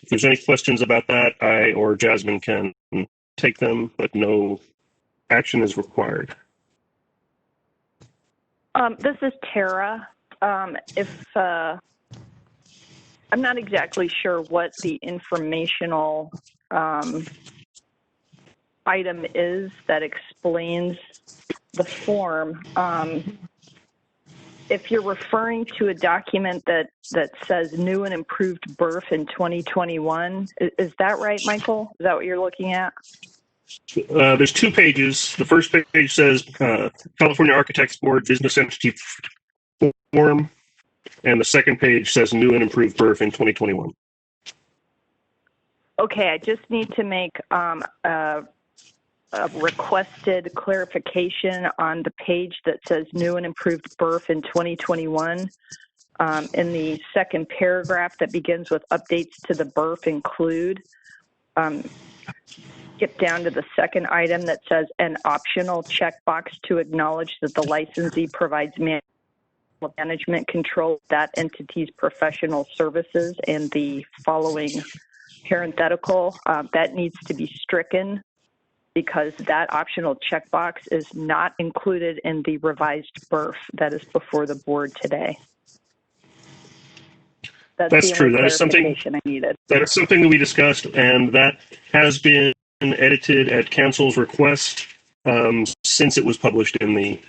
If there's any questions about that, I or Jasmine can take them, but no action is required. This is Tara. I'm not exactly sure what the informational item is that explains the form. If you're referring to a document that says new and improved BRF in 2021, is that right, Michael? Is that what you're looking at? There's 2 pages. The first page says California Architects Board Business Entity Form, and the second page says new and improved BRF in 2021. Okay, I just need to make a requested clarification on the page that says new and improved BRF in 2021. In the second paragraph that begins with updates to the BRF include, skip down to the second item that says an optional checkbox to acknowledge that the licensee provides management control of that entity's professional services, and the following parenthetical, that needs to be stricken because that optional checkbox is not included in the revised BERF that is before the board today. That's the true. only That is something clarification I needed. that is something that we discussed, and that has been edited at council's request since it was published in the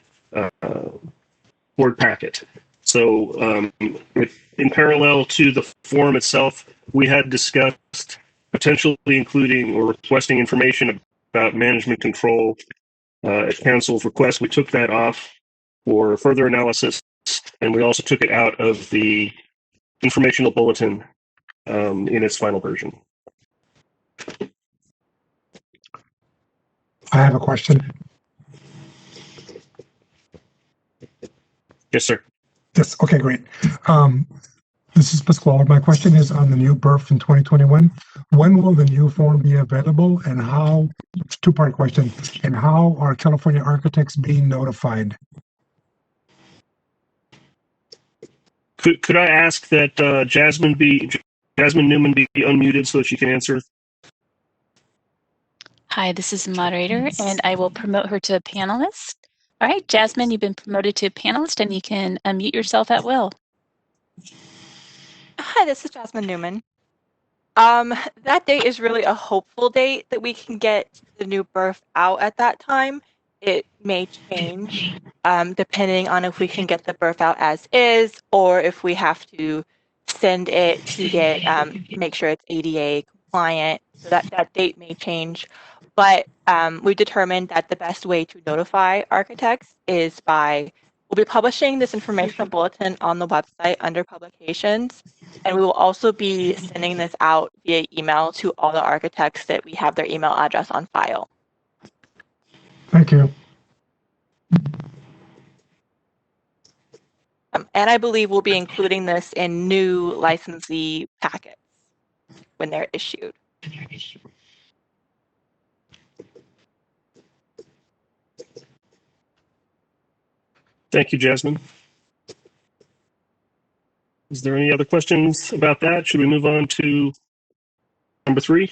board packet. So in parallel to the form itself, we had discussed potentially including or requesting information about management control at council's request. We took that off for further analysis, and we also took it out of the informational bulletin in its final version. I have a question. Yes, sir. Yes. Okay, great. This is Pasquale. My question is on the new BERF in 2021. When will the new form be available, and how? Two-part question. And how are California architects being notified? Could I ask that Jasmine Newman be unmuted so that she can answer? Hi, this is the moderator, and I will promote her to a panelist. All right, Jasmine, you've been promoted to a panelist, and you can unmute yourself at will. Hi, this is Jasmine Newman. That date is really a hopeful date that we can get the new BERF out at that time. It may change depending on if we can get the BERF out as is, or if we have to send it to get make sure it's ADA compliant. So that date may change. But we determined that the best way to notify architects is we'll be publishing this informational bulletin on the website under publications. And we will also be sending this out via email to all the architects that we have their email address on file. Thank you. And I believe we'll be including this in new licensee packets when they're issued. Thank you, Jasmine. Is there any other questions about that? Should we move on to number 3?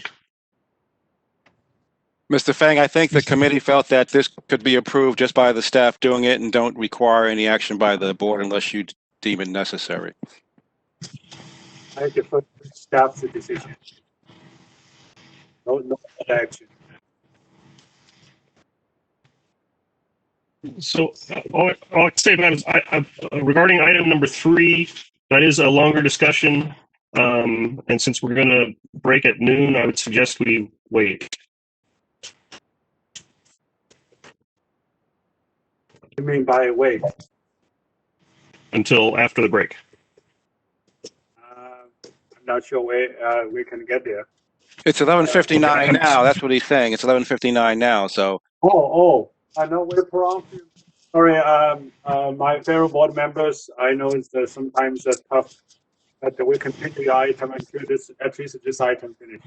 Mr. Fang, I think the committee felt that this could be approved just by the staff doing it and don't require any action by the board unless you deem it necessary. I defer to staff's decision. No action. So all I can say about it is regarding item number 3, that is a longer discussion. And since we're going to break at noon, I would suggest we wait. You mean by wait? Until after the break. I'm not sure we can get there. It's 11:59 now. That's what he's saying. It's 11:59 now. So. I know we're prompt. Sorry, my fellow board members. I know it's sometimes tough that we continue the item until at least this item finish.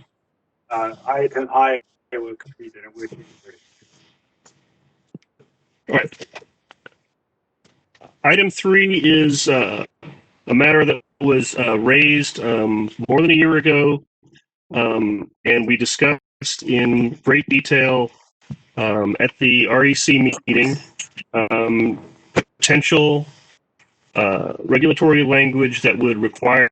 Item I will complete it. We'll take it. All right. Item 3 is a matter that was raised more than a year ago, and we discussed in great detail at the REC meeting potential regulatory language that would require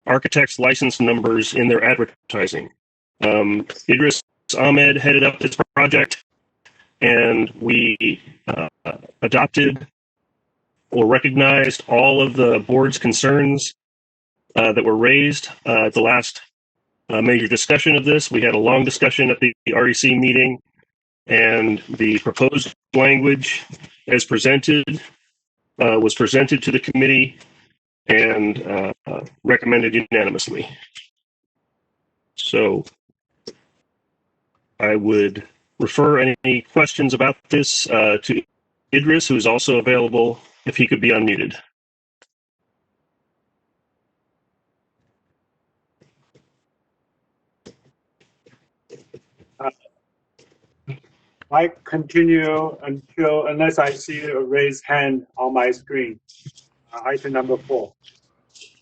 architects' license numbers in their advertising. Idris Ahmed headed up this project, and we adopted or recognized all of the board's concerns that were raised at the last major discussion of this. We had a long discussion at the REC meeting, and the proposed language as presented was presented to the committee and recommended unanimously. So I would refer any questions about this to Idris, who is also available, if he could be unmuted. might continue unless I see a raised hand on my screen. Item number 4.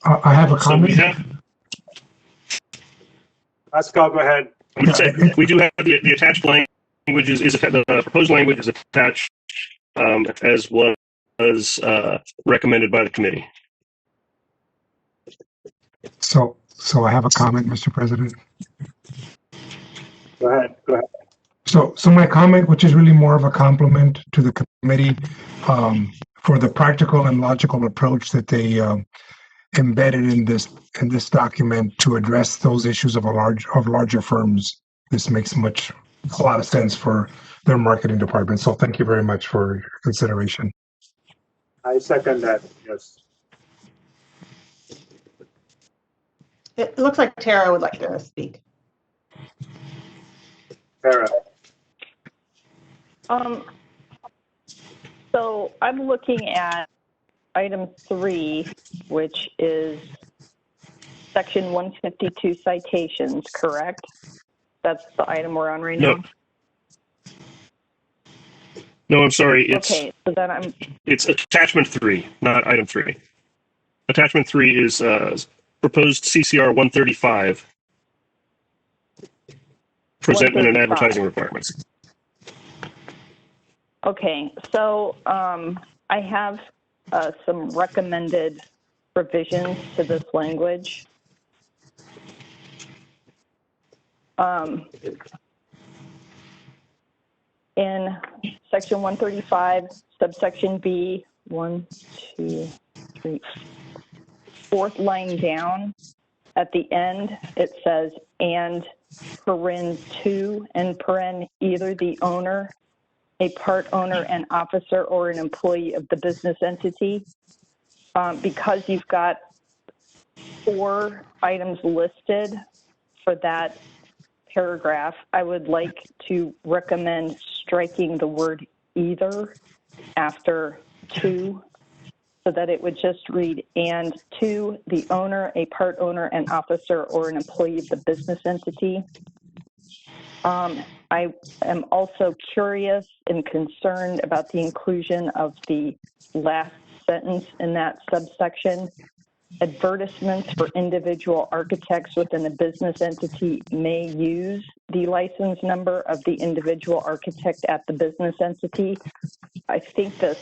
I have a comment. Pascal, go ahead. I would say we do have the attached language is the proposed language is attached as was recommended by the committee. So I have a comment, Mr. President. Go ahead. So my comment, which is really more of a compliment to the committee for the practical and logical approach that they embedded in this document to address those issues of larger firms. This makes a lot of sense for their marketing department. So thank you very much for your consideration. I second that. Yes. It looks like Tara would like to speak. Tara. So I'm looking at item 3, which is section 152 citations, correct? That's the item we're on right now? No, I'm sorry. Okay, so then it's attachment 3, not item 3. Attachment 3 is proposed CCR 135, presentment and advertising requirements. Okay, so I have some recommended revisions to this language. In section 135, subsection B, 1, 2, 3, 4th line down, at the end, it says, and paren 2 and paren either the owner, a part owner, an officer, or an employee of the business entity. Because you've got 4 items listed for that paragraph, I would like to recommend striking the word either after 2, so that it would just read, and 2, the owner, a part owner, an officer, or an employee of the business entity. I am also curious and concerned about the inclusion of the last sentence in that subsection. Advertisements for individual architects within a business entity may use the license number of the individual architect at the business entity. I think this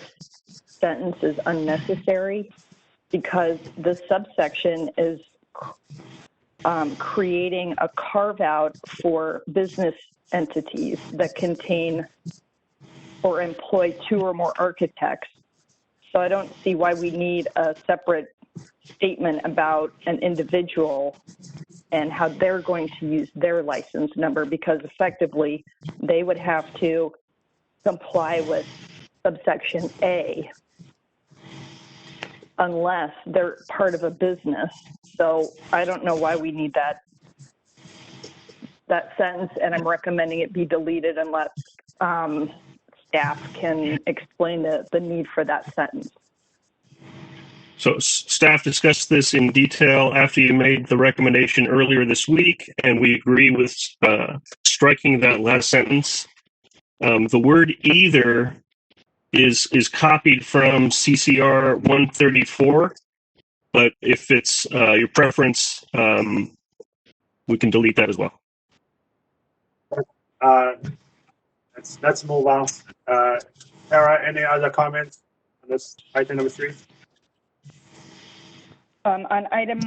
sentence is unnecessary because the subsection is creating a carve out for business entities that contain or employ 2 or more architects. So I don't see why we need a separate statement about an individual and how they're going to use their license number, because effectively they would have to comply with subsection A unless they're part of a business. So I don't know why we need that sentence, and I'm recommending it be deleted unless staff can explain the need for that sentence. So staff discussed this in detail after you made the recommendation earlier this week, and we agree with striking that last sentence. The word either is copied from CCR 134, but if it's your preference, we can delete that as well. Let's move on. Tara, any other comments on this item number 3? On item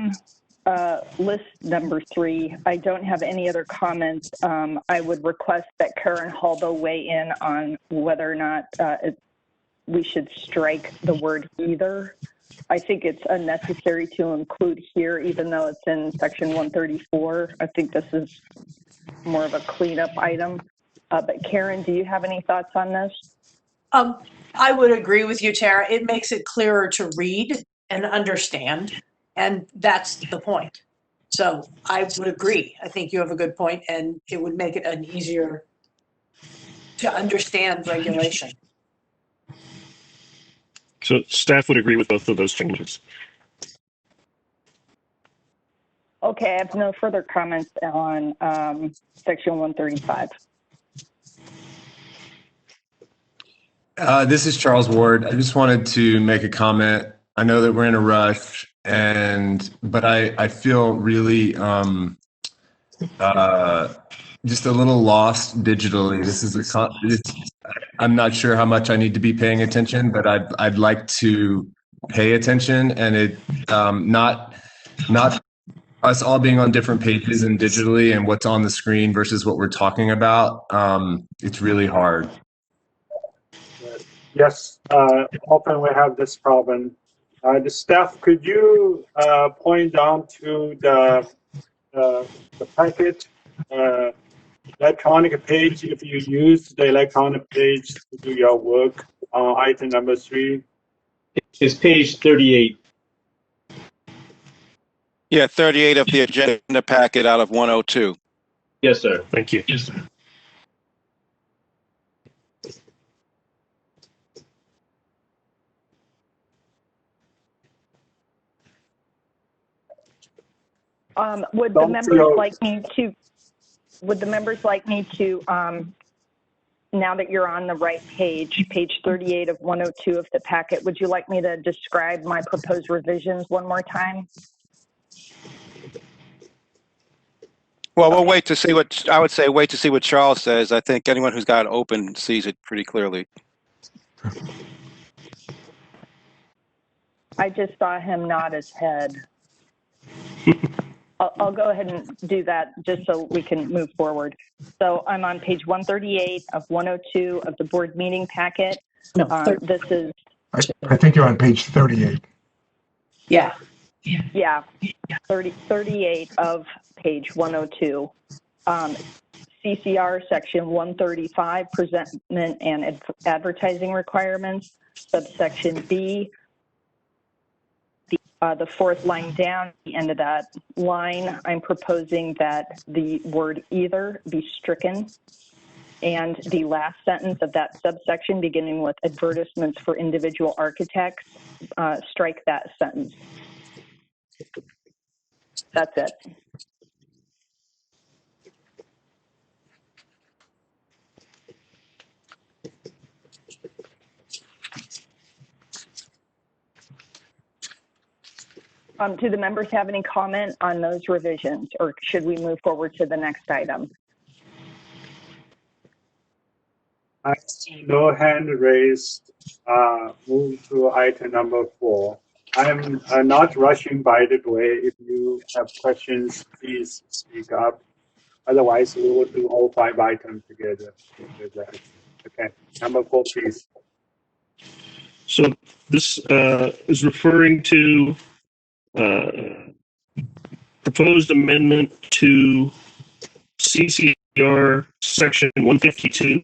list number 3, I don't have any other comments. I would request that Karen Halbo weigh in on whether or not we should strike the word either. I think it's unnecessary to include here, even though it's in section 134. I think this is more of a cleanup item. But Karen, do you have any thoughts on this? I would agree with you, Tara. It makes it clearer to read and understand, and that's the point. So I would agree. I think you have a good point, and it would make it an easier to understand regulation. So staff would agree with both of those changes. Okay, I have no further comments on section 135. This is Charles Ward. I just wanted to make a comment. I know that we're in a rush, but I feel really just a little lost digitally. I'm not sure how much I need to be paying attention, but I'd like to pay attention, and it not us all being on different pages and digitally and what's on the screen versus what we're talking about. It's really hard. Yes, often we have this problem. The staff, could you point down to the packet electronic page if you use the electronic page to do your work on item number 3? It's page 38. Yeah, 38 of the agenda packet out of 102. Yes, sir. Thank you. Yes, sir. Would the members like me to, now that you're on the right page, page 38 of 102 of the packet, would you like me to describe my proposed revisions one more time? Well, we'll wait to see what, I would say wait to see what Charles says. I think anyone who's got it open sees it pretty clearly. I just saw him nod his head. I'll go ahead and do that just so we can move forward. So I'm on page 138 of 102 of the board meeting packet. No, this is... I think you're on page 38. Yeah. Yeah, 38 of page 102. CCR section 135, presentment and advertising requirements, subsection B, the fourth line down, the end of that line, I'm proposing that the word either be stricken, and the last sentence of that subsection beginning with advertisements for individual architects, strike that sentence. That's it. Do the members have any comment on those revisions, or should we move forward to the next item? I see no hand raised. Move to item number 4. I'm not rushing, by the way. If you have questions, please speak up. Otherwise, we will do all 5 items together. Okay, number 4, please. So this is referring to proposed amendment to CCR section 152.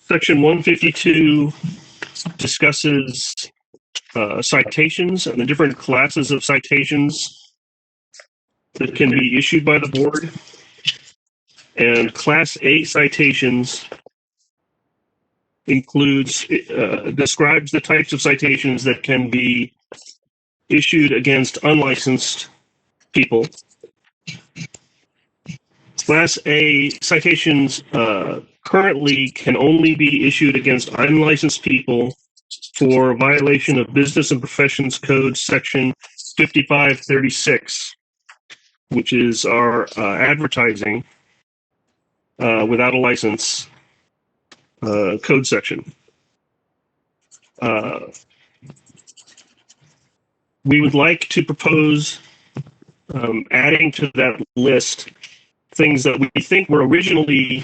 Section 152 discusses citations and the different classes of citations that can be issued by the board. And Class A citations describes the types of citations that can be issued against unlicensed people. Class A citations currently can only be issued against unlicensed people for violation of Business and Professions Code section 5536, which is our advertising without a license code section. We would like to propose adding to that list things that we think were originally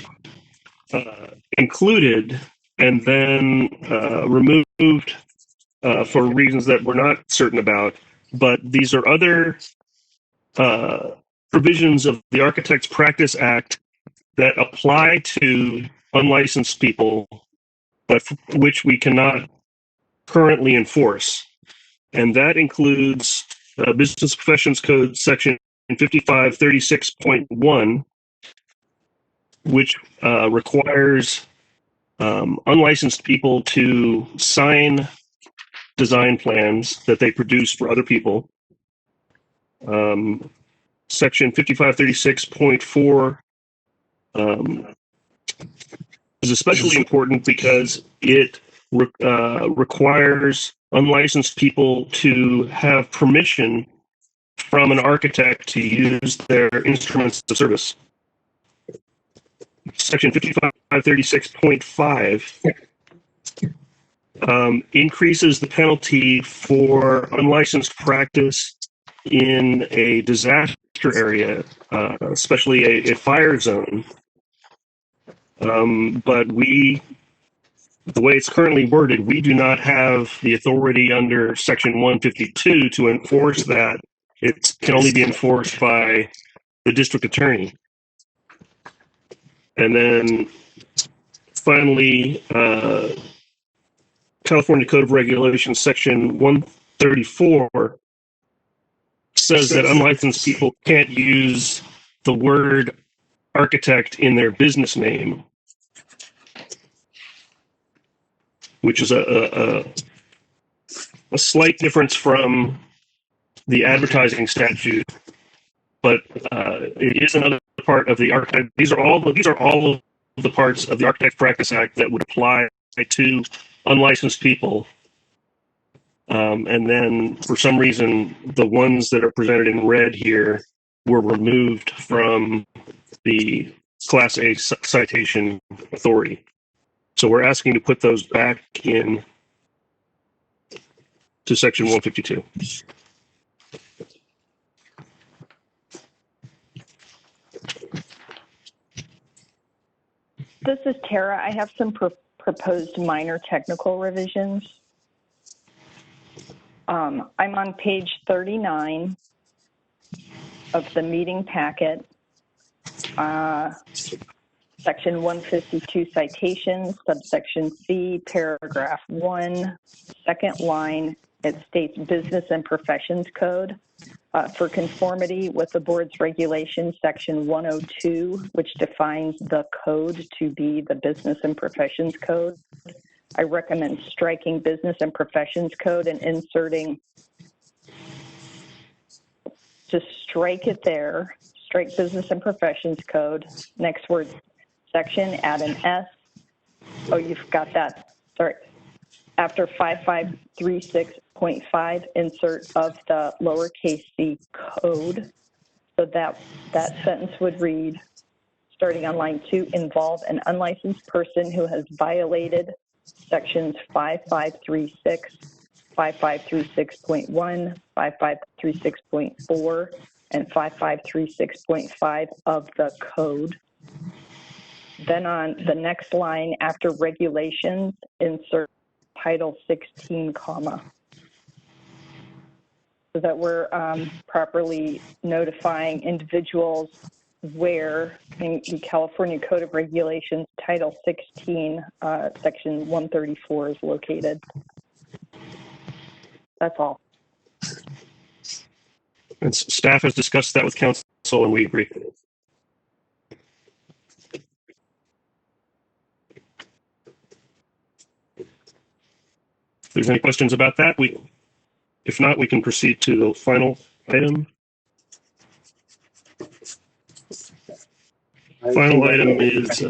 included and then removed for reasons that we're not certain about. But these are other provisions of the Architects Practice Act that apply to unlicensed people, but which we cannot currently enforce. And that includes Business Professions Code section 5536.1, which requires unlicensed people to sign design plans that they produce for other people. Section 5536.4 is especially important because it requires unlicensed people to have permission from an architect to use their instruments of service. Section 5536.5 increases the penalty for unlicensed practice in a disaster area, especially a fire zone. But the way it's currently worded, we do not have the authority under Section 152 to enforce that. It can only be enforced by the district attorney. And then finally, California Code of Regulations, Section 134, says that unlicensed people can't use the word architect in their business name, which is a slight difference from the advertising statute, but it is another part of the architect. These are all of the parts of the Architects Practice Act that would apply to unlicensed people. And then, for some reason, the ones that are presented in red here were removed from the Class A citation authority. So we're asking to put those back in to Section 152. This is Tara. I have some proposed minor technical revisions. I'm on page 39 of the meeting packet, section 152 citations, subsection C, paragraph 1, second line. It states Business and Professions Code. For conformity with the board's regulations, section 102, which defines the code to be the Business and Professions Code. I recommend striking Business and Professions Code and inserting, just strike it there, strike Business and Professions Code, next word section, add an S. Oh, you've got that, sorry. After 5536.5, insert of the lowercase c code. So that sentence would read, starting on line 2, involve an unlicensed person who has violated sections 5536, 5536.1, 5536.4, and 5536.5 of the code. Then on the next line, after regulations, insert Title 16, comma, so that we're properly notifying individuals where in the California Code of Regulations, Title 16, Section 134 is located. That's all. And staff has discussed that with council, and we agree. If there's any questions about that, if not, we can proceed to the final item. Final item is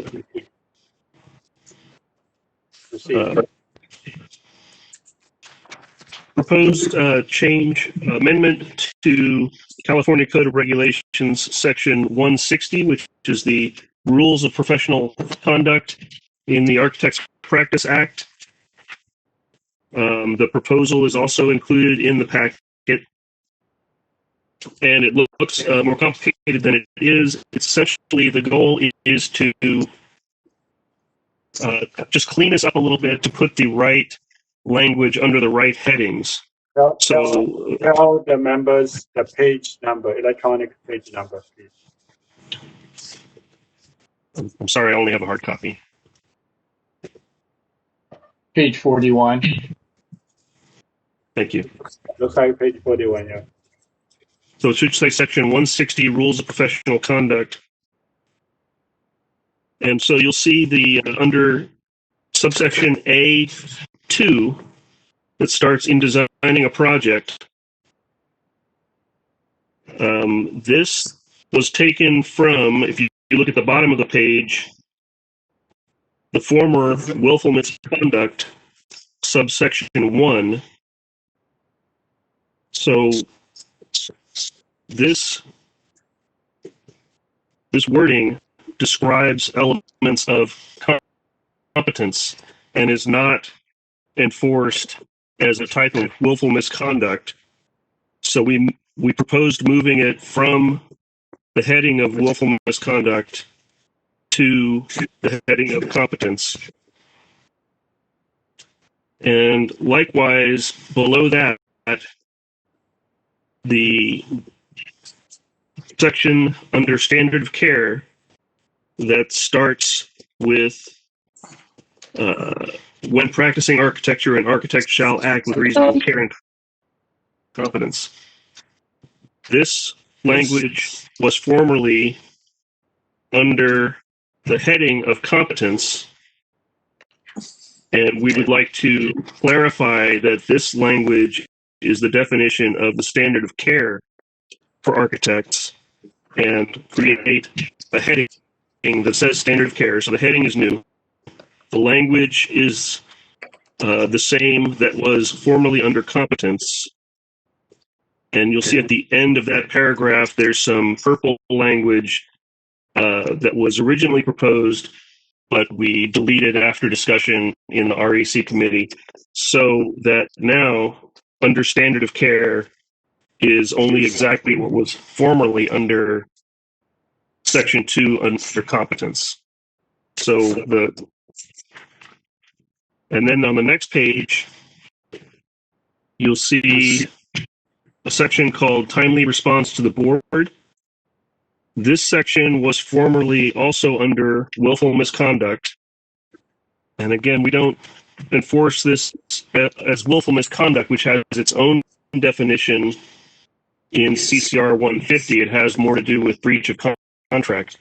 proposed change amendment to California Code of Regulations, Section 160, which is the Rules of Professional Conduct in the Architects Practice Act. The proposal is also included in the packet, and it looks more complicated than it is. Essentially, the goal is to just clean this up a little bit to put the right language under the right headings. Tell the members the page number, electronic page number, please. I'm sorry, I only have a hard copy. Page 41. Thank you. Looks like page 41, yeah. So it should say Section 160, Rules of Professional Conduct. And so you'll see the under subsection A2 that starts in designing a project. This was taken from, if you look at the bottom of the page, the former willful misconduct, subsection 1. So this wording describes elements of competence and is not enforced as a type of willful misconduct. So we proposed moving it from the heading of willful misconduct to the heading of competence. And likewise, below that, the section under standard of care that starts with when practicing architecture, an architect shall act with reasonable care and competence. This language was formerly under the heading of competence, and we would like to clarify that this language is the definition of the standard of care for architects and create a heading that says standard of care. So the heading is new. The language is the same that was formerly under competence. And you'll see at the end of that paragraph, there's some purple language that was originally proposed, but we deleted after discussion in the REC committee, so that now under standard of care is only exactly what was formerly under section 2 under competence. So and then on the next page, you'll see a section called timely response to the board. This section was formerly also under willful misconduct. And again, we don't enforce this as willful misconduct, which has its own definition in CCR 150. It has more to do with breach of contract.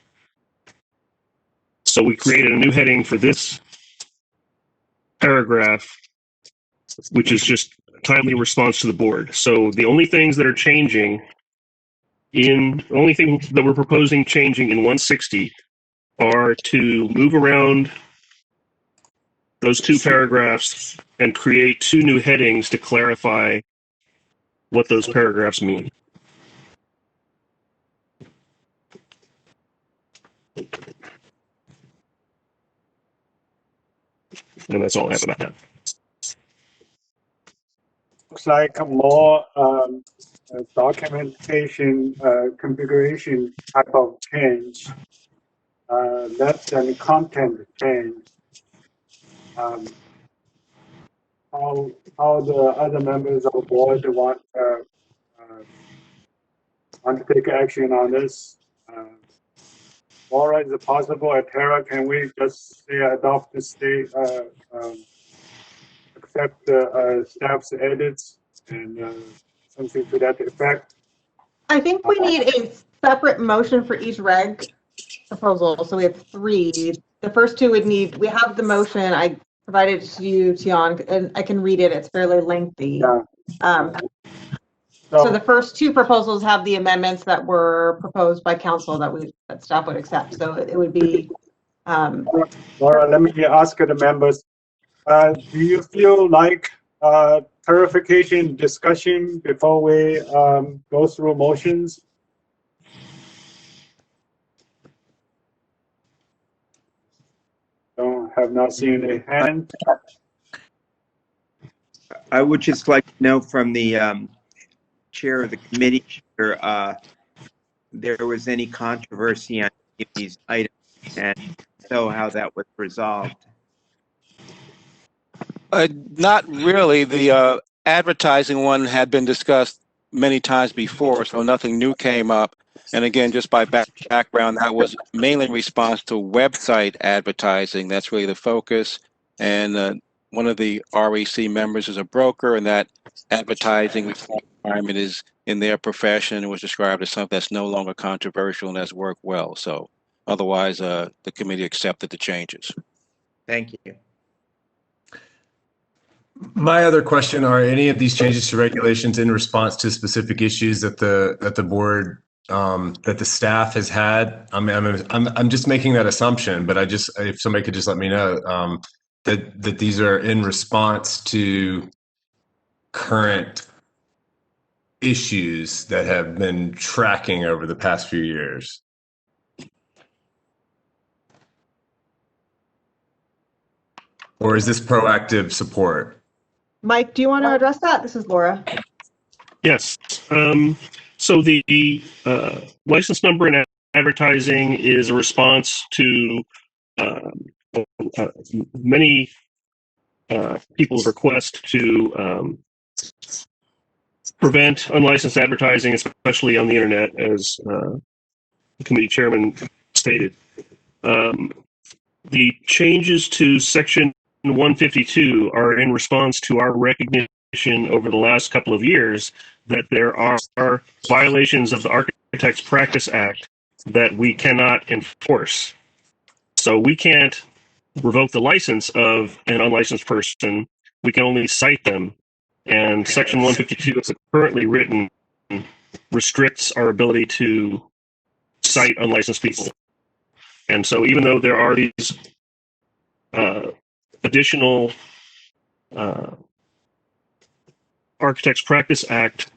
So we created a new heading for this paragraph, which is just timely response to the board. So the only things that are changing the only thing that we're proposing changing in 160 are to move around those two paragraphs and create two new headings to clarify what those paragraphs mean. And that's all I have about that. Looks like a more documentation configuration type of change, less than content change. How the other members of the board want to take action on this? Laura, is it possible? At Tara, can we just say adopt the state, accept the staff's edits and something to that effect? I think we need a separate motion for each reg proposal. So we have 3. The first 2 would need, we have the motion. I provided it to you, Tian, and I can read it. It's fairly lengthy. Yeah. So the first 2 proposals have the amendments that were proposed by council that staff would accept. So it would be. Laura, let me ask the members. Do you feel like clarification discussion before we go through motions? Have not seen a hand. I would just like to know from the chair of the committee whether there was any controversy on these items, and so how that was resolved. Not really. The advertising one had been discussed many times before, so nothing new came up. And again, just by background, that was mainly in response to website advertising. That's really the focus. And one of the REC members is a broker, and that advertising requirement is in their profession. It was described as something that's no longer controversial and has worked well. So otherwise, the committee accepted the changes. Thank you. My other question, are any of these changes to regulations in response to specific issues that the board that the staff has had. I mean, I'm just making that assumption, but if somebody could just let me know that these are in response to current issues that have been tracking over the past few years. Or is this proactive support? Mike, do you want to address that? This is Laura. Yes. So the license number in advertising is a response to many people's request to prevent unlicensed advertising, especially on the internet, as the committee chairman stated. The changes to Section 152 are in response to our recognition over the last couple of years that there are violations of the Architects Practice Act that we cannot enforce. So we can't revoke the license of an unlicensed person. We can only cite them. And Section 152, as it's currently written, restricts our ability to cite unlicensed people. And so even though there are these additional Architects Practice Act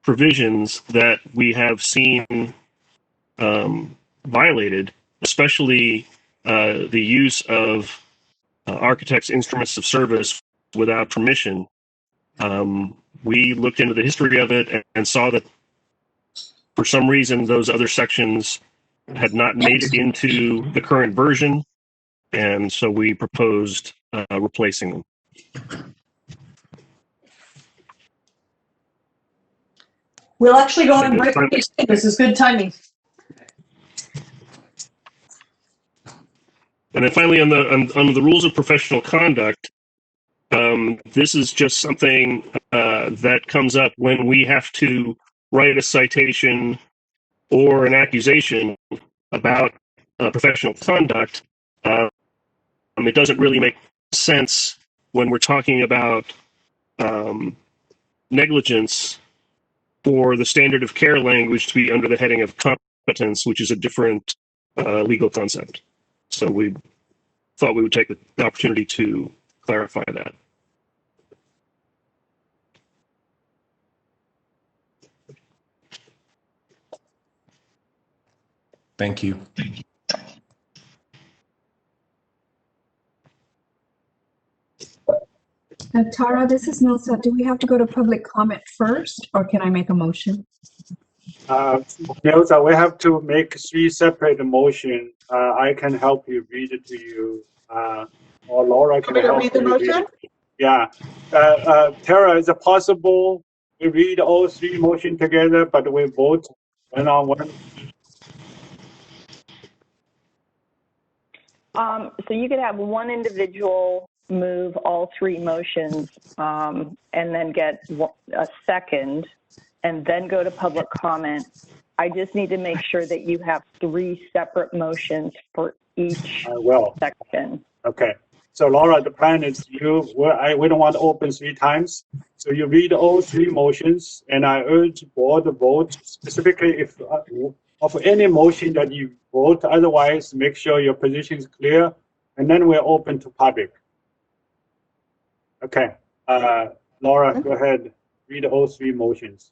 provisions that we have seen violated, especially the use of architects' instruments of service without permission, we looked into the history of it and saw that for some reason those other sections had not made it into the current version, and so we proposed replacing them. We'll actually go on break. This is good timing. And then finally, on the rules of professional conduct, this is just something that comes up when we have to write a citation or an accusation about professional conduct. It doesn't really make sense when we're talking about negligence for the standard of care language to be under the heading of competence, which is a different legal concept. So we thought we would take the opportunity to clarify that. Thank you. Tara, this is Nilsa. Do we have to go to public comment first, or can I make a motion? Nilsa, we have to make 3 separate motions. I can help you read it to you, or Laura can help read the motion? Yeah. Tara, is it possible we read all 3 motions together, but we vote one-on-one? So you could have one individual move all 3 motions and then get a second and then go to public comment. I just need to make sure that you have 3 separate motions for each section. Okay. So Laura, the plan is we don't want to open 3 times. So you read all 3 motions, and I urge board to vote specifically if of any motion that you vote. Otherwise, make sure your position is clear, and then we're open to public. Okay. Laura, go ahead. Read all 3 motions.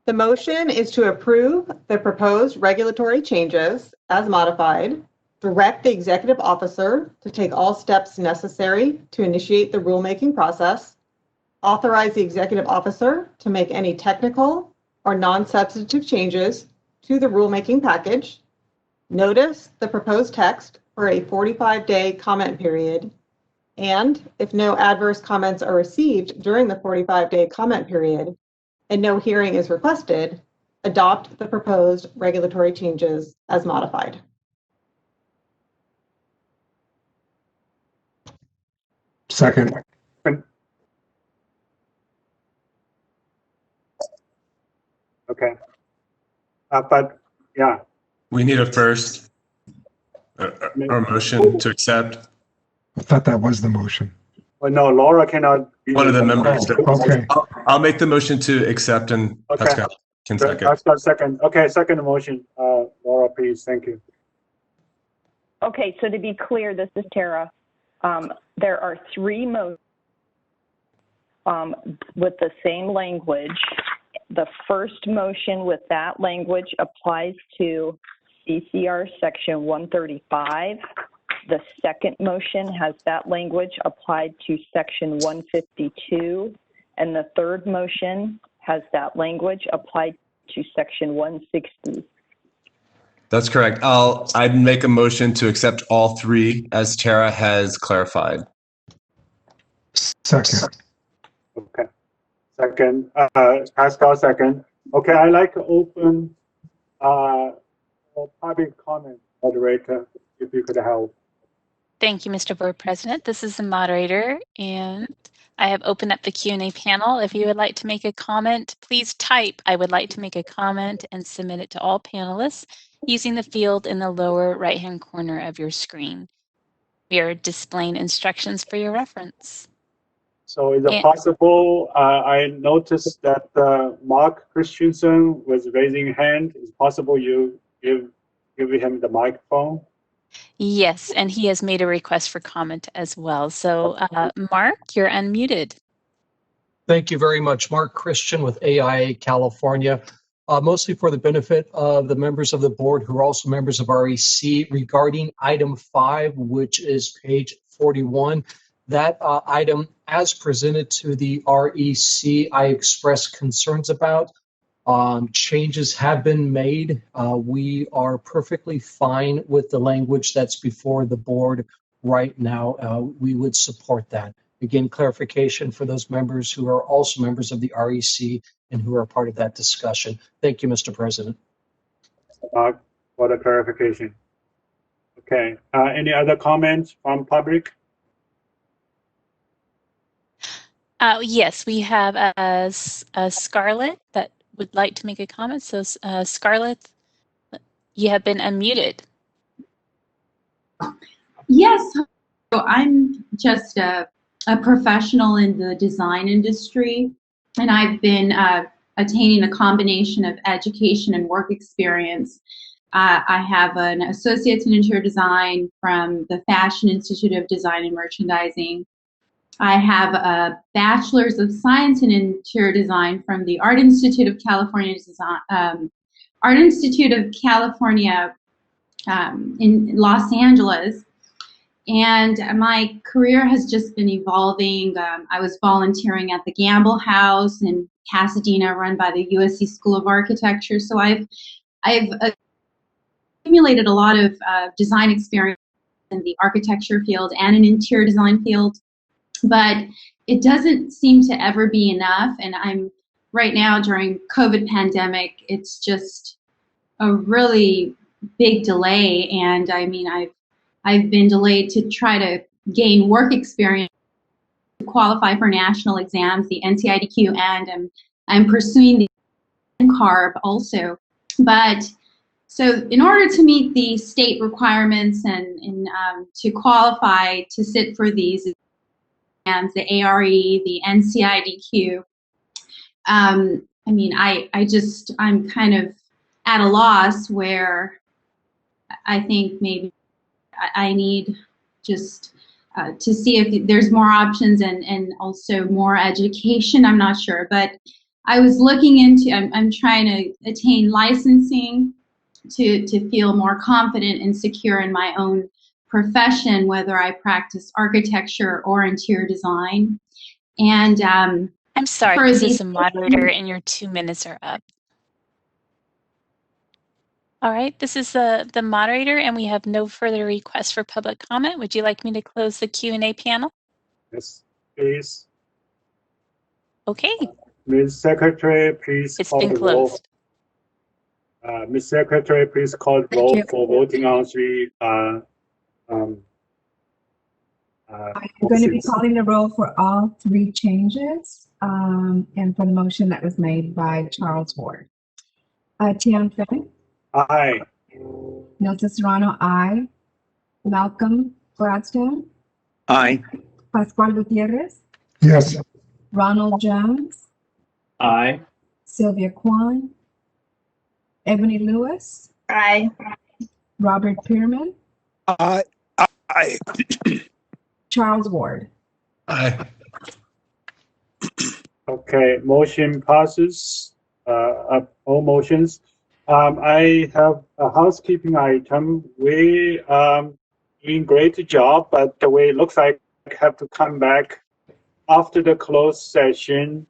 The motion is to approve the proposed regulatory changes as modified, direct the executive officer to take all steps necessary to initiate the rulemaking process, authorize the executive officer to make any technical or non-substantive changes to the rulemaking package, notice the proposed text for a 45-day comment period, and if no adverse comments are received during the 45-day comment period and no hearing is requested, adopt the proposed regulatory changes as modified. Second. Okay. But yeah. We need a first, our motion to accept. I thought that was the motion. Well, no, Laura cannot. One of the members. Okay. I'll make the motion to accept and Okay. Pascal. Can second. I've got second. Okay, second motion. Laura, please. Thank you. Okay, so to be clear, this is Tara. There are 3 motions with the same language. The first motion with that language applies to CCR section 135. The second motion has that language applied to section 152. And the third motion has that language applied to section 160. That's correct. I'd make a motion to accept all 3 as Tara has clarified. Second. Okay. Second. Pascal, second. Okay, I'd like to open public comment, moderator, if you could help. Thank you, Mr. Board President. This is the moderator, and I have opened up the Q&A panel. If you would like to make a comment, please type "I would like to make a comment" and submit it to all panelists using the field in the lower right-hand corner of your screen. We are displaying instructions for your reference. So is it possible, I noticed that Mark Christensen was raising hand. Is it possible you give him the microphone? Yes, and he has made a request for comment as well. So Mark, you're unmuted. Thank you very much. Mark Christian with AIA California. Mostly for the benefit of the members of the board who are also members of REC regarding item 5, which is page 41. That item, as presented to the REC, I expressed concerns about. Changes have been made. We are perfectly fine with the language that's before the board right now. We would support that. Again, clarification for those members who are also members of the REC and who are part of that discussion. Thank you, Mr. President. For the clarification. Okay. Any other comments from public? Yes, we have a Scarlett that would like to make a comment. So Scarlett, you have been unmuted. Yes, so I'm just a professional in the design industry, and I've been attaining a combination of education and work experience. I have an associate's in interior design from the Fashion Institute of Design and Merchandising. I have a bachelor's of science in interior design from the Art Institute of California in Los Angeles. And my career has just been evolving. I was volunteering at the Gamble House in Pasadena, run by the USC School of Architecture. So I've accumulated a lot of design experience in the architecture field and in interior design field. But it doesn't seem to ever be enough. And I'm right now during COVID pandemic, it's just a really big delay. And I mean, I've been delayed to try to gain work experience to qualify for national exams, the NCIDQ, and I'm pursuing the NCARB also. But so in order to meet the state requirements and to qualify to sit for these exams, the ARE, the NCIDQ, I mean, I'm kind of at a loss where I think maybe I need just to see if there's more options and also more education. I'm not sure, but I was looking into, I'm trying to attain licensing to feel more confident and secure in my own profession, whether I practice architecture or interior design. And I'm sorry, this is a moderator and your 2 minutes are up. All right, this is the moderator and we have no further requests for public comment. Would you like me to close the Q&A panel? Yes, please. Okay. Ms. Secretary, please call the roll. Ms. Secretary, please call the roll for voting on 3. I'm going to be calling the roll for all 3 changes and for the motion that was made by Charles Ward. Tian Feng? Aye. Nelson Serrano, aye. Malcolm Gladstone? Aye. Pascual Gutierrez? Yes. Ronald Jones? Aye. Sylvia Kwan? Ebony Lewis, Aye. Robert Pearman, Aye. Aye. Charles Ward. Aye. Okay, motion passes. All motions. I have a housekeeping item. We doing great job, but the way it looks like I have to come back after the closed session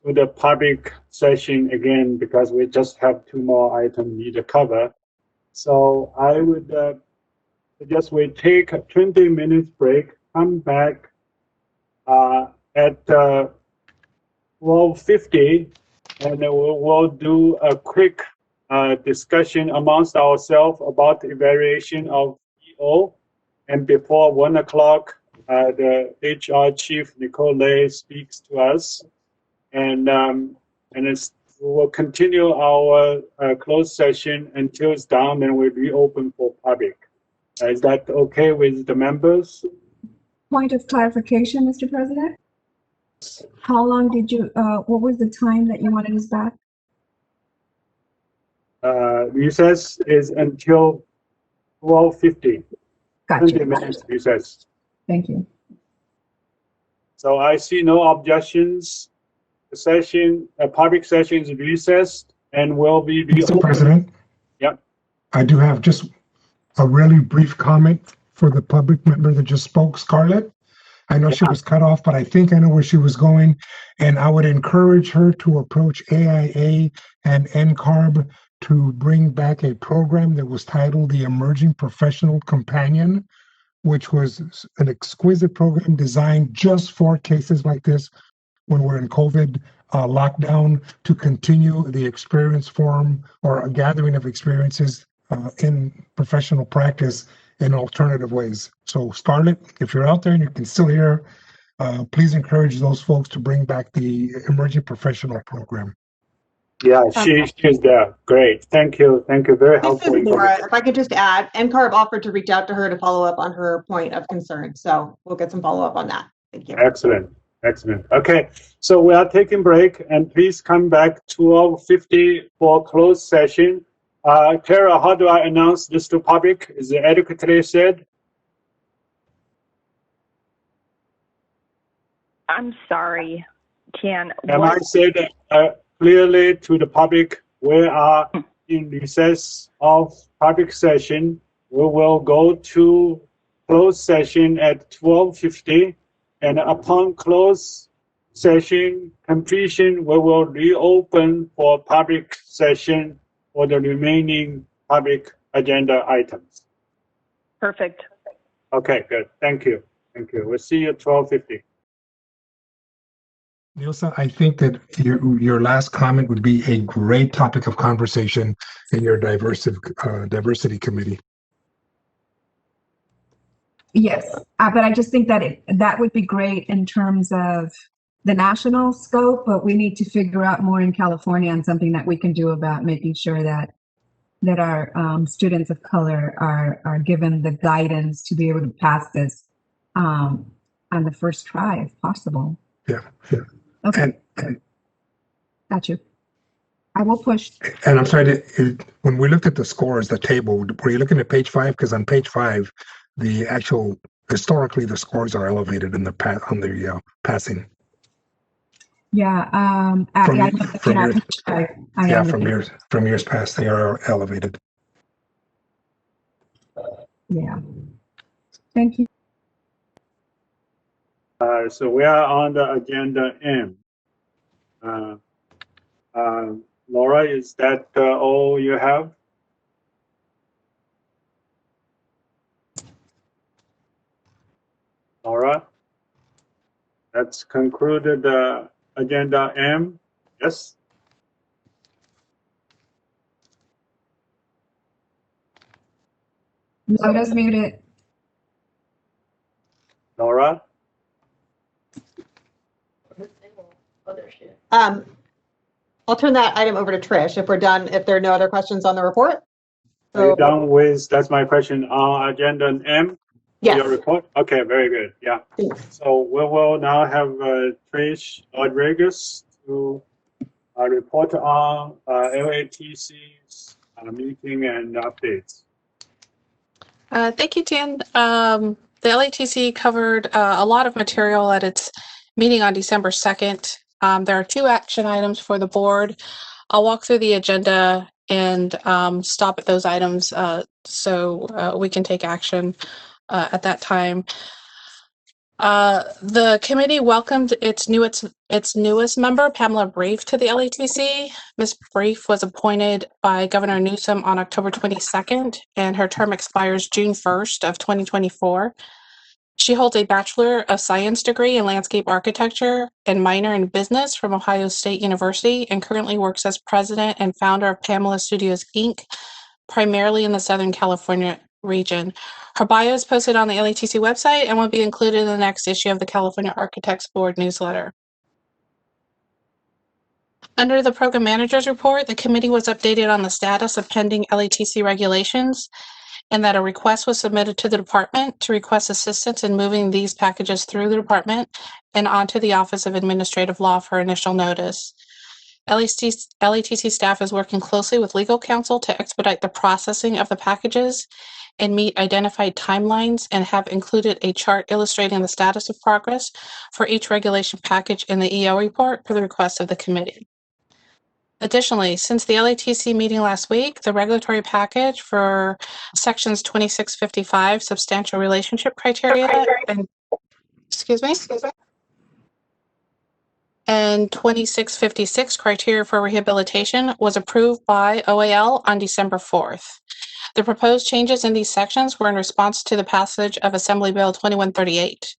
to the public session again because we just have 2 more items need to cover. So I would suggest we take a 20 minutes break, come back at 12:50, and then we'll do a quick discussion amongst ourselves about the evaluation of EO. And before 1 o'clock, the HR chief, Nicole Lay, speaks to us. And we'll continue our closed session until it's done, and we'll reopen for public. Is that okay with the members? Point of clarification, Mr. President? How long did you, what was the time that you wanted us back? Recess is until 12:50. Gotcha. 20 minutes recess. Thank you. So I see no objections. The session, public session is recessed and will be Mr. reopened. President? Yep. I do have just a really brief comment for the public member that just spoke, Scarlett. I know she was cut off, but I think I know where she was going. And I would encourage her to approach AIA and NCARB to bring back a program that was titled the Emerging Professional Companion, which was an exquisite program designed just for cases like this when we're in COVID lockdown, to continue the experience forum or a gathering of experiences in professional practice in alternative ways. So Scarlett, if you're out there and you can still hear, please encourage those folks to bring back the Emerging Professional Program. Yeah, she's there. Great. Thank you. Thank you. Very helpful. This is Laura. If I could just add, NCARB offered to reach out to her to follow up on her point of concern. So we'll get some follow up on that. Thank you. Excellent. Excellent. Okay, so we are taking break, and please come back 12:50 for closed session. Clara, how do I announce this to public? Is it adequately said? I'm sorry, Tian. Am I said clearly to the public? We are in recess of public session. We will go to closed session at 12:50. And upon close session completion, we will reopen for public session for the remaining public agenda items. Perfect. Okay, good. Thank you. Thank you. We'll see you at 12:50. Nilsa, I think that your last comment would be a great topic of conversation in your diversity committee. Yes, but I just think that that would be great in terms of the national scope, but we need to figure out more in California on something that we can do about making sure that our students of color are given the guidance to be able to pass this on the first try, if possible. Yeah, yeah. Okay. Got you. I will push. And I'm sorry, when we looked at the scores, the table, were you looking at page 5? Because on page 5, the actual, historically, the scores are elevated in the passing. Yeah. From years past, they are elevated. Yeah. Thank you. So we are on the agenda M. Laura, is that all you have? Laura, that's concluded agenda M. Yes. Laura's muted. Laura? I'll turn that item over to Trish if we're done, if there are no other questions on the report. Are you done with, that's my question, on agenda M? Yes. Your report? Okay, very good. Yeah. So we will now have Trish Rodriguez to report on LATC's meeting and updates. Thank you, Dan. The LATC covered a lot of material at its meeting on December 2nd. There are 2 action items for the board. I'll walk through the agenda and stop at those items so we can take action at that time. The committee welcomed its newest member, Pamela Brief, to the LATC. Ms. Brief was appointed by Governor Newsom on October 22nd, and her term expires June 1st of 2024. She holds a Bachelor of Science degree in Landscape Architecture and minor in Business from Ohio State University, and currently works as president and founder of Pamela Studios, Inc., primarily in the Southern California region. Her bio is posted on the LATC website and will be included in the next issue of the California Architects Board newsletter. Under the Program Manager's Report, the committee was updated on the status of pending LATC regulations and that a request was submitted to the department to request assistance in moving these packages through the department and onto the Office of Administrative Law for initial notice. LATC staff is working closely with legal counsel to expedite the processing of the packages and meet identified timelines, and have included a chart illustrating the status of progress for each regulation package in the EO report per the request of the committee. Additionally, since the LATC meeting last week, the regulatory package for sections 2655, substantial relationship criteria, and and 2656, criteria for rehabilitation, was approved by OAL on December 4th. The proposed changes in these sections were in response to the passage of Assembly Bill 2138.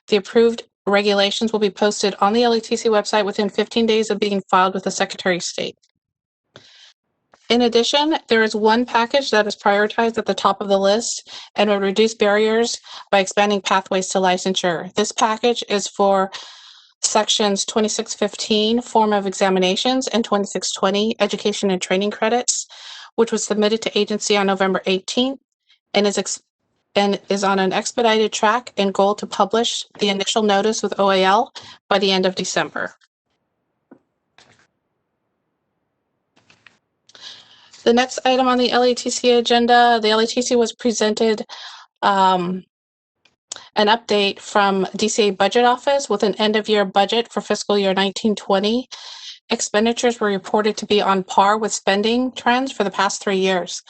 The approved regulations will be posted on the LATC website within 15 days of being filed with the Secretary of State. In addition, there is one package that is prioritized at the top of the list and will reduce barriers by expanding pathways to licensure. This package is for sections 2615, form of examinations, and 2620, education and training credits, which was submitted to agency on November 18th and is on an expedited track and goal to publish the initial notice with OAL by the end of December. The next item on the LATC agenda, the LATC was presented an update from DCA Budget Office with an end-of-year budget for fiscal year 1920. Expenditures were reported to be on par with spending trends for the past 3 years.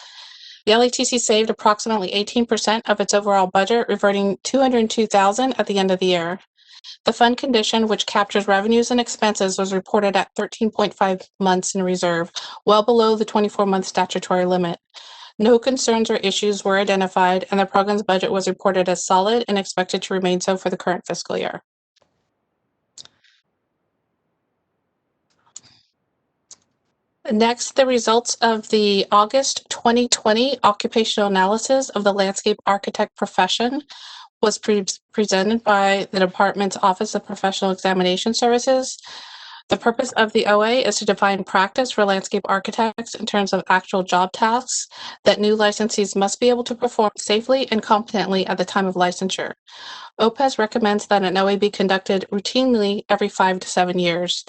The LATC saved approximately 18% of its overall budget, reverting $202,000 at the end of the year. The fund condition, which captures revenues and expenses, was reported at 13.5 months in reserve, well below the 24-month statutory limit. No concerns or issues were identified, and the program's budget was reported as solid and expected to remain so for the current fiscal year. Next, the results of the August 2020 occupational analysis of the landscape architect profession was presented by the department's Office of Professional Examination Services. The purpose of the OA is to define practice for landscape architects in terms of actual job tasks that new licensees must be able to perform safely and competently at the time of licensure. OPES recommends that an OA be conducted routinely every 5 to 7 years.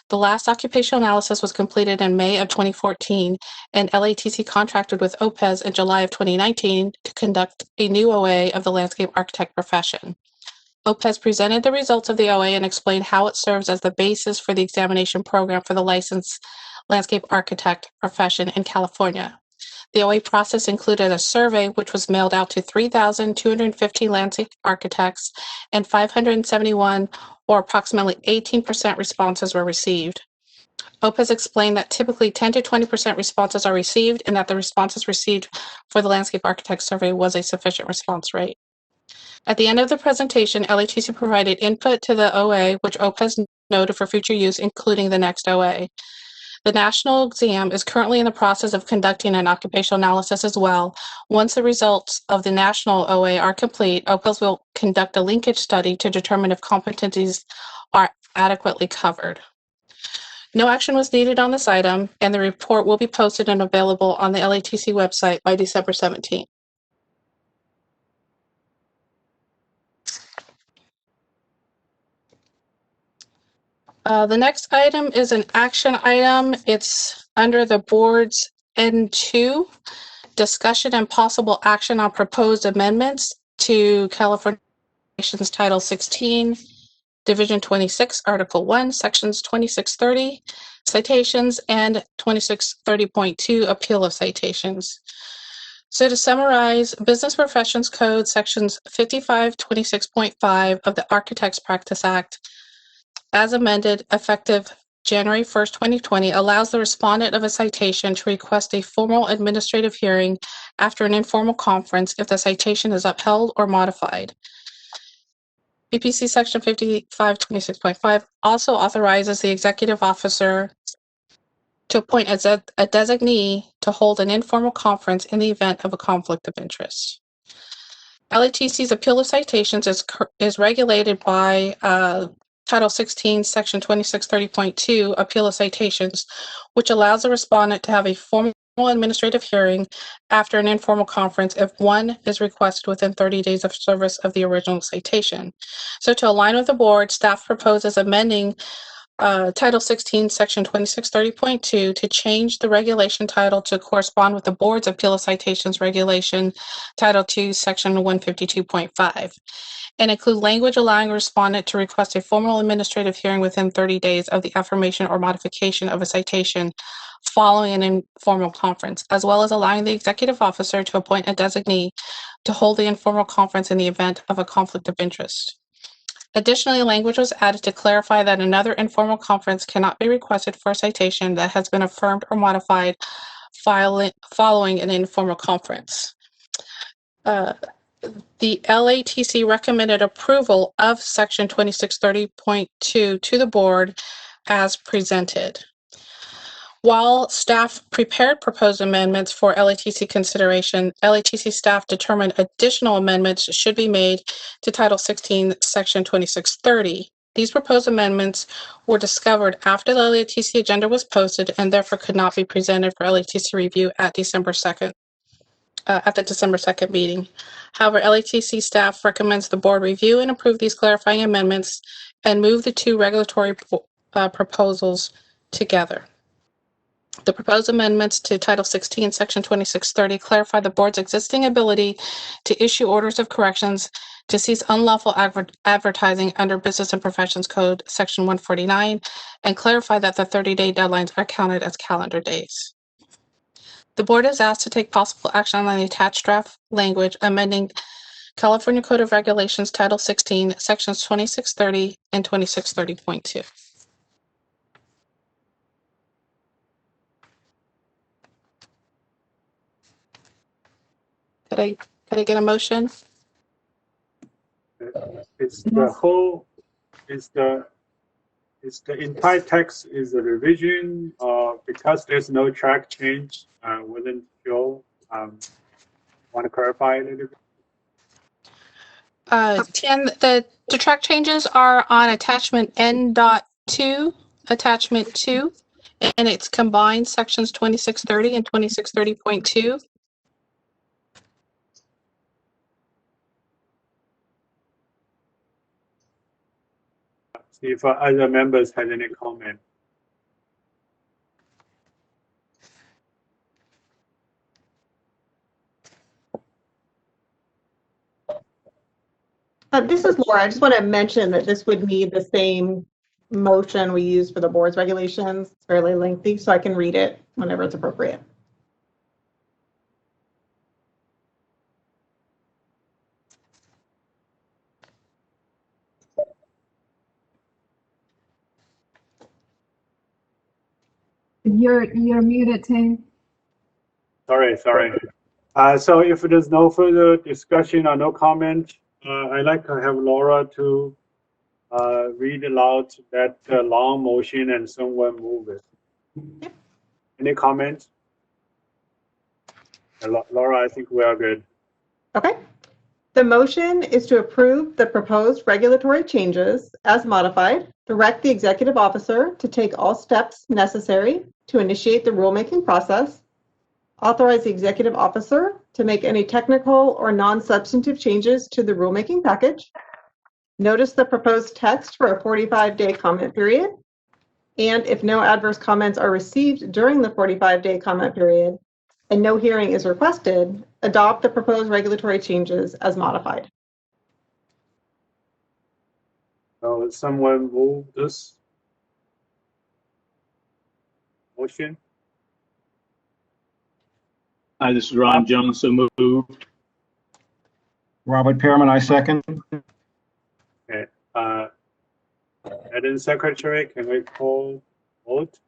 The last occupational analysis was completed in May of 2014, and LATC contracted with OPES in July of 2019 to conduct a new OA of the landscape architect profession. OPES presented the results of the OA and explained how it serves as the basis for the examination program for the licensed landscape architect profession in California. The OA process included a survey which was mailed out to 3,250 landscape architects, and 571, or approximately 18% responses were received. OPES explained that typically 10 to 20% responses are received, and that the responses received for the landscape architect survey was a sufficient response rate. At the end of the presentation, LATC provided input to the OA, which OPES noted for future use, including the next OA. The national exam is currently in the process of conducting an occupational analysis as well. Once the results of the national OA are complete, OPES will conduct a linkage study to determine if competencies are adequately covered. No action was needed on this item, and the report will be posted and available on the LATC website by December 17th. The next item is an action item. It's under the board's N2, discussion and possible action on proposed amendments to California Title 16, Division 26, Article 1, Sections 2630, citations, and 2630.2, appeal of citations. So to summarize, Business Professions Code Sections 5526.5 of the Architects Practice Act, as amended, effective January 1st, 2020, allows the respondent of a citation to request a formal administrative hearing after an informal conference if the citation is upheld or modified. BPC Section 5526.5 also authorizes the executive officer to appoint a designee to hold an informal conference in the event of a conflict of interest. LATC's appeal of citations is regulated by Title 16, Section 2630.2, appeal of citations, which allows the respondent to have a formal administrative hearing after an informal conference if one is requested within 30 days of service of the original citation. So to align with the board, staff proposes amending Title 16, Section 2630.2 to change the regulation title to correspond with the board's appeal of citations regulation, Title 2, Section 152.5, and include language allowing a respondent to request a formal administrative hearing within 30 days of the affirmation or modification of a citation following an informal conference, as well as allowing the executive officer to appoint a designee to hold the informal conference in the event of a conflict of interest. Additionally, language was added to clarify that another informal conference cannot be requested for a citation that has been affirmed or modified following an informal conference. The LATC recommended approval of Section 2630.2 to the board as presented. While staff prepared proposed amendments for LATC consideration, LATC staff determined additional amendments should be made to Title 16, Section 2630. These proposed amendments were discovered after the LATC agenda was posted and therefore could not be presented for LATC review at the December 2nd meeting. However, LATC staff recommends the board review and approve these clarifying amendments and move the two regulatory proposals together. The proposed amendments to Title 16, Section 2630 clarify the board's existing ability to issue orders of corrections to cease unlawful advertising under Business and Professions Code Section 149 and clarify that the 30-day deadlines are counted as calendar days. The board is asked to take possible action on the attached draft language amending California Code of Regulations Title 16, Sections 2630 and 2630.2. Could I get a motion? It's the entire text is a revision because there's no track change within Joe. Want to clarify a little bit? Tian, the track changes are on attachment N.2, attachment 2, and it's combined sections 2630 and 2630.2. See if other members had any comment. This is Laura. I just want to mention that this would need the same motion we use for the board's regulations. It's fairly lengthy, so I can read it whenever it's appropriate. You're muted, Tim. Sorry. So if there's no further discussion or no comment, I'd like to have Laura to read aloud that long motion and someone move it. Yep. Any comments? Laura, I think we are good. Okay. The motion is to approve the proposed regulatory changes as modified, direct the executive officer to take all steps necessary to initiate the rulemaking process, authorize the executive officer to make any technical or non-substantive changes to the rulemaking package, notice the proposed text for a 45-day comment period, And if no adverse comments are received during the 45-day comment period and no hearing is requested, adopt the proposed regulatory changes as modified. So someone move this motion? Hi, this is Ron Jones, so moved. Robert Pearman, I second. Okay. Madam Secretary, can we call vote?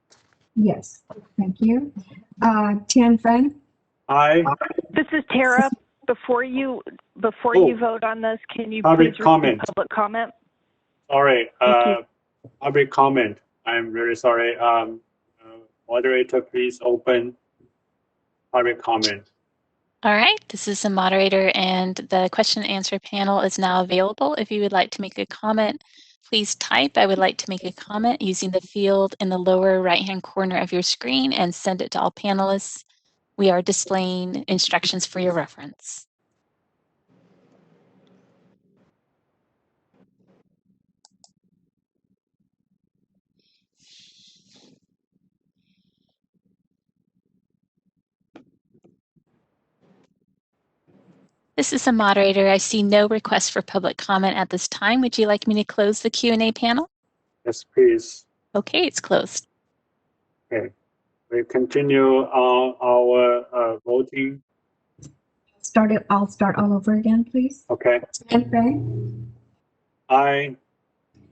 Yes, thank you. Tian Feng? Aye. This is Tara. Before you vote on this, can you Public please comment. receive public comment? Sorry, Thank you. public comment. I'm very sorry. Moderator, please open public comment. All right, this is the moderator, and the question and answer panel is now available. If you would like to make a comment, please type "I would like to make a comment" using the field in the lower right-hand corner of your screen and send it to all panelists. We are displaying instructions for your reference. This is the moderator. I see no request for public comment at this time. Would you like me to close the Q&A panel? Yes, please. Okay, it's closed. Okay. We continue on our voting. I'll start all over again, please. Okay. Tian Feng? Aye.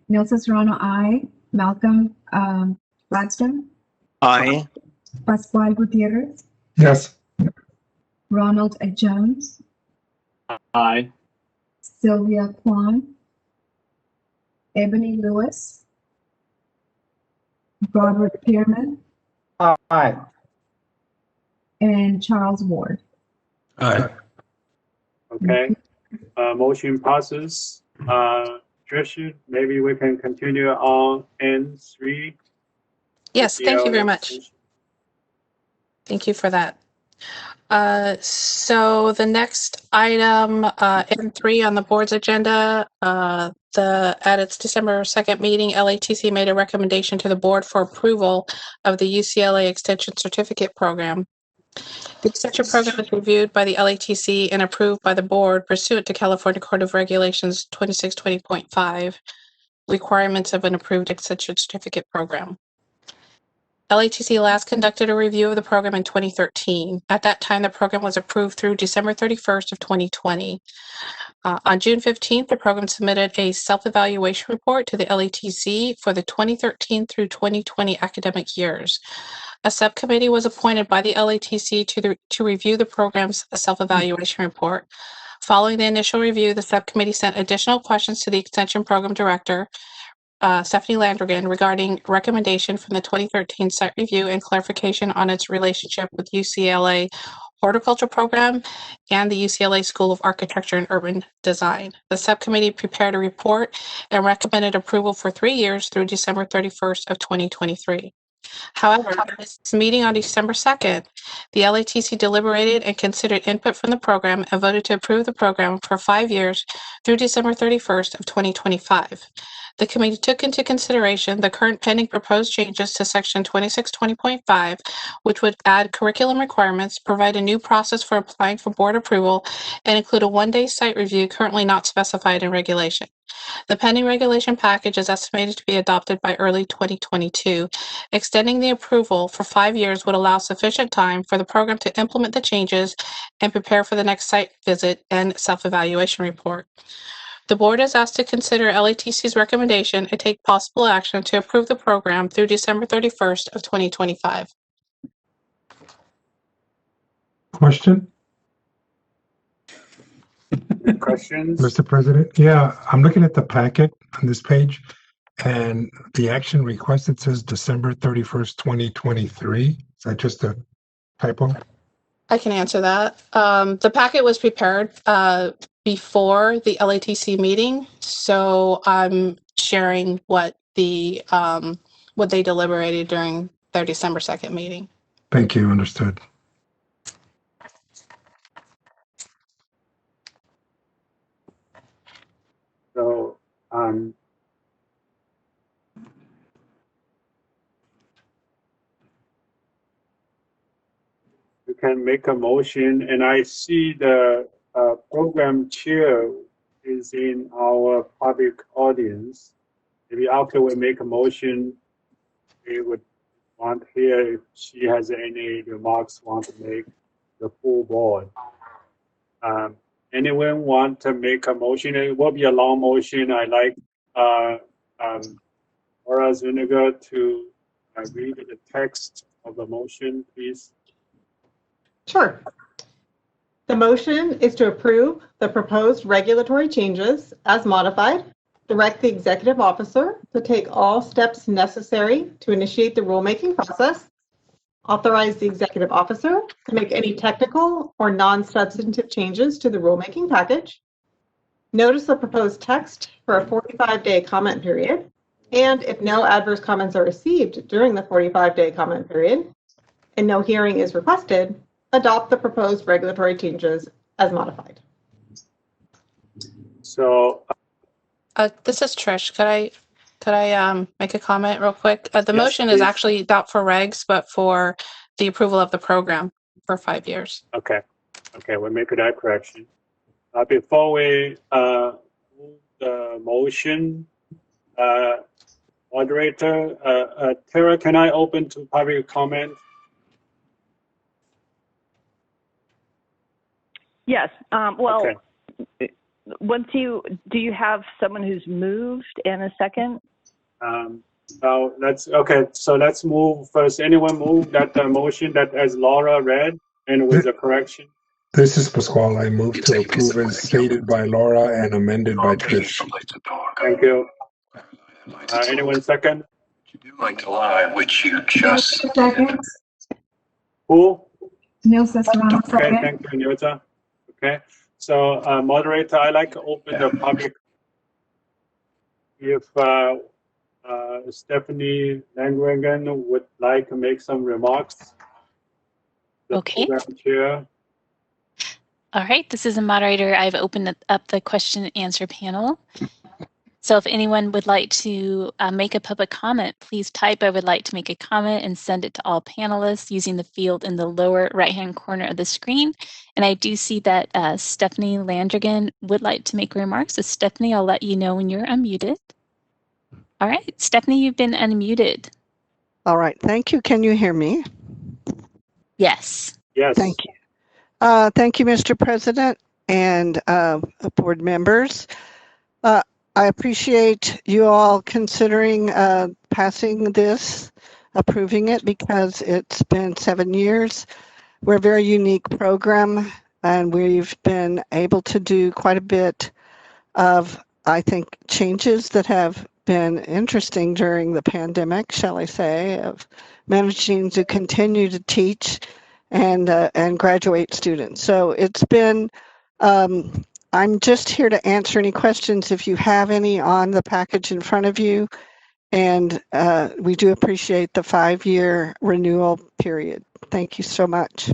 Nilsa Serrano, aye. Malcolm Gladstone? Aye. Pascual Gutierrez? Yes. Ronald Jones? Aye. Sylvia Kwan? Ebony Lewis? Robert Pearman? Aye. And Charles Ward. Aye. Okay. Motion passes. Tricia, maybe we can continue on N3. Yes, thank you very much. extension. Thank you for that. So the next item, N3 on the board's agenda, at its December 2nd meeting, LATC made a recommendation to the board for approval of the UCLA Extension Certificate Program. The extension program is reviewed by the LATC and approved by the board pursuant to California Code of Regulations 2620.5, requirements of an approved extension certificate program. LATC last conducted a review of the program in 2013. At that time, the program was approved through December 31st of 2020. On June 15th, the program submitted a self-evaluation report to the LATC for the 2013 through 2020 academic years. A subcommittee was appointed by the LATC to review the program's self-evaluation report. Following the initial review, the subcommittee sent additional questions to the Extension Program Director, Stephanie Landrigan, regarding recommendation from the 2013 site review and clarification on its relationship with UCLA Horticulture Program and the UCLA School of Architecture and Urban Design. The subcommittee prepared a report and recommended approval for 3 years through December 31st of 2023. However, at this meeting on December 2nd, the LATC deliberated and considered input from the program and voted to approve the program for 5 years through December 31st of 2025. The committee took into consideration the current pending proposed changes to section 2620.5, which would add curriculum requirements, provide a new process for applying for board approval, and include a one-day site review currently not specified in regulation. The pending regulation package is estimated to be adopted by early 2022. Extending the approval for 5 years would allow sufficient time for the program to implement the changes and prepare for the next site visit and self-evaluation report. The board is asked to consider LATC's recommendation and take possible action to approve the program through December 31st of 2025. Question, Questions? Mr. President? Yeah, I'm looking at the packet on this page, and the action requested says December 31st, 2023. Is that just a typo? I can answer that. The packet was prepared before the LATC meeting, so I'm sharing what they deliberated during their December 2nd meeting. Thank you, understood. So, can make a motion, and I see the program chair is in our public audience. Maybe after we make a motion, we would want to hear if she has any remarks want to make the full board. Anyone want to make a motion? It will be a long motion. I like Laura Zuniga to read the text of the motion, please. Sure. The motion is to approve the proposed regulatory changes as modified, direct the executive officer to take all steps necessary to initiate the rulemaking process, authorize the executive officer to make any technical or non-substantive changes to the rulemaking package, notice the proposed text for a 45-day comment period, and if no adverse comments are received during the 45-day comment period and no hearing is requested, adopt the proposed regulatory changes as modified. So, This is Trish. Could I make a comment real quick? The Yes, motion is please. actually not for regs, but for the approval of the program for 5 years. okay, we'll make that correction. Before we move the motion, moderator, Tara, can I open to public comment? Yes. Well, Okay. do you have someone who's moved and a second? So let's move first. Anyone move that motion that as Laura read and with the correction? This is Pasquale. I move to approve as stated by Laura and amended by Trish. Thank you. Anyone second? Like to lie, which you just Second. Who? Nilsa Serrano, Okay, second. thank you, Nilsa. Okay, so moderator, I like to open the public. If Stephanie Langrengen would like to make some remarks. The Okay. program chair. All right, this is a moderator. I've opened up the question and answer panel. So if anyone would like to make a public comment, please type "I would like to make a comment" and send it to all panelists using the field in the lower right-hand corner of the screen. And I do see that Stephanie Landrigan would like to make remarks. So Stephanie, I'll let you know when you're unmuted. All right, Stephanie, you've been unmuted. All right, thank you. Can you hear me? Yes. Yes. Thank you. Thank you, Mr. President and board members. I appreciate you all considering passing this, approving it, because it's been 7 years. We're a very unique program, and we've been able to do quite a bit of, I think, changes that have been interesting during the pandemic, shall I say, of managing to continue to teach and graduate students. So it's been, I'm just here to answer any questions if you have any on the package in front of you. And we do appreciate the 5-year renewal period. Thank you so much.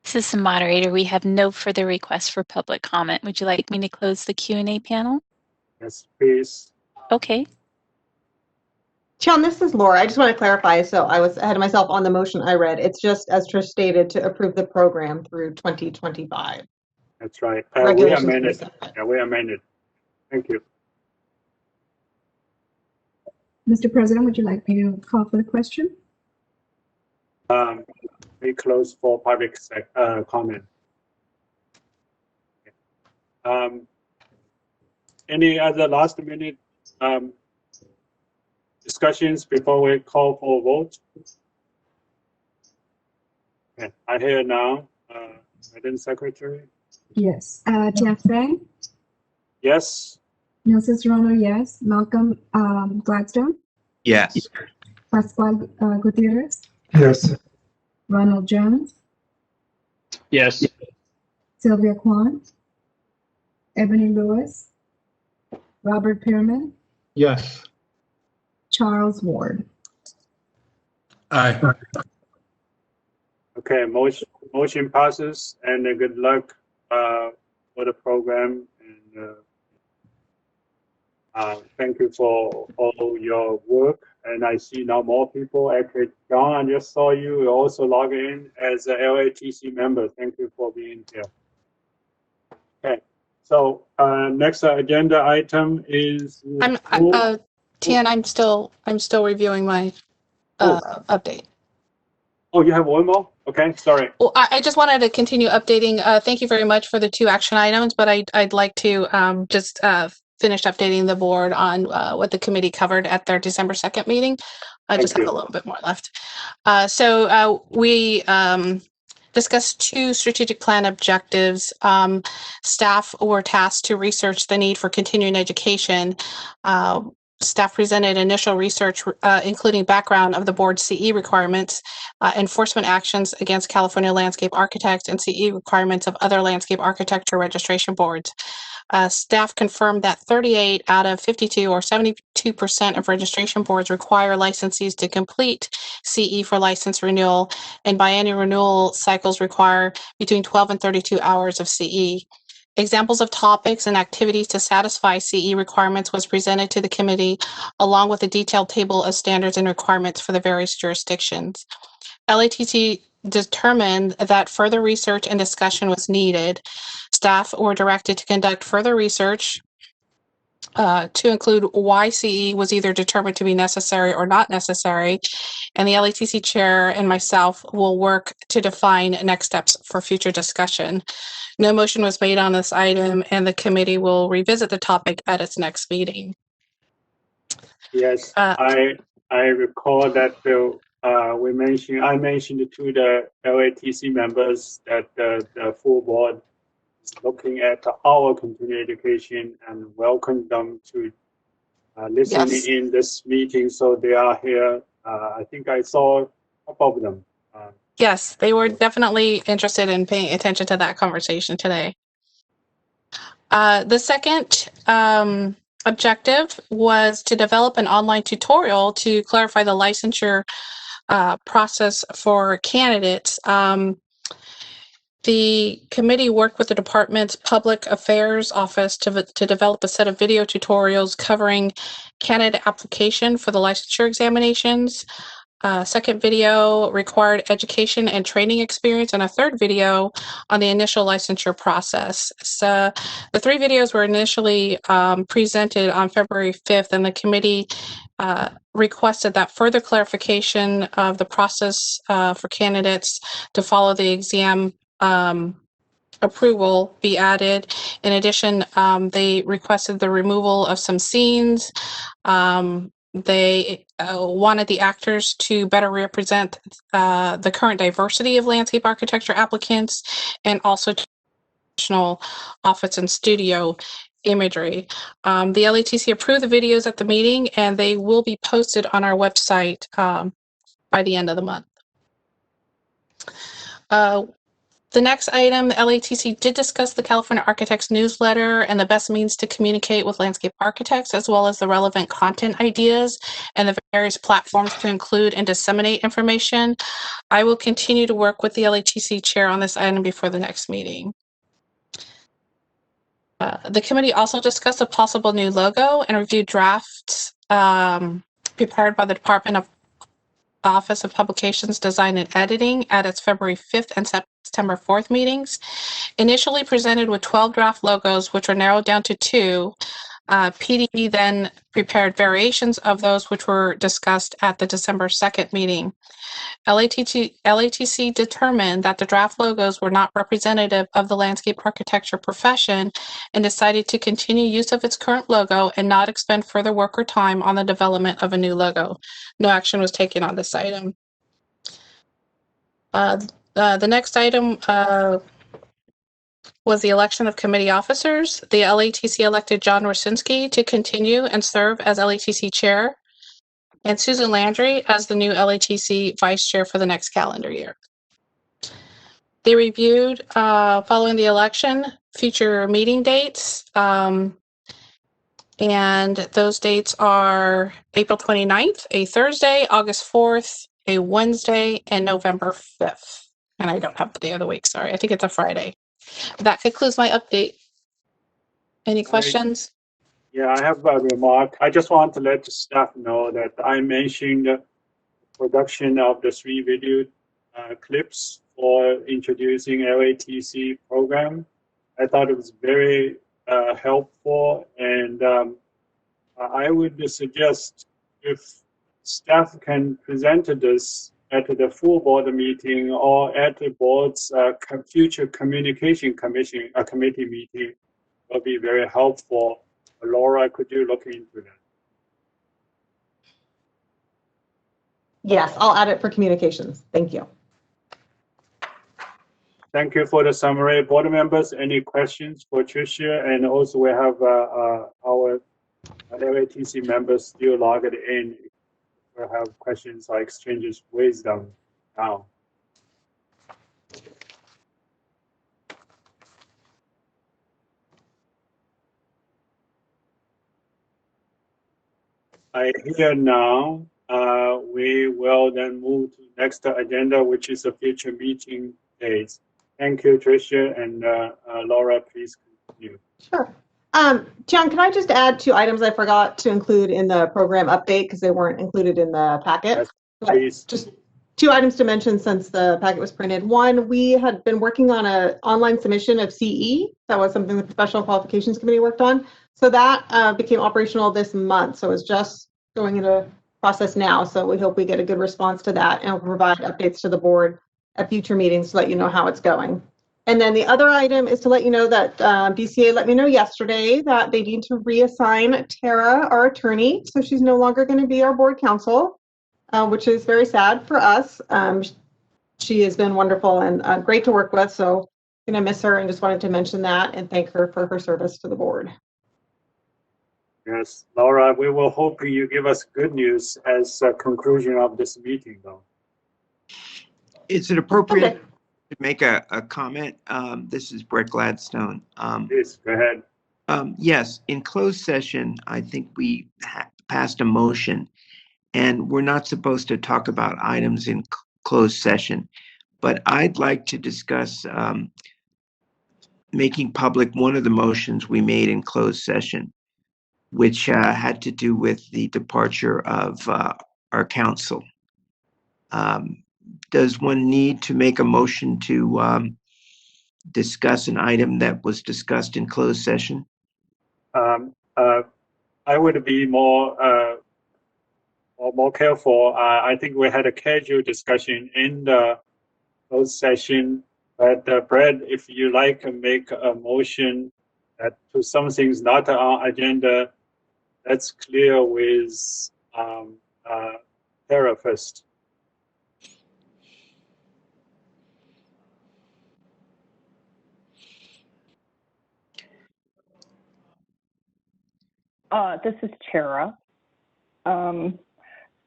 This is the moderator. We have no further requests for public comment. Would you like me to close the Q&A panel? Yes, please. Okay. Sean, this is Laura. I just want to clarify. So I was ahead of myself on the motion I read. It's just as Trish stated to approve the program through 2025. That's right. We Regulations amended. reset. Yeah, we amended. Thank you. Mr. President, would you like me to call for the question? We close for public comment. Any other last minute discussions before we call for a vote? Okay, I hear now. Madam Secretary? Yes. Jeff Fang? Yes. Nilsa Serrano, yes. Malcolm Gladstone? Yes. Pascual Gutierrez? Yes. Ronald Jones? Yes. Sylvia Kwan? Ebony Lewis? Robert Pearman? Yes. Charles Ward? Aye. Okay, motion passes, and good luck for the program. And thank you for all your work and I see now more people. Actually, John, I just saw you also log in as a LATC member. Thank you for being here. Okay, so next agenda item is. Tian, I'm still reviewing my update. Oh, you have one more? Okay, sorry. Well, I just wanted to continue updating. Thank you very much for the 2 action items, but I'd like to just finish updating the board on what the committee covered at their December 2nd meeting. I just have a little bit more left. So we discussed 2 strategic plan objectives. Staff were tasked to research the need for continuing education. Staff presented initial research, including background of the board's CE requirements, enforcement actions against California landscape architects, and CE requirements of other landscape architecture registration boards. Staff confirmed that 38 out of 52 or 72% of registration boards require licensees to complete CE for license renewal, and biennial renewal cycles require between 12 and 32 hours of CE. Examples of topics and activities to satisfy CE requirements was presented to the committee, along with a detailed table of standards and requirements for the various jurisdictions. LATC determined that further research and discussion was needed. Staff were directed to conduct further research to include why CE was either determined to be necessary or not necessary, and the LATC chair and myself will work to define next steps for future discussion. No motion was made on this item, and the committee will revisit the topic at its next meeting. Yes, I recall that I mentioned to the LATC members that the full board is looking at our continuing education and welcome them to listen in this meeting. So they are here. I think I saw a couple of them. Yes, they were definitely interested in paying attention to that conversation today. The second objective was to develop an online tutorial to clarify the licensure process for candidates. The committee worked with the department's public affairs office to develop a set of video tutorials covering candidate application for the licensure examinations. Second video required education and training experience, and a third video on the initial licensure process. So the 3 videos were initially presented on February 5th, and the committee requested that further clarification of the process for candidates to follow the exam approval be added. In addition, they requested the removal of some scenes. They wanted the actors to better represent the current diversity of landscape architecture applicants, and also traditional office and studio imagery. The LATC approved the videos at the meeting, and they will be posted on our website by the end of the month. The next item, the LATC did discuss the California Architects newsletter and the best means to communicate with landscape architects, as well as the relevant content ideas and the various platforms to include and disseminate information. I will continue to work with the LATC chair on this item before the next meeting. The committee also discussed a possible new logo and reviewed drafts prepared by the Department of Office of Publications, Design and Editing at its February 5th and September 4th meetings. Initially presented with 12 draft logos, which were narrowed down to 2, PDB then prepared variations of those which were discussed at the December 2nd meeting. LATC determined that the draft logos were not representative of the landscape architecture profession and decided to continue use of its current logo and not expend further work or time on the development of a new logo. No action was taken on this item. The next item was the election of committee officers. The LATC elected John Rosinski to continue and serve as LATC chair, and Susan Landry as the new LATC vice chair for the next calendar year. They reviewed, following the election, future meeting dates, and those dates are April 29th, a Thursday, August 4th, a Wednesday, and November 5th. And I don't have the day of the week, sorry. I think it's a Friday. That concludes my update. Any questions? Yeah, I have a remark. I just want to let the staff know that I mentioned the production of the 3 video clips for introducing LATC program. I thought it was very helpful, and I would suggest if staff can present this at the full board meeting or at the board's future communication committee meeting, will be very helpful. Laura, could you look into that? Yes, I'll add it for communications. Thank you. Thank you for the summary. Board members, any questions for Tricia? And also we have our LATC members still logged in. If we have questions or exchanges with them now. I hear now. We will then move to next agenda, which is a future meeting dates. Thank you, Tricia, and Laura, please continue. Sure. John, can I just add 2 items I forgot to include in the program update because they weren't included in the packet? Yes, please. Just 2 items to mention since the packet was printed. One, we had been working on an online submission of CE. That was something the Professional Qualifications Committee worked on. So that became operational this month. So it's just going into process now. So we hope we get a good response to that, and we'll provide updates to the board at future meetings to let you know how it's going. And then the other item is to let you know that BCA let me know yesterday that they need to reassign Tara, our attorney. So she's no longer going to be our board counsel, which is very sad for us. She has been wonderful and great to work with. So I'm going to miss her and just wanted to mention that and thank her for her service to the board. Yes, Laura, we will hope you give us good news as a conclusion of this meeting, though. Is it appropriate to make a comment? This is Brett Gladstone. Please, go ahead. Yes, in closed session, I think we passed a motion, and we're not supposed to talk about items in closed session, but I'd like to discuss making public one of the motions we made in closed session, which had to do with the departure of our counsel. Does one need to make a motion to discuss an item that was discussed in closed session? I would be more careful. I think we had a casual discussion in the closed session, but Brad, if you like to make a motion to some things not on agenda, that's clear with Tara first. This is Tara.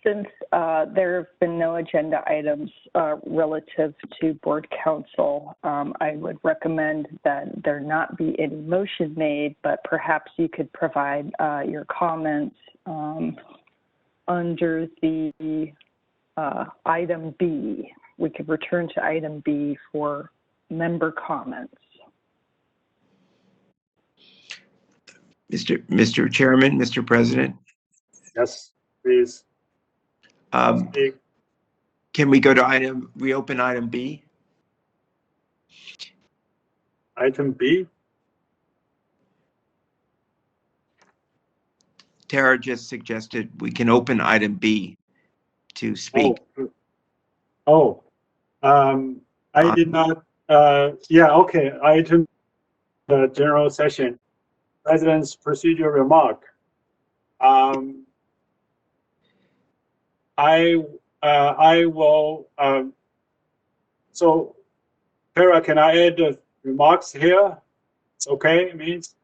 Since there have been no agenda items relative to board counsel, I would recommend that there not be any motion made, but perhaps you could provide your comments under the item B. We could return to item B for member comments. Mr. Chairman, Mr. President? Yes, please. Can we go to reopen item B? Item B? Tara just suggested we can open item B to speak. I did not, yeah, okay, item the general session. President's procedure remark. I will, so Tara, can I add the remarks here? It's okay, it means?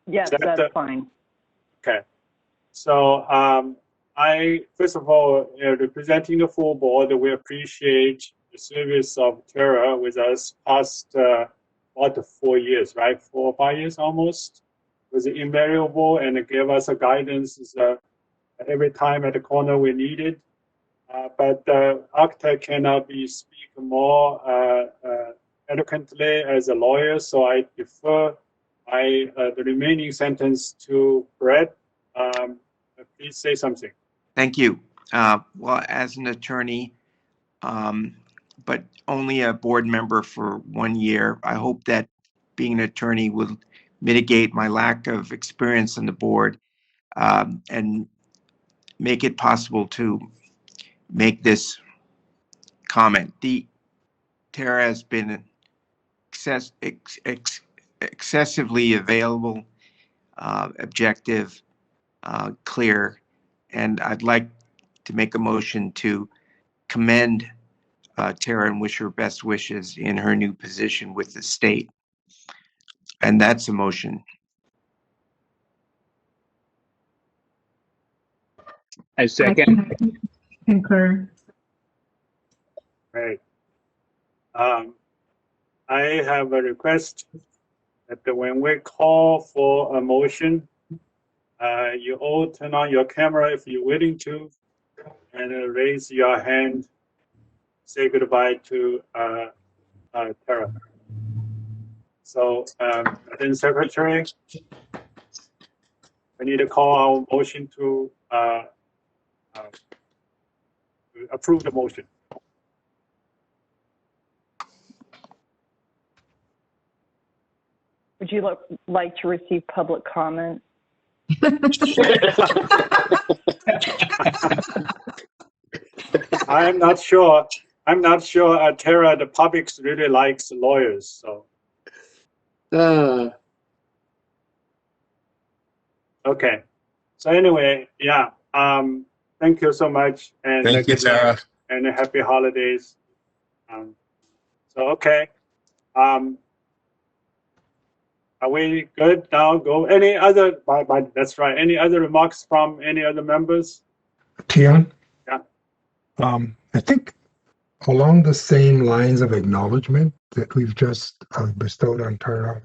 Yes, that's fine. Okay. So first of all, representing the full board, we appreciate the service of Tara with us past about 4 years, right? 4 or 5 years almost. It was invaluable and gave us a guidance every time at the corner we needed. But the architect cannot speak more eloquently as a lawyer, so I defer the remaining sentence to Brett. Please say something. Thank you. Well, as an attorney, but only a board member for 1 year, I hope that being an attorney will mitigate my lack of experience on the board and make it possible to make this comment. Tara has been excessively available, objective, clear, and I'd like to make a motion to commend Tara and wish her best wishes in her new position with the state. And that's a motion. I second. Concur. Right. I have a request that when we call for a motion, you all turn on your camera if you're willing to, and raise your hand. Say goodbye to Tara. So, then Secretary, we need to call our motion to approve the motion. Would you like to receive public comment? I'm not sure. Tara, the public really likes lawyers, so. Okay. So anyway, yeah. Thank you so much, and Thank you, Tara. And happy holidays. So okay. Are we good now? Go. Any other? That's right. Any other remarks from any other members? Tian? Yeah. I think along the same lines of acknowledgement that we've just bestowed on Tara,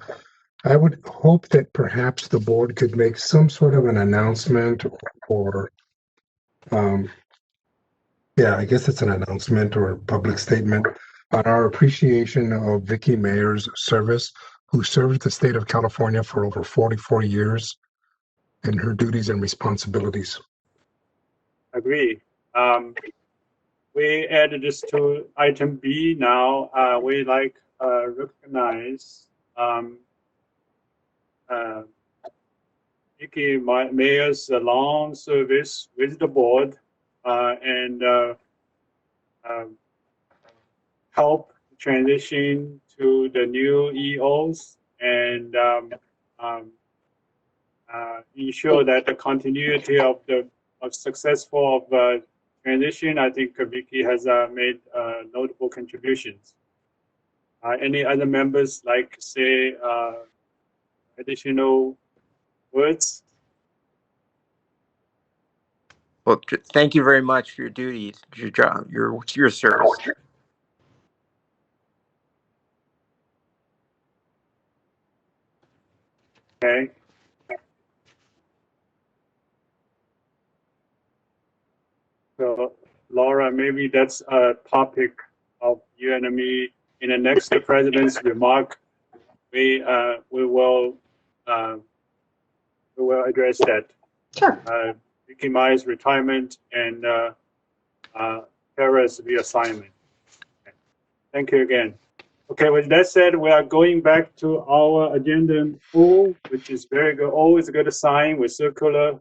I would hope that perhaps the board could make some sort of an announcement or yeah, I guess it's an announcement or a public statement on our appreciation of Vicki Mayer's service, who served the state of California for over 44 years, and her duties and responsibilities. Agree. We added this to item B now. We recognize Vicki Mayer's long service with the board and help transition to the new EOs and ensure that the continuity of successful transition. I think Vicki has made notable contributions. Any other members like say additional words? Well, thank you very much for your duties, your job, your service. Okay. So, Laura, maybe that's a topic of you and me in the next president's remark. We will address that. Sure. Vicki Mayer's retirement and Tara's reassignment. Okay. Thank you again. Okay, with that said, we are going back to our agenda 4, which is very good, always a good sign with circular,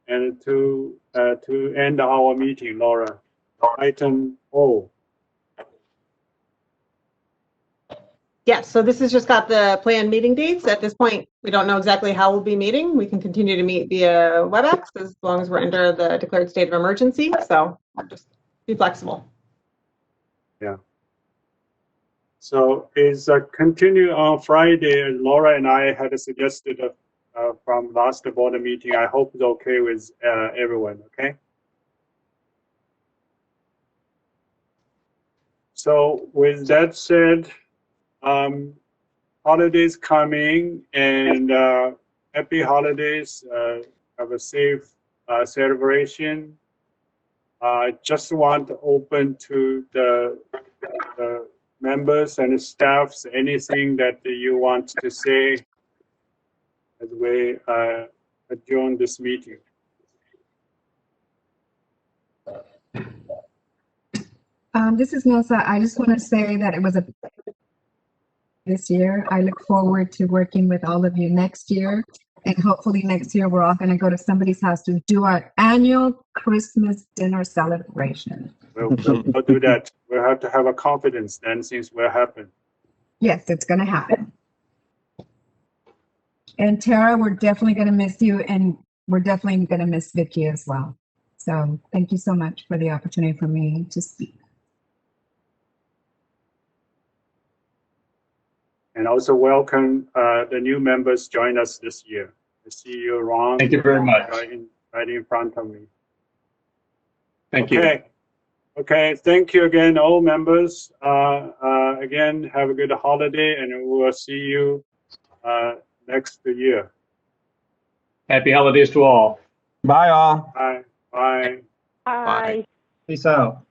and to end our meeting, Laura. Item 4. Yes, so this has just got the planned meeting dates. At this point, we don't know exactly how we'll be meeting. We can continue to meet via WebEx as long as we're under the declared state of emergency. So just be flexible. Yeah. So is continue on Friday. Laura and I had suggested from last board meeting. I hope it's okay with everyone. Okay. So with that said, holidays coming, and happy holidays. Have a safe celebration. I just want to open to the members and staffs anything that you want to say as we adjourn this meeting? This is Nelsa. I just want to say that it was this year. I look forward to working with all of you next year. And hopefully next year, we're all going to go to somebody's house to do our annual Christmas dinner celebration. We'll do that. We'll have to have a confidence then, since will happen. Yes, it's going to happen. And Tara, we're definitely going to miss you, and we're definitely going to miss Vicky as well. So thank you so much for the opportunity for me to speak. And also welcome the new members join us this year. I see you, Ron. Thank you very much. Right in front of me. Thank you. Okay, thank you again, all members. Again, have a good holiday, and we will see you next year. Happy holidays to all. Bye, all. Bye. Bye. Bye. Peace out.